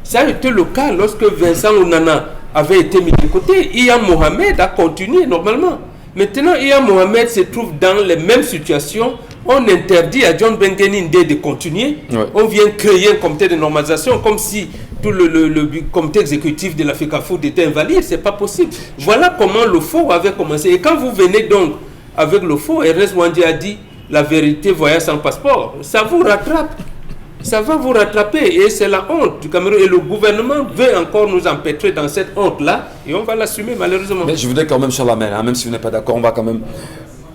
Ça a été le cas lorsque Vincent Onana avait été mis de côté. Iya Mohamed a continué normalement. Maintenant, Iya Mohamed se trouve dans les mêmes situations. On interdit à John Bengeninde de continuer. Ouais. On vient créer un comité de normalisation comme si tout le comité exécutif de la FICAFOOT était invalide. C'est pas possible. Voilà comment le faux avait commencé. Et quand vous venez donc avec le faux, Ernest Wandi a dit la vérité voyage sans passeport. Ça vous rattrape. Ça va vous rattraper et c'est la honte du Cameroun. Et le gouvernement veut encore nous empêtrer dans cette honte-là et on va l'assumer malheureusement. Mais je voudrais quand même, Charlamagne, même si vous n'êtes pas d'accord, on va quand même...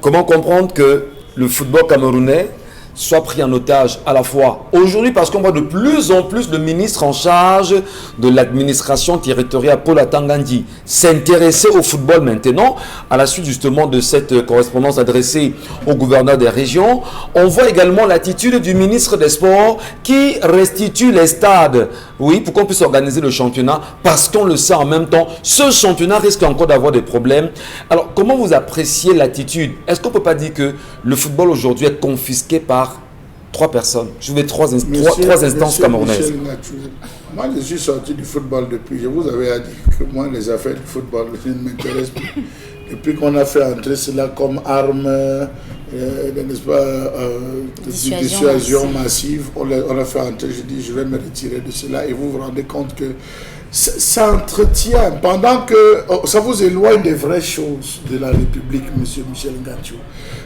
Comment comprendre que le football camerounais soit pris en otage à la fois aujourd'hui parce qu'on voit de plus en plus le ministre en charge de l'administration territoriale, Paul Atangandi, s'intéresser au football maintenant à la suite justement de cette correspondance adressée au gouverneur des régions. On voit également l'attitude du ministre des Sports qui restitue les stades, oui, pour qu'on puisse organiser le championnat parce qu'on le sait en même temps, ce championnat risque encore d'avoir des problèmes. Alors comment vous appréciez l'attitude? Est-ce qu'on ne peut pas dire que le football aujourd'hui est confisqué par trois personnes? Je veux trois instances camerounaises. Moi, je suis sorti du football depuis. Je vous avais dit que moi, les affaires du football ne m'intéressent plus. Depuis qu'on a fait entrer cela comme arme, n'est-ce pas, de dissuasion massive, on a fait entrer. Je dis, je vais me retirer de cela. Et vous vous rendez compte que ça entretient, pendant que ça vous éloigne des vraies choses de la République, monsieur Michel Ngatiou.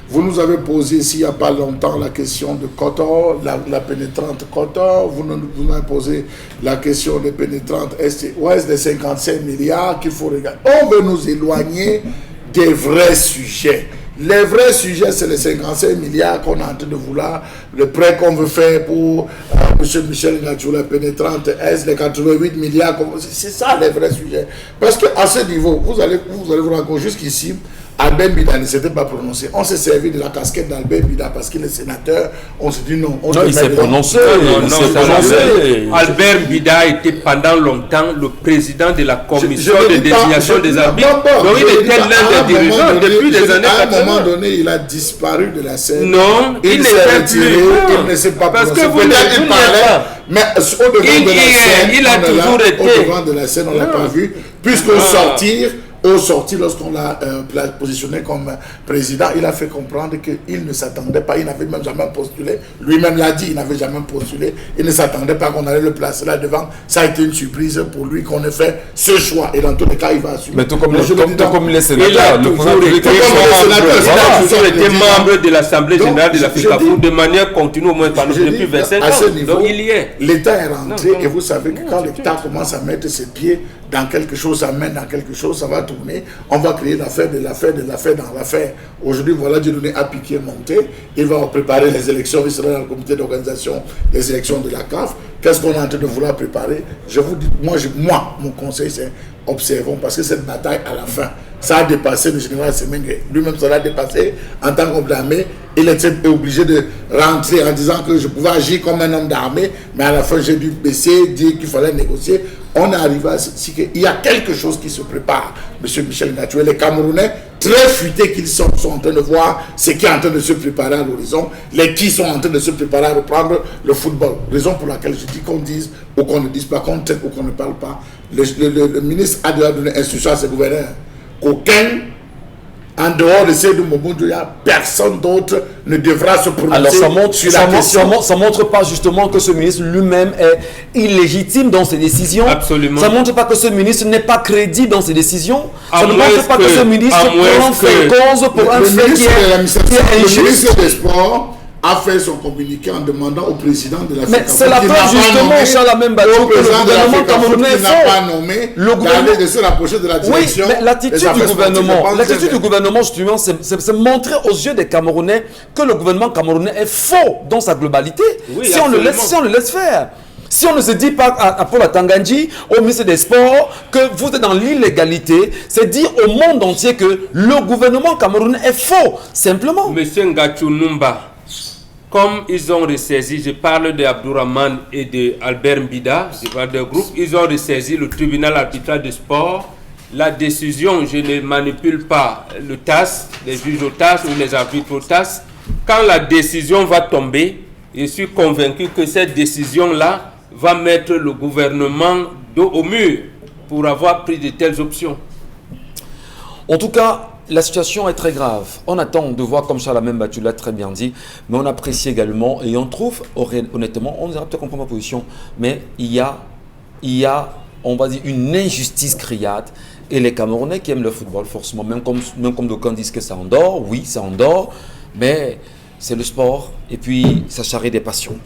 Vous nous avez posé ici il n'y a pas longtemps la question de Kotor, la pénétrante Kotor. Vous nous avez posé la question des pénétrantes Est-Ouest des 55 milliards qu'il faut regarder. On veut nous éloigner des vrais sujets. Les vrais sujets, c'est les 55 milliards qu'on est en train de vouloir, le prêt qu'on veut faire pour M. Michel Ngatiou, la pénétrante Est, les 88 milliards. C'est ça les vrais sujets. Parce qu'à ce niveau, vous allez vous rendre compte jusqu'ici, Albert Bida ne s'était pas prononcé. On s'est servi de la casquette d'Albert Bida parce qu'il est sénateur. On s'est dit non. Non, il s'est prononcé. Albert Bida était pendant longtemps le président de la commission de désignation des arbitres. Donc il était l'un des dirigeants depuis les années 80. À un moment donné, il a disparu de la scène. Non, il n'était plus. Il ne s'est pas parce prononcé. que vous n'êtes pas. Mais au devant de la scène, il a toujours été. Au devant de la scène, on l'a pas vu. Puisqu'au sortir, lorsqu'on l'a positionné comme président, il a fait comprendre qu'il ne s'attendait pas, il n'avait même jamais postulé. Lui-même l'a dit, il n'avait jamais postulé. Il ne s'attendait pas qu'on allait le placer là devant. Ça a été une surprise pour lui qu'on ait fait ce choix. Et dans tous les cas, il va assumer. Mais tout comme les sénateurs, il a toujours été membre de l'Assemblée générale de la FICAFOU de manière continue au moins depuis 25 ans. Donc il y est. L'État est rentré et vous savez que quand l'État commence à mettre ses pieds dans quelque chose, ça mène dans quelque chose, ça va tourner. On va créer l'affaire de l'affaire dans l'affaire. Aujourd'hui, voilà, Dieu donné à Piqué monter. Il va préparer les élections. Il sera dans le comité d'organisation des élections de la CAF. Qu'est-ce qu'on est en train de vouloir préparer? Je vous dis, moi, mon conseil, c'est observons, parce que cette bataille, à la fin, ça a dépassé le général Semengue. Lui-même, ça l'a dépassé en tant qu'homme d'armée. Il était obligé de rentrer en disant que je pouvais agir comme un homme d'armée, mais à la fin, j'ai dû baisser, dire qu'il fallait négocier. On est arrivé à ce qu'il y a quelque chose qui se prépare, M. Michel Ngatué. Les Camerounais, très futés qu'ils sont en train de voir ce qui est en train de se préparer à l'horizon. Les qui sont en train de se préparer à reprendre le football. Raison pour laquelle je dis qu'on dise ou qu'on ne dise pas, qu'on traite ou qu'on ne parle pas. Le ministre a déjà donné instruction à ses gouverneurs qu'aucun, en dehors de Seydou Moboundoya, personne d'autre ne devra se prononcer. Alors ça montre, sur la question. Ça montre pas justement que ce ministre lui-même est illégitime dans ses décisions. Absolument. Ça montre pas que ce ministre n'est pas crédible dans ses décisions. Ça ne moins montre pas que ce ministre prend fait cause pour un fait qui est injuste. Le ministre des Sports a fait son communiqué en demandant au président de la Mais c'est la preuve justement, Charles Membatou, que le gouvernement camerounais n'a pas nommé d'aller de se rapprocher de la direction. Oui, mais l'attitude du gouvernement, justement, c'est montrer aux yeux des Camerounais que le gouvernement camerounais est faux dans sa globalité. Oui, si on le laisse faire. Si on ne se dit pas à Paul Atangandji, au ministre des Sports, que vous êtes dans l'illégalité, c'est dire au monde entier que le gouvernement camerounais est faux, simplement. Monsieur Ngachou Numba, comme ils ont ressaisi, je parle de Abdourahmane et de Albert Mbida, je parle de groupe, ils ont ressaisi le tribunal arbitral de sport. La décision, je ne manipule pas le TAS, les juges au TAS ou les arbitres au TAS. Quand la décision va tomber, je suis convaincu que cette décision-là va mettre le gouvernement dos au mur pour avoir pris de telles options. En tout cas, la situation est très grave. On attend de voir, comme Charles Membatou l'a très bien dit, mais on apprécie également et on trouve, honnêtement, on dira peut-être comprendre ma position, mais il y a, on va dire, une injustice criade. Et les Camerounais qui aiment le football, forcément, même comme d'aucuns disent que ça endort, oui, ça endort, mais c'est le sport et puis ça charrie des passions.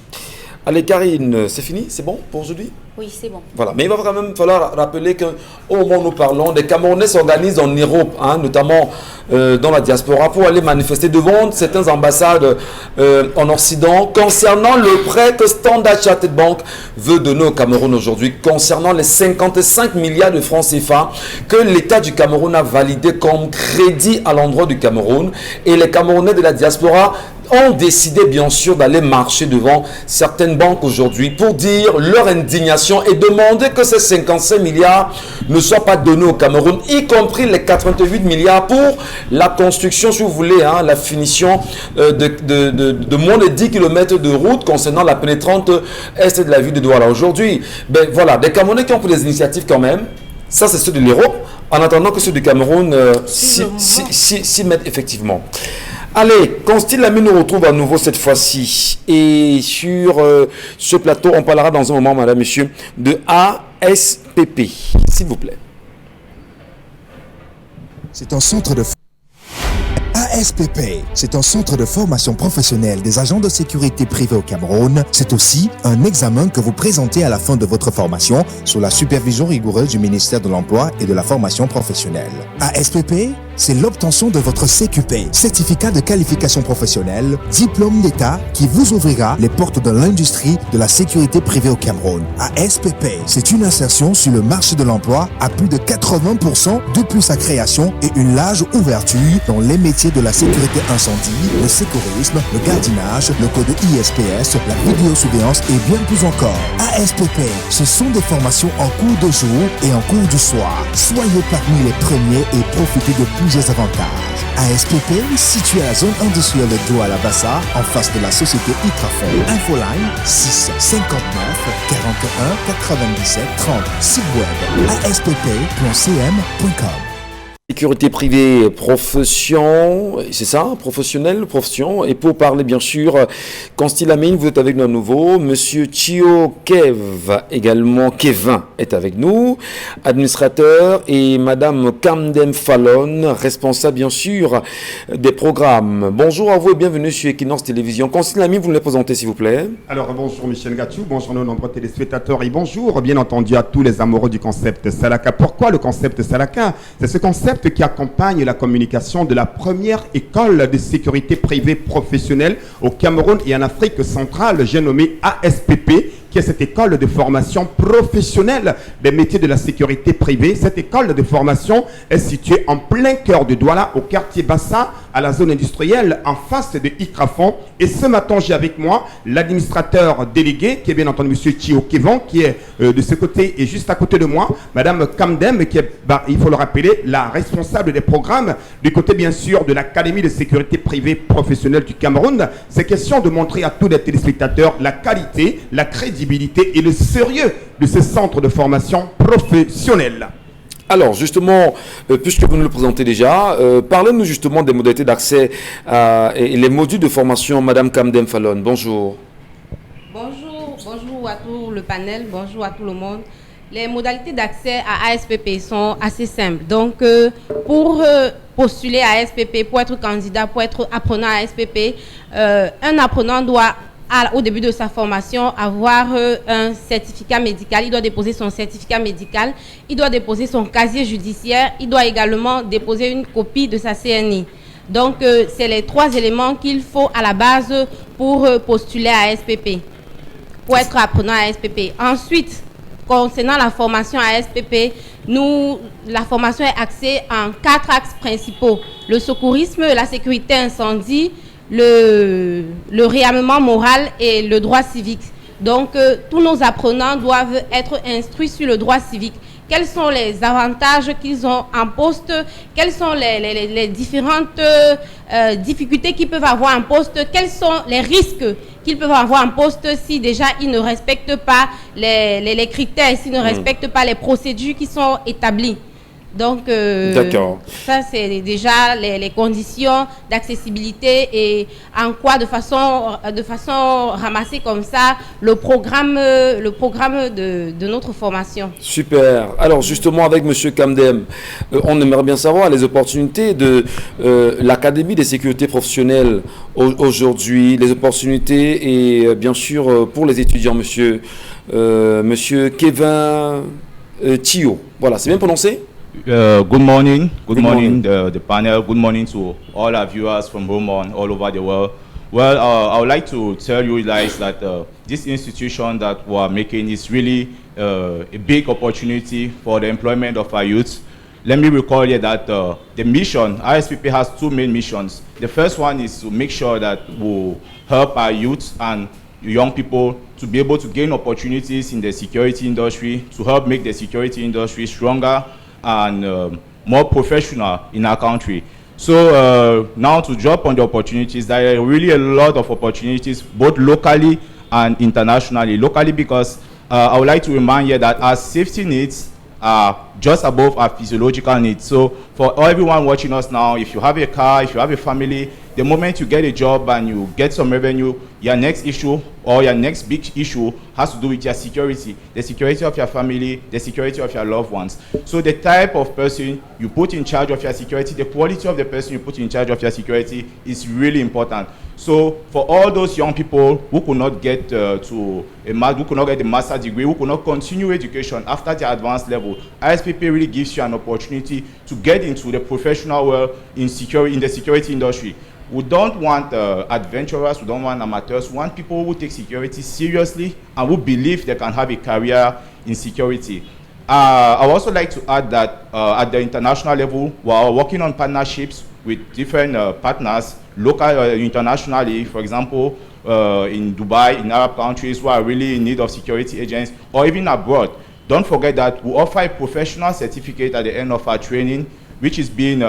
Allez Karine, c'est fini? C'est bon pour aujourd'hui? Oui, c'est bon. Voilà, mais il va quand même falloir rappeler qu'au moment où nous parlons, des Camerounais s'organisent en Europe, notamment dans la diaspora, pour aller manifester devant certaines ambassades en Occident concernant le prêt que Standard Chartered Bank veut donner au Cameroun aujourd'hui, concernant les 55 milliards de francs CFA que l'État du Cameroun a validé comme crédit à l'endroit du Cameroun. Et les Camerounais de la diaspora ont décidé bien sûr d'aller marcher devant certaines banques aujourd'hui pour dire leur indignation et demander que ces 55 milliards ne soient pas donnés au Cameroun, y compris les 88 milliards pour la construction, si vous voulez, la finition de moins de 10 km de route concernant la pénétrante est de la ville de Douala. Aujourd'hui, ben voilà, des Camerounais qui ont pris des initiatives quand même. Ça, c'est ceux de l'Europe, en attendant que ceux du Cameroun s'y mettent effectivement. Allez, Constil Lamy nous retrouve à nouveau cette fois-ci. Et sur ce plateau, on parlera dans un moment, madame, monsieur, de ASPP. S'il vous plaît. C'est un centre de ASPP, c'est un centre de formation professionnelle des agents de sécurité privés au Cameroun. C'est aussi un examen que vous présentez à la fin de votre formation sous la supervision rigoureuse du ministère de l'Emploi et de la formation professionnelle. ASPP, c'est l'obtention de votre CQP, certificat de qualification professionnelle, diplôme d'État qui vous ouvrira les portes de l'industrie de la sécurité privée au Cameroun. ASPP, c'est une insertion sur le marché de l'emploi à plus de 80% depuis sa création et une large ouverture dans les métiers de la sécurité incendie, le sécurisme, le gardiennage, le code ISPS, la vidéosurveillance et bien plus encore. ASPP, ce sont des formations en cours de jour et en cours du soir. Soyez parmi les premiers et profitez de plusieurs avantages. ASPP, situé à la zone industrielle de Douala-Bassa, en face de la société Itrafon. Infoline 6 59 41 97 30. Site web aspp.cm.com. Sécurité privée, profession, c'est ça, professionnel, profession. Et pour parler, bien sûr, Constil Lamine, vous êtes avec nous à nouveau. Monsieur Chio Kev, également, Kevin, est avec nous, administrateur, et Madame Kamdem Fallon, responsable, bien sûr, des programmes. Bonjour à vous et bienvenue sur Equinox Télévision. Constil Lamine, vous nous les présentez, s'il vous plaît. Alors, bonjour Michel Gatchou, bonjour nos nombreux téléspectateurs et bonjour, bien entendu, à tous les amoureux du concept Salaka. Pourquoi le concept Salaka? C'est ce concept qui accompagne la communication de la première école de sécurité privée professionnelle au Cameroun et en Afrique centrale, j'ai nommé ASPP, qui est cette école de formation professionnelle des métiers de la sécurité privée. Cette école de formation est située en plein cœur de Douala, au quartier Bassa, à la zone industrielle, en face de Itrafon. Et ce matin, j'ai avec moi l'administrateur délégué, qui est bien entendu M. Chio Kevin, qui est de ce côté et juste à côté de moi, Mme Kamdem, qui est, il faut le rappeler, la responsable des programmes du côté, bien sûr, de l'Académie de sécurité privée professionnelle du Cameroun. C'est question de montrer à tous les téléspectateurs la qualité, la crédibilité et le sérieux de ce centre de formation professionnelle. Alors justement, puisque vous nous le présentez déjà, parlez-nous justement des modalités d'accès et les modules de formation. Madame Kamdem Fallon, bonjour. Bonjour à tout le panel, bonjour à tout le monde. Les modalités d'accès à ASPP sont assez simples. Donc, pour postuler à ASPP, pour être candidat, pour être apprenant à ASPP, un apprenant doit, au début de sa formation, avoir un certificat médical. Il doit déposer son certificat médical, il doit déposer son casier judiciaire, il doit également déposer une copie de sa CNI. Donc, c'est les trois éléments qu'il faut à la base pour postuler à ASPP, pour être apprenant à ASPP. Ensuite, concernant la formation à ASPP, la formation est axée en 4 axes principaux. Le secourisme, la sécurité incendie, le réarmement moral et le droit civique. Donc, tous nos apprenants doivent être instruits sur le droit civique. Quels sont les avantages qu'ils ont en poste? Quelles sont les différentes difficultés qu'ils peuvent avoir en poste? Quels sont les risques qu'ils peuvent avoir en poste si déjà ils ne respectent pas les critères, s'ils ne respectent pas les procédures qui sont établies? Donc, ça, c'est déjà les conditions d'accessibilité et en quoi, de façon ramassée comme ça, le programme de notre formation. Super. Alors, justement, avec M. Kamdem, on aimerait bien savoir les opportunités de l'Académie des sécurités professionnelles aujourd'hui, les opportunités et bien sûr pour les étudiants, monsieur Kevin Chio. Voilà, c'est bien prononcé? Good morning, the panel. Good morning to all our viewers from home and all over the world. Well, I would like to tell you guys that this institution that we're making is really a big opportunity for the employment of our youth. Let me recall here that the mission, ISPP has 2 main missions. The first one is to make sure that we'll help our youth and young people to be able to gain opportunities in the security industry, to help make the security industry stronger and more professional in our country. So now to drop on the opportunities, there are really a lot of opportunities both locally and internationally. Locally because I would like to remind you that our safety needs are just above our physiological needs. So for everyone watching us now, if you have a car, if you have a family, the moment you get a job and you get some revenue, your next issue or your next big issue has to do with your security, the security of your family, the security of your loved ones. So the type of person you put in charge of your security, the quality of the person you put in charge of your security is really important. So for all those young people who could not get who could not get the master's degree, who could not continue education after the advanced level, ISPP really gives you an opportunity to get into the professional world in the security industry. We don't want adventurers, we don't want amateurs, we want people who take security seriously and who believe they can have a career in security. I would also like to add that at the international level, we are working on partnerships with different partners, local internationally, for example, in Dubai, in Arab countries who are really in need of security agents, or even abroad. Don't forget that we offer a professional certificate at the end of our training, which is being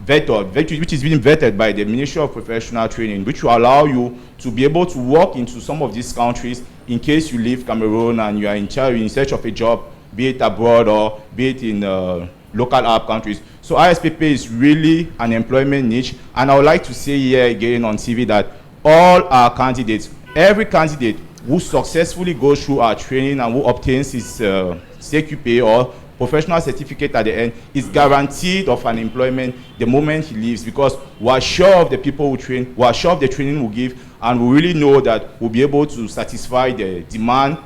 vetted by the Ministry of Professional Training, which will allow you to be able to walk into some of these countries in case you leave Cameroon and you are in search of a job, be it abroad or be it in local Arab countries. So ISPP is really an employment niche, and I would like to say here again on TV that all our candidates, every candidate who successfully goes through our training and who obtains his CQP or professional certificate at the end is guaranteed of an employment the moment he leaves, because we are sure of the people we train, we are sure of the training we give, and we really know that we'll be able to satisfy the demand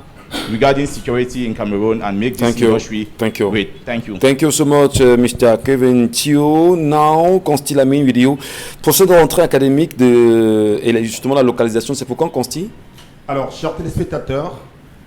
regarding security in Cameroon and make this industry great. Thank you. Thank you so much, Mr. Kevin Thio. Now, Consti l'a mis une vidéo. Procès de rentrée académique et justement la localisation, c'est pour quand, Consti? Alors, chers téléspectateurs,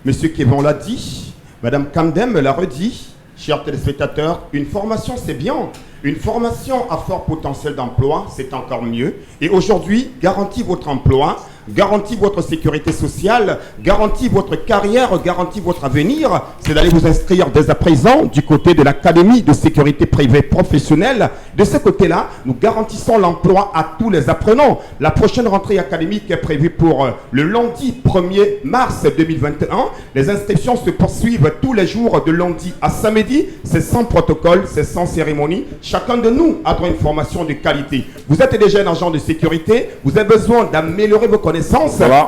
Monsieur Kevin l'a dit, Madame Kamdem l'a redit. Chers téléspectateurs, une formation c'est bien, une formation à fort potentiel d'emploi c'est encore mieux. Et aujourd'hui, garantit votre emploi, garantit votre sécurité sociale, garantit votre carrière, garantit votre avenir, c'est d'aller vous inscrire dès à présent du côté de l'Académie de sécurité privée professionnelle. De ce côté-là, nous garantissons l'emploi à tous les apprenants. La prochaine rentrée académique est prévue pour le lundi 1er mars 2021. Les inscriptions se poursuivent tous les jours de lundi à samedi. C'est sans protocole, c'est sans cérémonie. Chacun de nous a droit à une formation de qualité. Vous êtes déjà un agent de sécurité, vous avez besoin d'améliorer vos connaissances.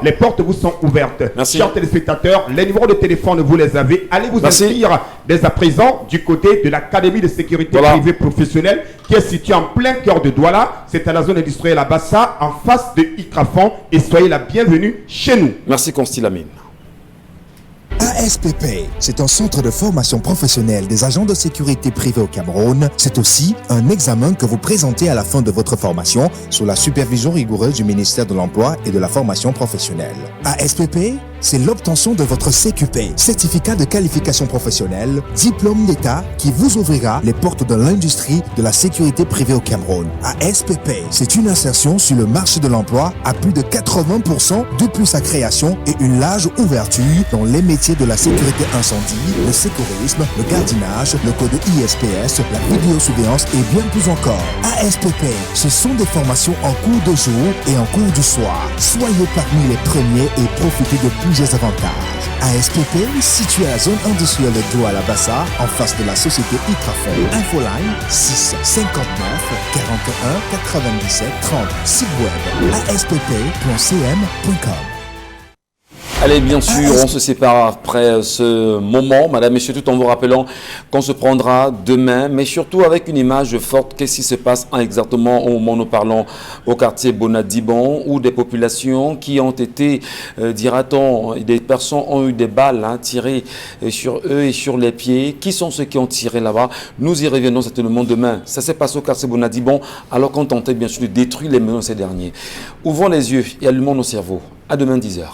Les portes vous sont ouvertes. Merci. Chers téléspectateurs, les numéros de téléphone, vous les avez. Allez vous inscrire dès à présent du côté de l'Académie de sécurité privée professionnelle qui est située en plein cœur de Douala. C'est à la zone industrielle à Bassa, en face de Ikrafon. Et soyez la bienvenue chez nous. Merci, Consti Lamine. ASPP, c'est un centre de formation professionnelle des agents de sécurité privés au Cameroun. C'est aussi un examen que vous présentez à la fin de votre formation sous la supervision rigoureuse du ministère de l'Emploi et de la formation professionnelle. ASPP, c'est l'obtention de votre CQP, certificat de qualification professionnelle, diplôme d'État qui vous ouvrira les portes de l'industrie de la sécurité privée au Cameroun. ASPP, c'est une insertion sur le marché de l'emploi à plus de 80% depuis sa création et une large ouverture dans les métiers de la sécurité incendie, le sécurisme, le gardiennage, le code ISPS, la vidéosurveillance et bien plus encore. ASPP, ce sont des formations en cours de jour et en cours du soir. Soyez parmi les premiers et profitez de plusieurs avantages. ASPP, situé à la zone industrielle de Douala-Bassa, en face de la société Ikrafon. Infoline 6 59 41 97 30. Site web aspp.cm.com. Allez, bien sûr, on se sépare après ce moment, madame, messieurs, tout en vous rappelant qu'on se prendra demain, mais surtout avec une image forte. Qu'est-ce qui se passe exactement au moment où nous parlons au quartier Bonadibon, où des populations qui ont été, dira-t-on, des personnes ont eu des balles tirées sur eux et sur les pieds. Qui sont ceux qui ont tiré là-bas? Nous y reviendrons certainement demain. Ça s'est passé au quartier Bonadibon, alors qu'on tentait bien sûr de détruire les maisons de ces derniers. Ouvrons les yeux et allumons nos cerveaux. À demain 10h.